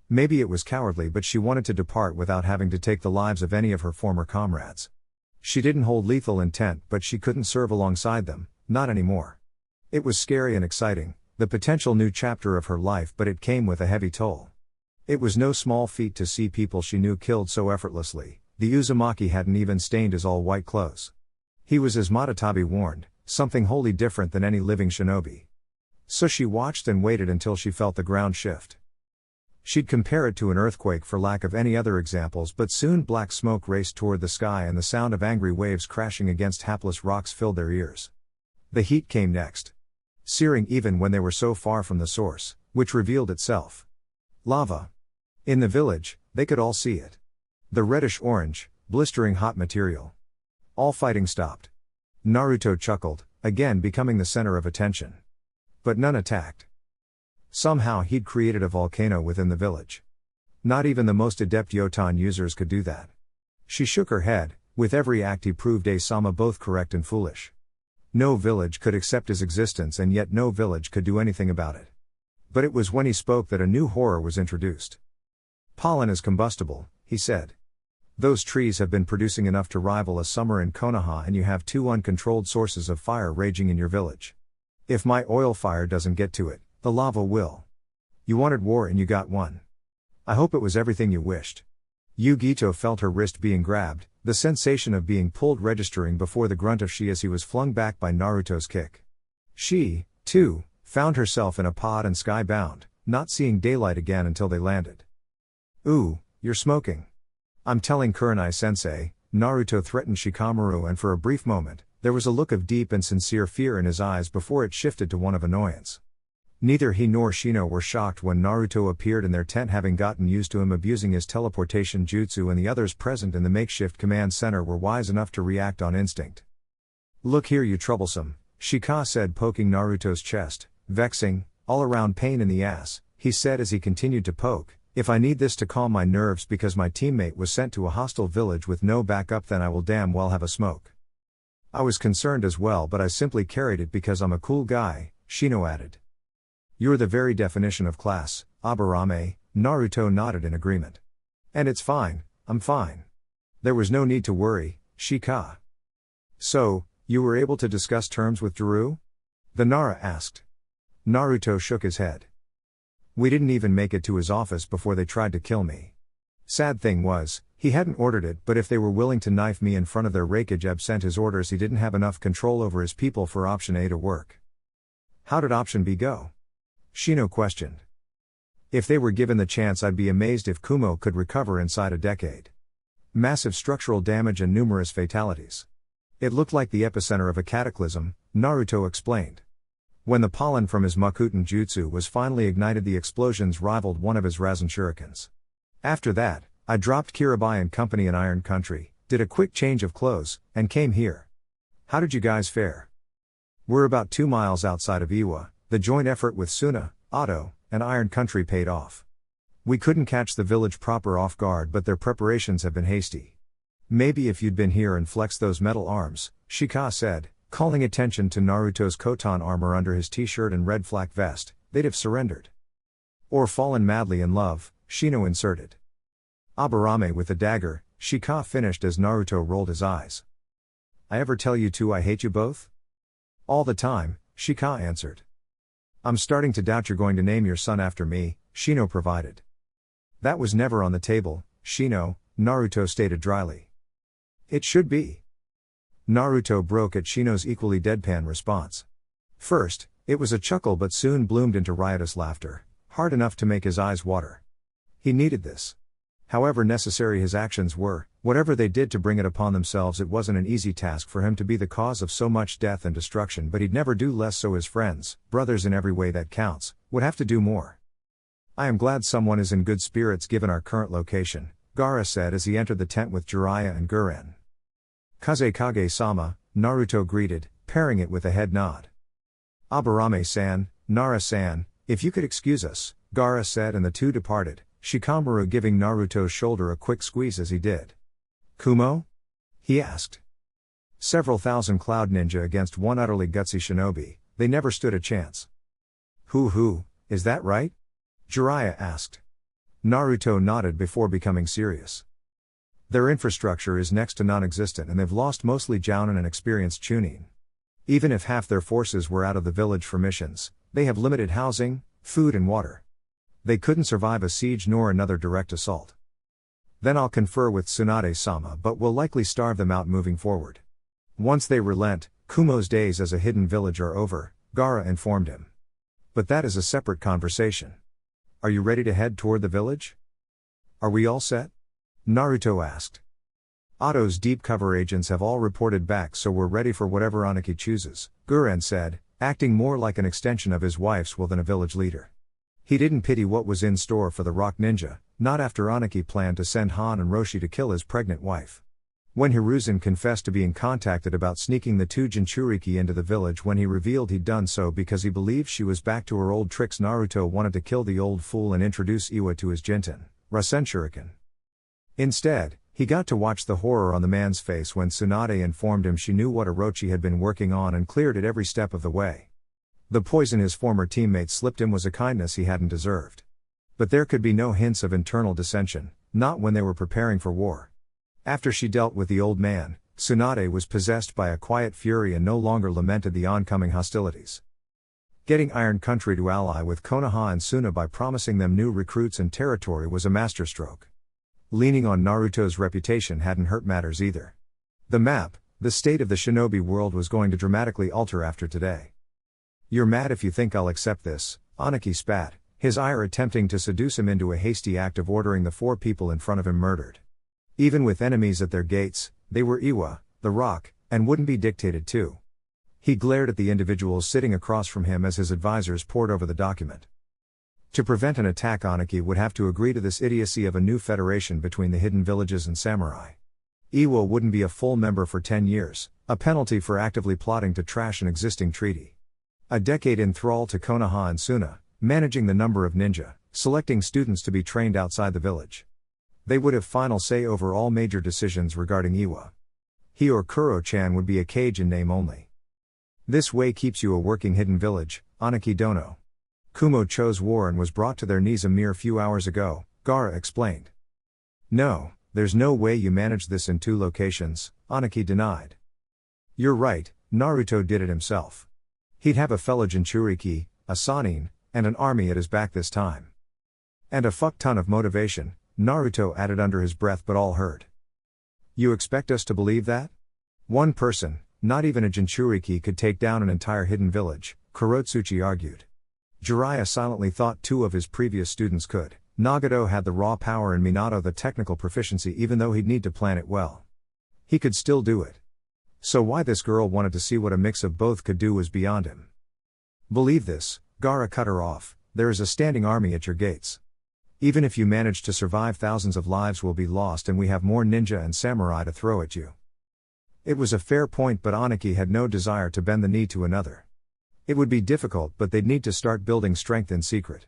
Maybe it was cowardly, but she wanted to depart without having to take the lives of any of her former comrades. She didn't hold lethal intent, but she couldn't serve alongside them, not anymore. It was scary and exciting, the potential new chapter of her life, but it came with a heavy toll. It was no small feat to see people she knew killed so effortlessly. The Uzumaki hadn't even stained his all-white clothes. He was, as Matatabi warned, something wholly different than any living shinobi. So she watched and waited until she felt the ground shift. She'd compare it to an earthquake for lack of any other examples, but soon black smoke raced toward the sky and the sound of angry waves crashing against hapless rocks filled their ears. The heat came next. Searing even when they were so far from the source, which revealed itself. Lava. In the village, they could all see it. The reddish-orange, blistering hot material. All fighting stopped. Naruto chuckled, again becoming the center of attention. But none attacked. Somehow he'd created a volcano within the village. Not even the most adept Yotan users could do that. She shook her head, with every act he proved Sama both correct and foolish. No village could accept his existence, and yet no village could do anything about it. But it was when he spoke that a new horror was introduced. Pollen is combustible, he said. Those trees have been producing enough to rival a summer in Konoha, and you have 2 uncontrolled sources of fire raging in your village. If my oil fire doesn't get to it, the lava will. You wanted war and you got one. I hope it was everything you wished. Yugito felt her wrist being grabbed, the sensation of being pulled registering before the grunt of she as he was flung back by Naruto's kick. She, too, found herself in a pod and sky-bound, not seeing daylight again until they landed. Ooh, you're smoking. I'm telling Kurenai-sensei, Naruto threatened Shikamaru, and for a brief moment, there was a look of deep and sincere fear in his eyes before it shifted to one of annoyance. Neither he nor Shino were shocked when Naruto appeared in their tent, having gotten used to him abusing his teleportation jutsu, and the others present in the makeshift command center were wise enough to react on instinct. Look here, you troublesome, Shika said, poking Naruto's chest. Vexing, all-around pain in the ass, he said as he continued to poke. If I need this to calm my nerves because my teammate was sent to a hostile village with no backup, then I will damn well have a smoke. I was concerned as well, but I simply carried it because I'm a cool guy, Shino added. You're the very definition of class, Aburame, Naruto nodded in agreement. And it's fine, I'm fine. There was no need to worry, Shika. So, you were able to discuss terms with Daru? The Nara asked. Naruto shook his head. We didn't even make it to his office before they tried to kill me. Sad thing was, he hadn't ordered it, but if they were willing to knife me in front of their Raikage absent his orders, he didn't have enough control over his people for option A to work. How did option B go? Shino questioned. If they were given the chance, I'd be amazed if Kumo could recover inside a decade. Massive structural damage and numerous fatalities. It looked like the epicenter of a cataclysm, Naruto explained. When the pollen from his Makuten jutsu was finally ignited, the explosions rivaled one of his Rasen shurikens. After that, I dropped Kirabi and company in Iron Country, did a quick change of clothes, and came here. How did you guys fare? We're about 2 miles outside of Iwa. The joint effort with Suna, Otto, and Iron Country paid off. We couldn't catch the village proper off guard, but their preparations have been hasty. Maybe if you'd been here and flexed those metal arms, Shika said, calling attention to Naruto's Kotan armor under his t-shirt and red flak vest, they'd have surrendered. Or fallen madly in love, Shino inserted. Aburame with the dagger, Shika finished as Naruto rolled his eyes. I ever tell you two I hate you both? All the time, Shika answered. I'm starting to doubt you're going to name your son after me, Shino provided. That was never on the table, Shino, Naruto stated dryly. It should be. Naruto broke at Shino's equally deadpan response. First, it was a chuckle but soon bloomed into riotous laughter, hard enough to make his eyes water. He needed this. However necessary his actions were, whatever they did to bring it upon themselves, it wasn't an easy task for him to be the cause of so much death and destruction, but he'd never do less, so his friends, brothers in every way that counts, would have to do more. I am glad someone is in good spirits given our current location, Gaara said as he entered the tent with Jiraiya and Guren. Kazekage-sama, Naruto greeted, pairing it with a head nod. Aburame-san, Nara-san, if you could excuse us, Gaara said, and the two departed, Shikamaru giving Naruto's shoulder a quick squeeze as he did. Kumo? He asked. Several thousand cloud ninja against one utterly gutsy shinobi, they never stood a chance. Who, is that right? Jiraiya asked. Naruto nodded before becoming serious. Their infrastructure is next to non-existent and they've lost mostly Jounin and experienced Chunin. Even if half their forces were out of the village for missions, they have limited housing, food and water. They couldn't survive a siege nor another direct assault. Then I'll confer with Tsunade-sama, but will likely starve them out moving forward. Once they relent, Kumo's days as a hidden village are over, Gaara informed him. But that is a separate conversation. Are you ready to head toward the village? Are we all set? Naruto asked. Otto's deep cover agents have all reported back, so we're ready for whatever Aniki chooses, Guren said, acting more like an extension of his wife's will than a village leader. He didn't pity what was in store for the rock ninja, not after Aniki planned to send Han and Roshi to kill his pregnant wife. When Hiruzen confessed to being contacted about sneaking the two Jinchuriki into the village, when he revealed he'd done so because he believed she was back to her old tricks, Naruto wanted to kill the old fool and introduce Iwa to his Jinten, Rasen Shuriken. Instead, he got to watch the horror on the man's face when Tsunade informed him she knew what Orochi had been working on and cleared it every step of the way. The poison his former teammate slipped him was a kindness he hadn't deserved. But there could be no hints of internal dissension, not when they were preparing for war. After she dealt with the old man, Tsunade was possessed by a quiet fury and no longer lamented the oncoming hostilities. Getting Iron Country to ally with Konoha and Suna by promising them new recruits and territory was a masterstroke. Leaning on Naruto's reputation hadn't hurt matters either. The map, the state of the shinobi world, was going to dramatically alter after today. You're mad if you think I'll accept this, Aniki spat, his ire attempting to seduce him into a hasty act of ordering the 4 people in front of him murdered. Even with enemies at their gates, they were Iwa, the Rock, and wouldn't be dictated to. He glared at the individuals sitting across from him as his advisors pored over the document. To prevent an attack, Aniki would have to agree to this idiocy of a new federation between the hidden villages and samurai. Iwa wouldn't be a full member for 10 years, a penalty for actively plotting to trash an existing treaty. A decade in thrall to Konoha and Suna, managing the number of ninja, selecting students to be trained outside the village. They would have final say over all major decisions regarding Iwa. He or Kuro-chan would be a cage in name only. This way keeps you a working hidden village, Aniki Dono. Kumo chose war and was brought to their knees a mere few hours ago, Gaara explained. No, there's no way you managed this in 2 locations, Aniki denied. You're right, Naruto did it himself. He'd have a fellow Jinchuriki, a Sannin, and an army at his back this time. And a fuck ton of motivation, Naruto added under his breath, but all heard. You expect us to believe that? One person, not even a Jinchuriki, could take down an entire hidden village, Kurotsuchi argued. Jiraiya silently thought 2 of his previous students could. Nagato had the raw power and Minato the technical proficiency, even though he'd need to plan it well. He could still do it. So why this girl wanted to see what a mix of both could do was beyond him. Believe this, Gaara cut her off, there is a standing army at your gates. Even if you manage to survive, thousands of lives will be lost and we have more ninja and samurai to throw at you. It was a fair point, but Aniki had no desire to bend the knee to another. It would be difficult, but they'd need to start building strength in secret.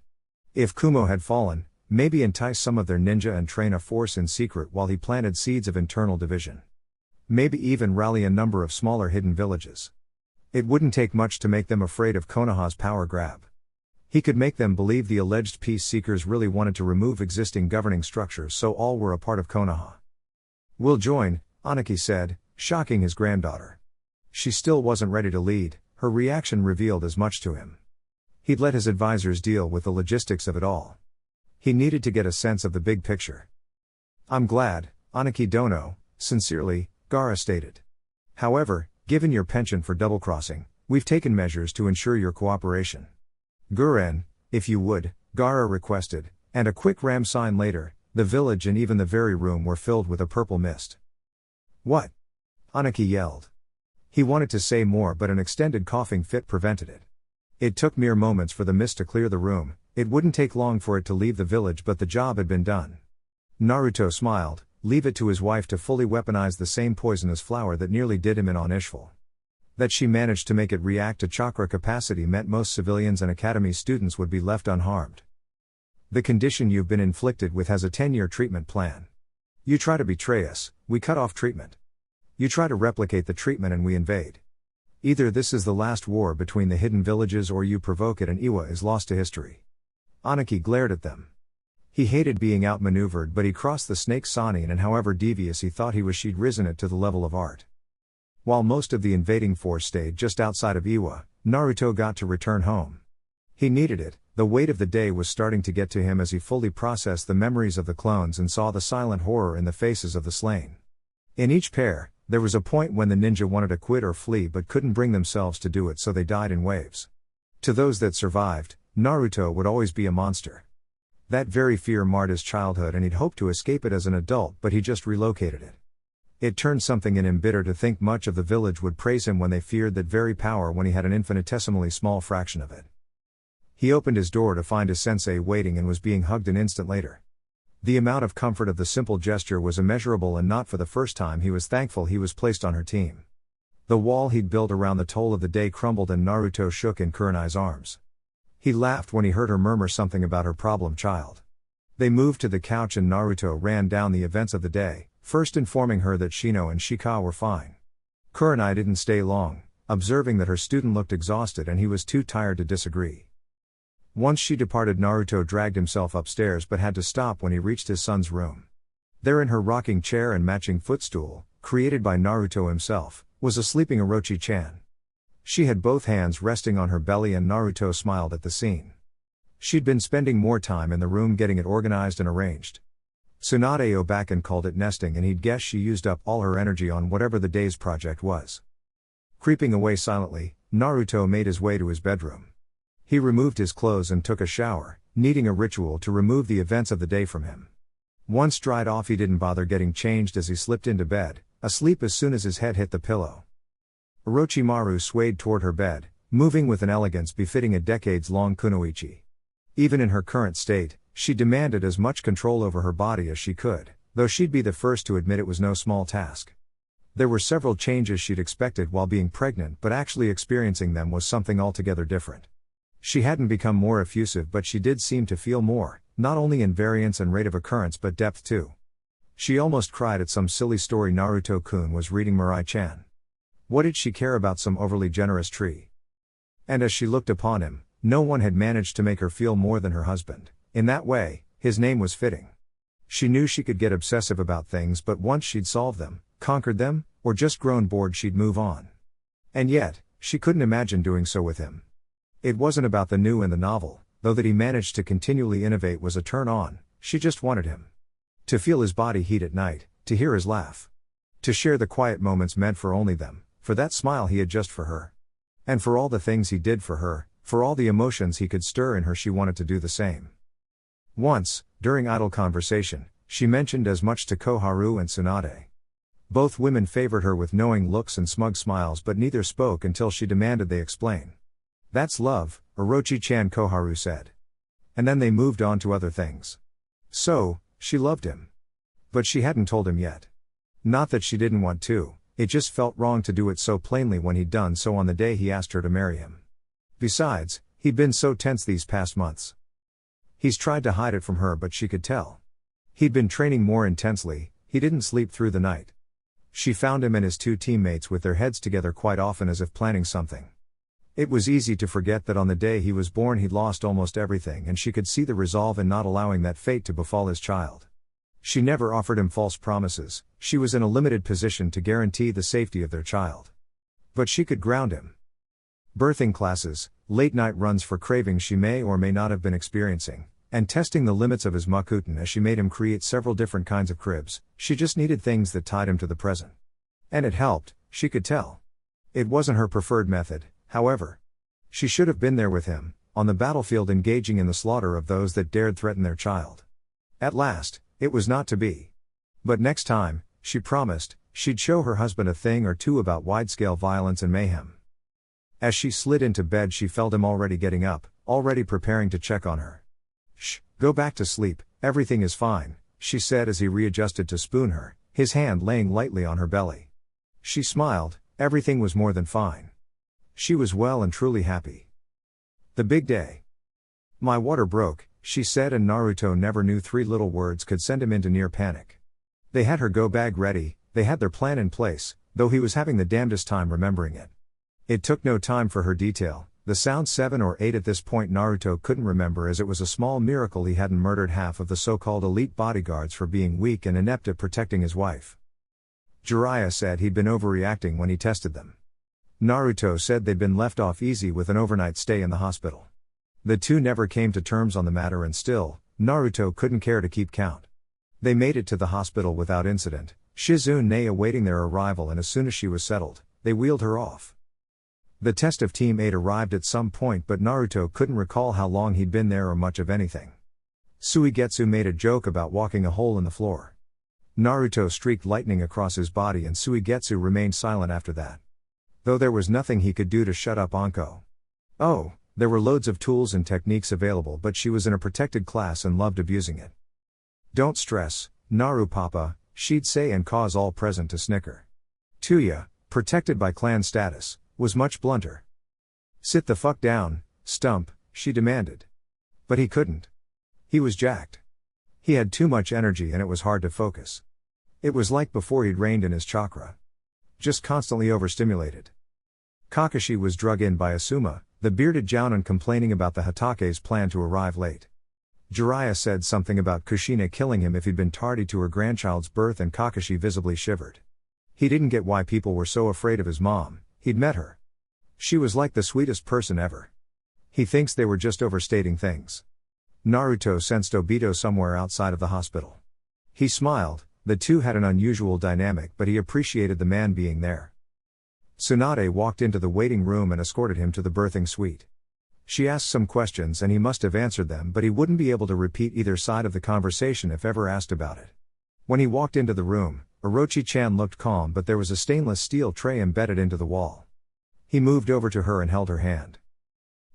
If Kumo had fallen, maybe entice some of their ninja and train a force in secret while he planted seeds of internal division. Maybe even rally a number of smaller hidden villages. It wouldn't take much to make them afraid of Konoha's power grab. He could make them believe the alleged peace seekers really wanted to remove existing governing structures so all were a part of Konoha. We'll join, Aniki said, shocking his granddaughter. She still wasn't ready to lead, her reaction revealed as much to him. He'd let his advisors deal with the logistics of it all. He needed to get a sense of the big picture. I'm glad, Aniki Dono, sincerely, Gaara stated. However, given your penchant for double-crossing, we've taken measures to ensure your cooperation. Guren, if you would, Gaara requested, and a quick ram sign later, the village and even the very room were filled with a purple mist. What? Aniki yelled. He wanted to say more but an extended coughing fit prevented it. It took mere moments for the mist to clear the room, it wouldn't take long for it to leave the village but the job had been done. Naruto smiled, leave it to his wife to fully weaponize the same poisonous flower that nearly did him in on Ishval. That she managed to make it react to chakra capacity meant most civilians and academy students would be left unharmed. The condition you've been inflicted with has a 10-year treatment plan. You try to betray us, we cut off treatment. You try to replicate the treatment and we invade. Either this is the last war between the hidden villages or you provoke it and Iwa is lost to history. Aniki glared at them. He hated being outmaneuvered but he crossed the snake Sanin and however devious he thought he was she'd risen it to the level of art. While most of the invading force stayed just outside of Iwa, Naruto got to return home. He needed it, the weight of the day was starting to get to him as he fully processed the memories of the clones and saw the silent horror in the faces of the slain. In each pair, there was a point when the ninja wanted to quit or flee but couldn't bring themselves to do it so they died in waves. To those that survived, Naruto would always be a monster. That very fear marred his childhood and he'd hoped to escape it as an adult but he just relocated it. It turned something in him bitter to think much of the village would praise him when they feared that very power when he had an infinitesimally small fraction of it. He opened his door to find his sensei waiting and was being hugged an instant later. The amount of comfort of the simple gesture was immeasurable and not for the first time he was thankful he was placed on her team. The wall he'd built around the toll of the day crumbled and Naruto shook in Kurenai's arms. He laughed when he heard her murmur something about her problem child. They moved to the couch and Naruto ran down the events of the day, first informing her that Shino and Shika were fine. Kurenai didn't stay long, observing that her student looked exhausted and he was too tired to disagree. Once she departed, Naruto dragged himself upstairs but had to stop when he reached his son's room. There in her rocking chair and matching footstool, created by Naruto himself, was a sleeping Orochi-chan. She had both hands resting on her belly and Naruto smiled at the scene. She'd been spending more time in the room getting it organized and arranged. Tsunade Obakan called it nesting and he'd guess she used up all her energy on whatever the day's project was. Creeping away silently, Naruto made his way to his bedroom. He removed his clothes and took a shower, needing a ritual to remove the events of the day from him. Once dried off he didn't bother getting changed as he slipped into bed, asleep as soon as his head hit the pillow. Orochimaru swayed toward her bed, moving with an elegance befitting a decades-long kunoichi. Even in her current state, she demanded as much control over her body as she could, though she'd be the first to admit it was no small task. There were several changes she'd expected while being pregnant but actually experiencing them was something altogether different. She hadn't become more effusive but she did seem to feel more, not only in variance and rate of occurrence but depth too. She almost cried at some silly story Naruto-kun was reading Mirai-chan. What did she care about some overly generous tree? And as she looked upon him, no one had managed to make her feel more than her husband. In that way, his name was fitting. She knew she could get obsessive about things but once she'd solved them, conquered them, or just grown bored she'd move on. And yet, she couldn't imagine doing so with him. It wasn't about the new and the novel, though that he managed to continually innovate was a turn on, she just wanted him. To feel his body heat at night, to hear his laugh. To share the quiet moments meant for only them, for that smile he had just for her. And for all the things he did for her, for all the emotions he could stir in her she wanted to do the same. Once, during idle conversation, she mentioned as much to Koharu and Tsunade. Both women favored her with knowing looks and smug smiles but neither spoke until she demanded they explain. That's love, Orochi-chan, Koharu said. And then they moved on to other things. So, she loved him. But she hadn't told him yet. Not that she didn't want to, it just felt wrong to do it so plainly when he'd done so on the day he asked her to marry him. Besides, he'd been so tense these past months. He's tried to hide it from her but she could tell. He'd been training more intensely, he didn't sleep through the night. She found him and his two teammates with their heads together quite often as if planning something. It was easy to forget that on the day he was born he'd lost almost everything and she could see the resolve in not allowing that fate to befall his child. She never offered him false promises, she was in a limited position to guarantee the safety of their child. But she could ground him. Birthing classes, late-night runs for cravings she may or may not have been experiencing, and testing the limits of his makuten as she made him create several different kinds of cribs, she just needed things that tied him to the present. And it helped, she could tell. It wasn't her preferred method, however. She should have been there with him, on the battlefield engaging in the slaughter of those that dared threaten their child. At last, it was not to be. But next time, she promised, she'd show her husband a thing or two about wide-scale violence and mayhem. As she slid into bed she felt him already getting up, already preparing to check on her. "Shh, go back to sleep, everything is fine," she said as he readjusted to spoon her, his hand laying lightly on her belly. She smiled, everything was more than fine. She was well and truly happy. The big day. "My water broke," she said, and Naruto never knew 3 little words could send him into near panic. They had her go bag ready, they had their plan in place, though he was having the damnedest time remembering it. It took no time for her detail, the sound 7 or 8 at this point Naruto couldn't remember, as it was a small miracle he hadn't murdered half of the so-called elite bodyguards for being weak and inept at protecting his wife. Jiraiya said he'd been overreacting when he tested them. Naruto said they'd been left off easy with an overnight stay in the hospital. The two never came to terms on the matter, and still, Naruto couldn't care to keep count. They made it to the hospital without incident, Tsunade awaiting their arrival, and as soon as she was settled, they wheeled her off. The test of Team 8 arrived at some point, but Naruto couldn't recall how long he'd been there or much of anything. Suigetsu made a joke about walking a hole in the floor. Naruto streaked lightning across his body and Suigetsu remained silent after that. Though there was nothing he could do to shut up Anko. Oh, there were loads of tools and techniques available, but she was in a protected class and loved abusing it. "Don't stress, Naru Papa," she'd say and cause all present to snicker. Tuya, protected by clan status, was much blunter. "Sit the fuck down, Stump," she demanded. But he couldn't. He was jacked. He had too much energy and it was hard to focus. It was like before he'd reined in his chakra. Just constantly overstimulated. Kakashi was drug in by Asuma, the bearded jounin, complaining about the Hatake's plan to arrive late. Jiraiya said something about Kushina killing him if he'd been tardy to her grandchild's birth, and Kakashi visibly shivered. He didn't get why people were so afraid of his mom. He'd met her. She was like the sweetest person ever. He thinks they were just overstating things. Naruto sensed Obito somewhere outside of the hospital. He smiled. The two had an unusual dynamic, but he appreciated the man being there. Tsunade walked into the waiting room and escorted him to the birthing suite. She asked some questions and he must have answered them, but he wouldn't be able to repeat either side of the conversation if ever asked about it. When he walked into the room, Orochi-chan looked calm, but there was a stainless steel tray embedded into the wall. He moved over to her and held her hand.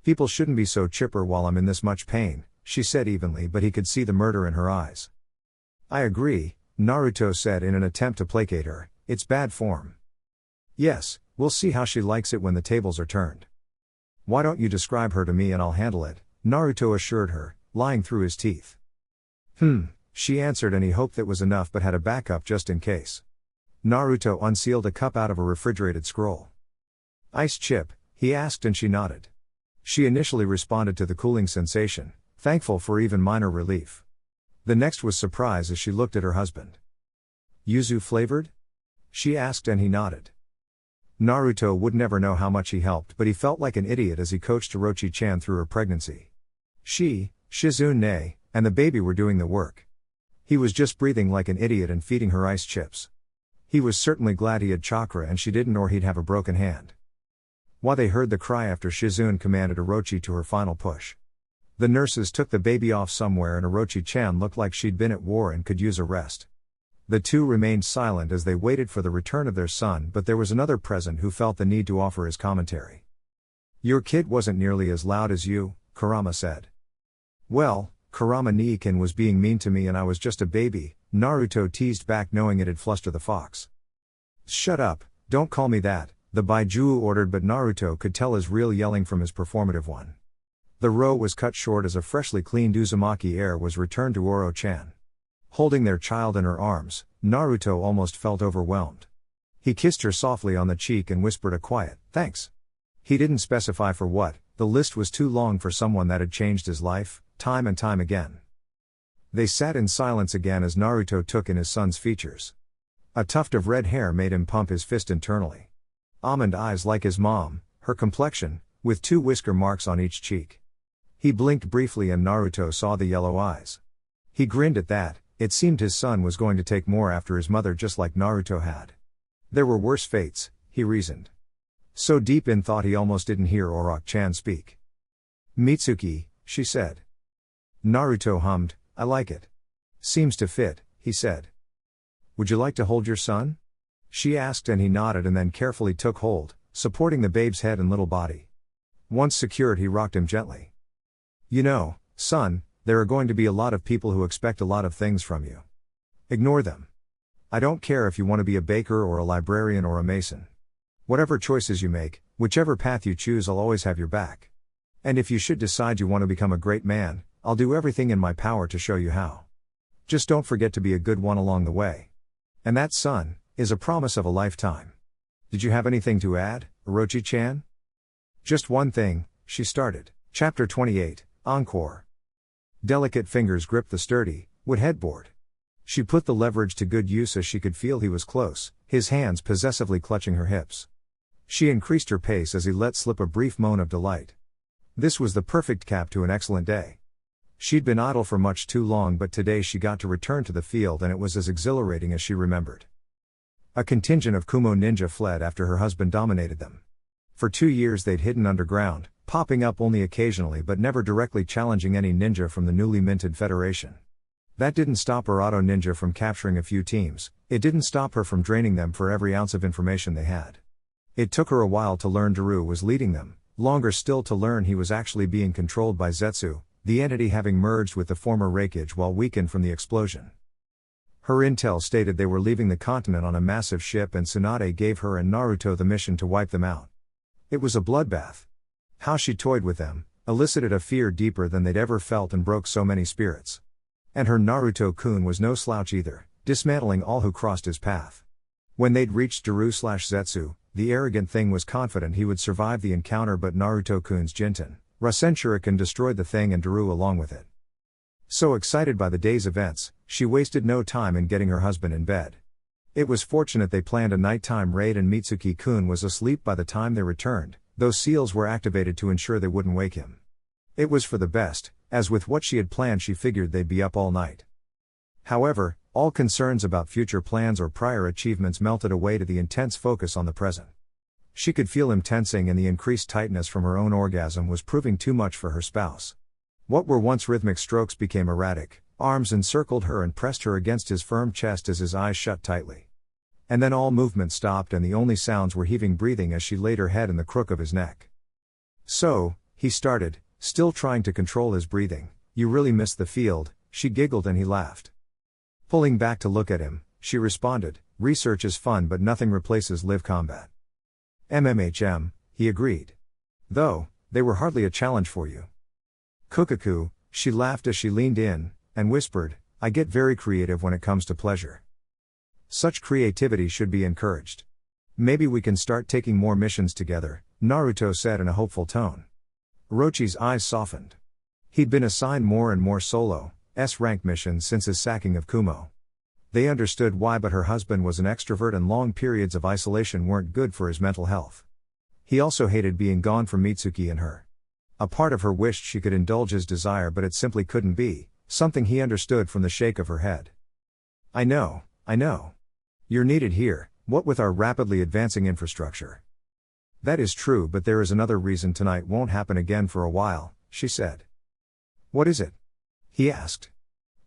"People shouldn't be so chipper while I'm in this much pain," she said evenly, but he could see the murder in her eyes. "I agree," Naruto said in an attempt to placate her, "it's bad form." "Yes, we'll see how she likes it when the tables are turned." "Why don't you describe her to me and I'll handle it," Naruto assured her, lying through his teeth. She answered, and he hoped that was enough but had a backup just in case. Naruto unsealed a cup out of a refrigerated scroll. "Ice chip?" he asked, and she nodded. She initially responded to the cooling sensation, thankful for even minor relief. The next was surprise as she looked at her husband. "Yuzu flavored?" she asked, and he nodded. Naruto would never know how much he helped, but he felt like an idiot as he coached Orochi-chan through her pregnancy. She, Shizune, and the baby were doing the work. He was just breathing like an idiot and feeding her ice chips. He was certainly glad he had chakra and she didn't, or he'd have a broken hand. While they heard the cry after Shizune commanded Orochi to her final push. The nurses took the baby off somewhere and Orochi-chan looked like she'd been at war and could use a rest. The two remained silent as they waited for the return of their son, but there was another present who felt the need to offer his commentary. "Your kid wasn't nearly as loud as you," Kurama said. "Well, Kurama Niikin was being mean to me and I was just a baby," Naruto teased back, knowing it'd fluster the fox. "Shut up, don't call me that," the Baijuu ordered, but Naruto could tell his real yelling from his performative one. The row was cut short as a freshly cleaned Uzumaki heir was returned to Oro-chan. Holding their child in her arms, Naruto almost felt overwhelmed. He kissed her softly on the cheek and whispered a quiet, "Thanks." He didn't specify for what, the list was too long for someone that had changed his life, time and time again. They sat in silence again as Naruto took in his son's features. A tuft of red hair made him pump his fist internally. Almond eyes like his mom, her complexion, with 2 whisker marks on each cheek. He blinked briefly and Naruto saw the yellow eyes. He grinned at that. It seemed his son was going to take more after his mother just like Naruto had. There were worse fates, he reasoned. So deep in thought he almost didn't hear Orochi-chan speak. Mitsuki, she said. Naruto hummed, I like it. Seems to fit, he said. Would you like to hold your son? She asked and he nodded and then carefully took hold, supporting the babe's head and little body. Once secured he rocked him gently. You know, son, there are going to be a lot of people who expect a lot of things from you. Ignore them. I don't care if you want to be a baker or a librarian or a mason. Whatever choices you make, whichever path you choose, I'll always have your back. And if you should decide you want to become a great man, I'll do everything in my power to show you how. Just don't forget to be a good one along the way. And that, son, is a promise of a lifetime. Did you have anything to add, Orochi-chan? Just one thing, she started. Chapter 28, Encore. Delicate fingers gripped the sturdy, wood headboard. She put the leverage to good use as she could feel he was close, his hands possessively clutching her hips. She increased her pace as he let slip a brief moan of delight. This was the perfect cap to an excellent day. She'd been idle for much too long, but today she got to return to the field and it was as exhilarating as she remembered. A contingent of Kumo ninja fled after her husband dominated them. For 2 years they'd hidden underground, popping up only occasionally but never directly challenging any ninja from the newly minted federation. That didn't stop Arato Ninja from capturing a few teams, it didn't stop her from draining them for every ounce of information they had. It took her a while to learn Daru was leading them, longer still to learn he was actually being controlled by Zetsu, the entity having merged with the former Reikage while weakened from the explosion. Her intel stated they were leaving the continent on a massive ship and Tsunade gave her and Naruto the mission to wipe them out. It was a bloodbath. How she toyed with them, elicited a fear deeper than they'd ever felt and broke so many spirits. And her Naruto-kun was no slouch either, dismantling all who crossed his path. When they'd reached Daru/Zetsu, the arrogant thing was confident he would survive the encounter, but Naruto-kun's Jinten, Rasen Shuriken destroyed the thing and Daru along with it. So excited by the day's events, she wasted no time in getting her husband in bed. It was fortunate they planned a nighttime raid and Mitsuki-kun was asleep by the time they returned, though seals were activated to ensure they wouldn't wake him. It was for the best, as with what she had planned she figured they'd be up all night. However, all concerns about future plans or prior achievements melted away to the intense focus on the present. She could feel him tensing and the increased tightness from her own orgasm was proving too much for her spouse. What were once rhythmic strokes became erratic, arms encircled her and pressed her against his firm chest as his eyes shut tightly. And then all movement stopped and the only sounds were heaving breathing as she laid her head in the crook of his neck. So, he started, still trying to control his breathing, you really missed the field, she giggled and he laughed. Pulling back to look at him, she responded, research is fun but nothing replaces live combat. He agreed. Though, they were hardly a challenge for you. Kukaku, she laughed as she leaned in, and whispered, I get very creative when it comes to pleasure. Such creativity should be encouraged. Maybe we can start taking more missions together, Naruto said in a hopeful tone. Orochi's eyes softened. He'd been assigned more and more solo, S-rank missions since his sacking of Kumo. They understood why, but her husband was an extrovert and long periods of isolation weren't good for his mental health. He also hated being gone from Mitsuki and her. A part of her wished she could indulge his desire, but it simply couldn't be, something he understood from the shake of her head. I know. You're needed here, what with our rapidly advancing infrastructure. That is true, but there is another reason tonight won't happen again for a while, she said. What is it? He asked.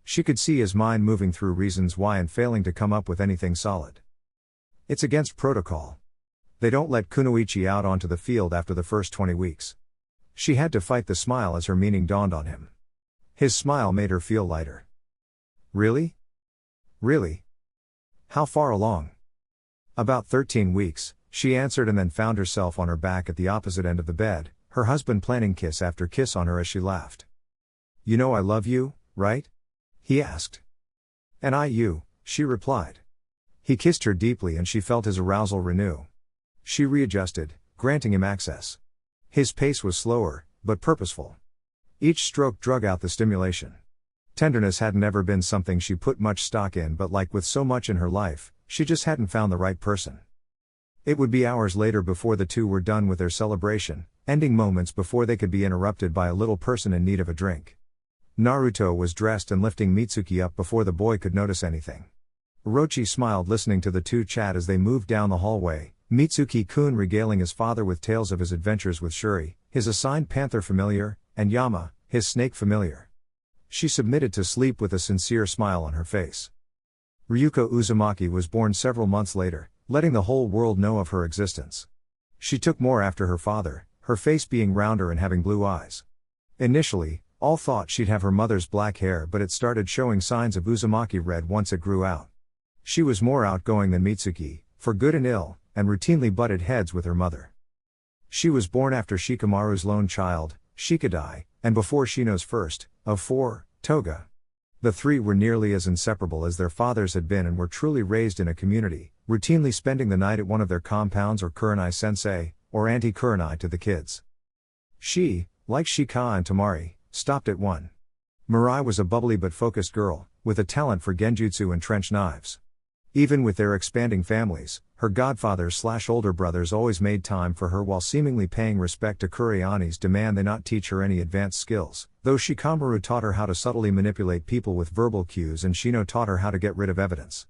She could see his mind moving through reasons why and failing to come up with anything solid. It's against protocol. They don't let Kunoichi out onto the field after the first 20 weeks. She had to fight the smile as her meaning dawned on him. His smile made her feel lighter. Really? Really? How far along? About 13 weeks, she answered and then found herself on her back at the opposite end of the bed, her husband planting kiss after kiss on her as she laughed. You know I love you, right? He asked. And I you, she replied. He kissed her deeply and she felt his arousal renew. She readjusted, granting him access. His pace was slower, but purposeful. Each stroke drug out the stimulation. Tenderness hadn't ever been something she put much stock in, but like with so much in her life, she just hadn't found the right person. It would be hours later before the two were done with their celebration, ending moments before they could be interrupted by a little person in need of a drink. Naruto was dressed and lifting Mitsuki up before the boy could notice anything. Orochi smiled listening to the two chat as they moved down the hallway, Mitsuki-kun regaling his father with tales of his adventures with Shuri, his assigned panther familiar, and Yama, his snake familiar. She submitted to sleep with a sincere smile on her face. Ryuko Uzumaki was born several months later, letting the whole world know of her existence. She took more after her father, her face being rounder and having blue eyes. Initially, all thought she'd have her mother's black hair, but it started showing signs of Uzumaki red once it grew out. She was more outgoing than Mitsuki, for good and ill, and routinely butted heads with her mother. She was born after Shikamaru's lone child, Shikadai, and before Shino's first, of 4, Toga. The three were nearly as inseparable as their fathers had been and were truly raised in a community, routinely spending the night at one of their compounds or kurenai-sensei, or anti-kurenai to the kids. She, like Shika and Tamari, stopped at 1. Mirai was a bubbly but focused girl, with a talent for genjutsu and trench knives. Even with their expanding families, her godfathers/older brothers always made time for her while seemingly paying respect to Kureani's demand they not teach her any advanced skills, though Shikamaru taught her how to subtly manipulate people with verbal cues and Shino taught her how to get rid of evidence.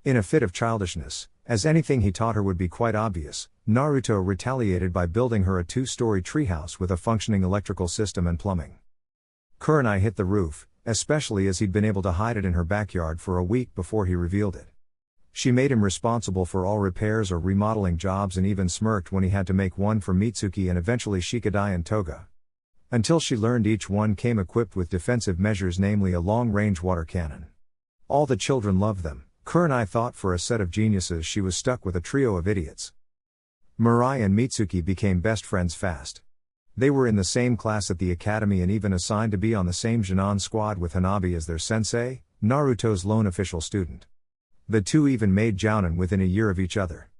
In a fit of childishness, as anything he taught her would be quite obvious, Naruto retaliated by building her a 2-story treehouse with a functioning electrical system and plumbing. Kurenai hit the roof, especially as he'd been able to hide it in her backyard for a week before he revealed it. She made him responsible for all repairs or remodeling jobs and even smirked when he had to make one for Mitsuki and eventually Shikadai and Toga. Until she learned each one came equipped with defensive measures, namely a long-range water cannon. All the children loved them. Kurenai thought for a set of geniuses she was stuck with a trio of idiots. Mirai and Mitsuki became best friends fast. They were in the same class at the academy and even assigned to be on the same Jinan squad with Hanabi as their sensei, Naruto's lone official student. The two even made jounin within a year of each other.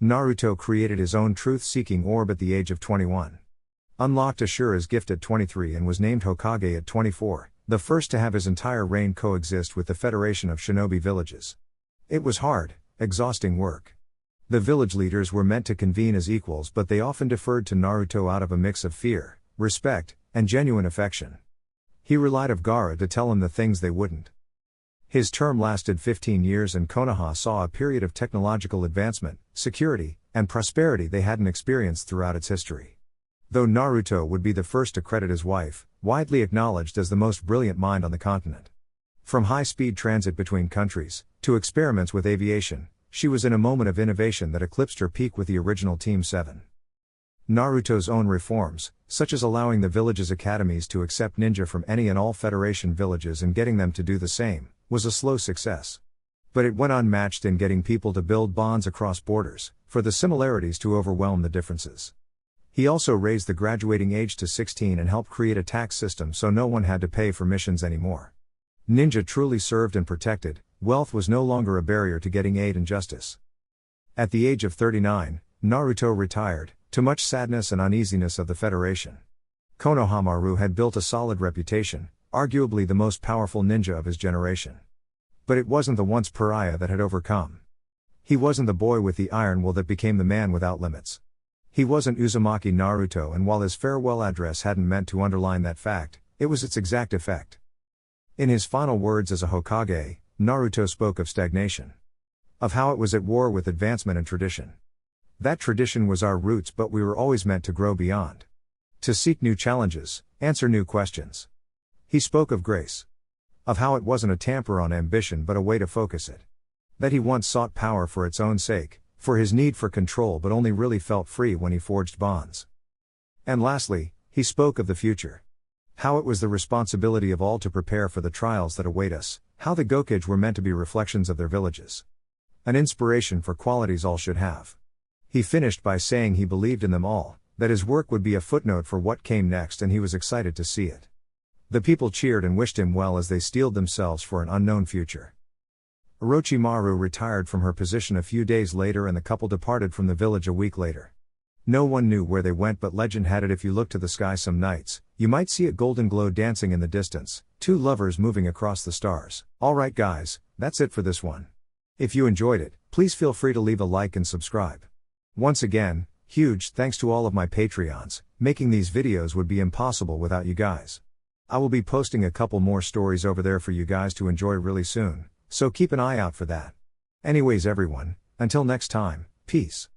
Naruto created his own truth-seeking orb at the age of 21. Unlocked Ashura's gift at 23 and was named Hokage at 24, the first to have his entire reign coexist with the Federation of Shinobi Villages. It was hard, exhausting work. The village leaders were meant to convene as equals, but they often deferred to Naruto out of a mix of fear, respect, and genuine affection. He relied on Gaara to tell him the things they wouldn't. His term lasted 15 years and Konoha saw a period of technological advancement, security, and prosperity they hadn't experienced throughout its history. Though Naruto would be the first to credit his wife, widely acknowledged as the most brilliant mind on the continent. From high-speed transit between countries, to experiments with aviation, she was in a moment of innovation that eclipsed her peak with the original Team 7. Naruto's own reforms, such as allowing the villages' academies to accept ninja from any and all Federation villages and getting them to do the same, was a slow success. But it went unmatched in getting people to build bonds across borders, for the similarities to overwhelm the differences. He also raised the graduating age to 16 and helped create a tax system so no one had to pay for missions anymore. Ninja truly served and protected, wealth was no longer a barrier to getting aid and justice. At the age of 39, Naruto retired, to much sadness and uneasiness of the Federation. Konohamaru had built a solid reputation, arguably the most powerful ninja of his generation. But it wasn't the once pariah that had overcome. He wasn't the boy with the iron will that became the man without limits. He wasn't Uzumaki Naruto, and while his farewell address hadn't meant to underline that fact, it was its exact effect. In his final words as a Hokage, Naruto spoke of stagnation. Of how it was at war with advancement and tradition. That tradition was our roots, but we were always meant to grow beyond. To seek new challenges, answer new questions. He spoke of grace. Of how it wasn't a tamper on ambition but a way to focus it. That he once sought power for its own sake, for his need for control, but only really felt free when he forged bonds. And lastly, he spoke of the future. How it was the responsibility of all to prepare for the trials that await us, how the Gokage were meant to be reflections of their villages. An inspiration for qualities all should have. He finished by saying he believed in them all, that his work would be a footnote for what came next, and he was excited to see it. The people cheered and wished him well as they steeled themselves for an unknown future. Orochimaru retired from her position a few days later and the couple departed from the village a week later. No one knew where they went, but legend had it if you looked to the sky some nights, You might see a golden glow dancing in the distance, two lovers moving across the stars. Alright guys, that's it for this one. If you enjoyed it, please feel free to leave a like and subscribe. Once again, huge thanks to all of my Patreons, making these videos would be impossible without you guys. I will be posting a couple more stories over there for you guys to enjoy really soon, so keep an eye out for that. Anyways everyone, until next time, peace.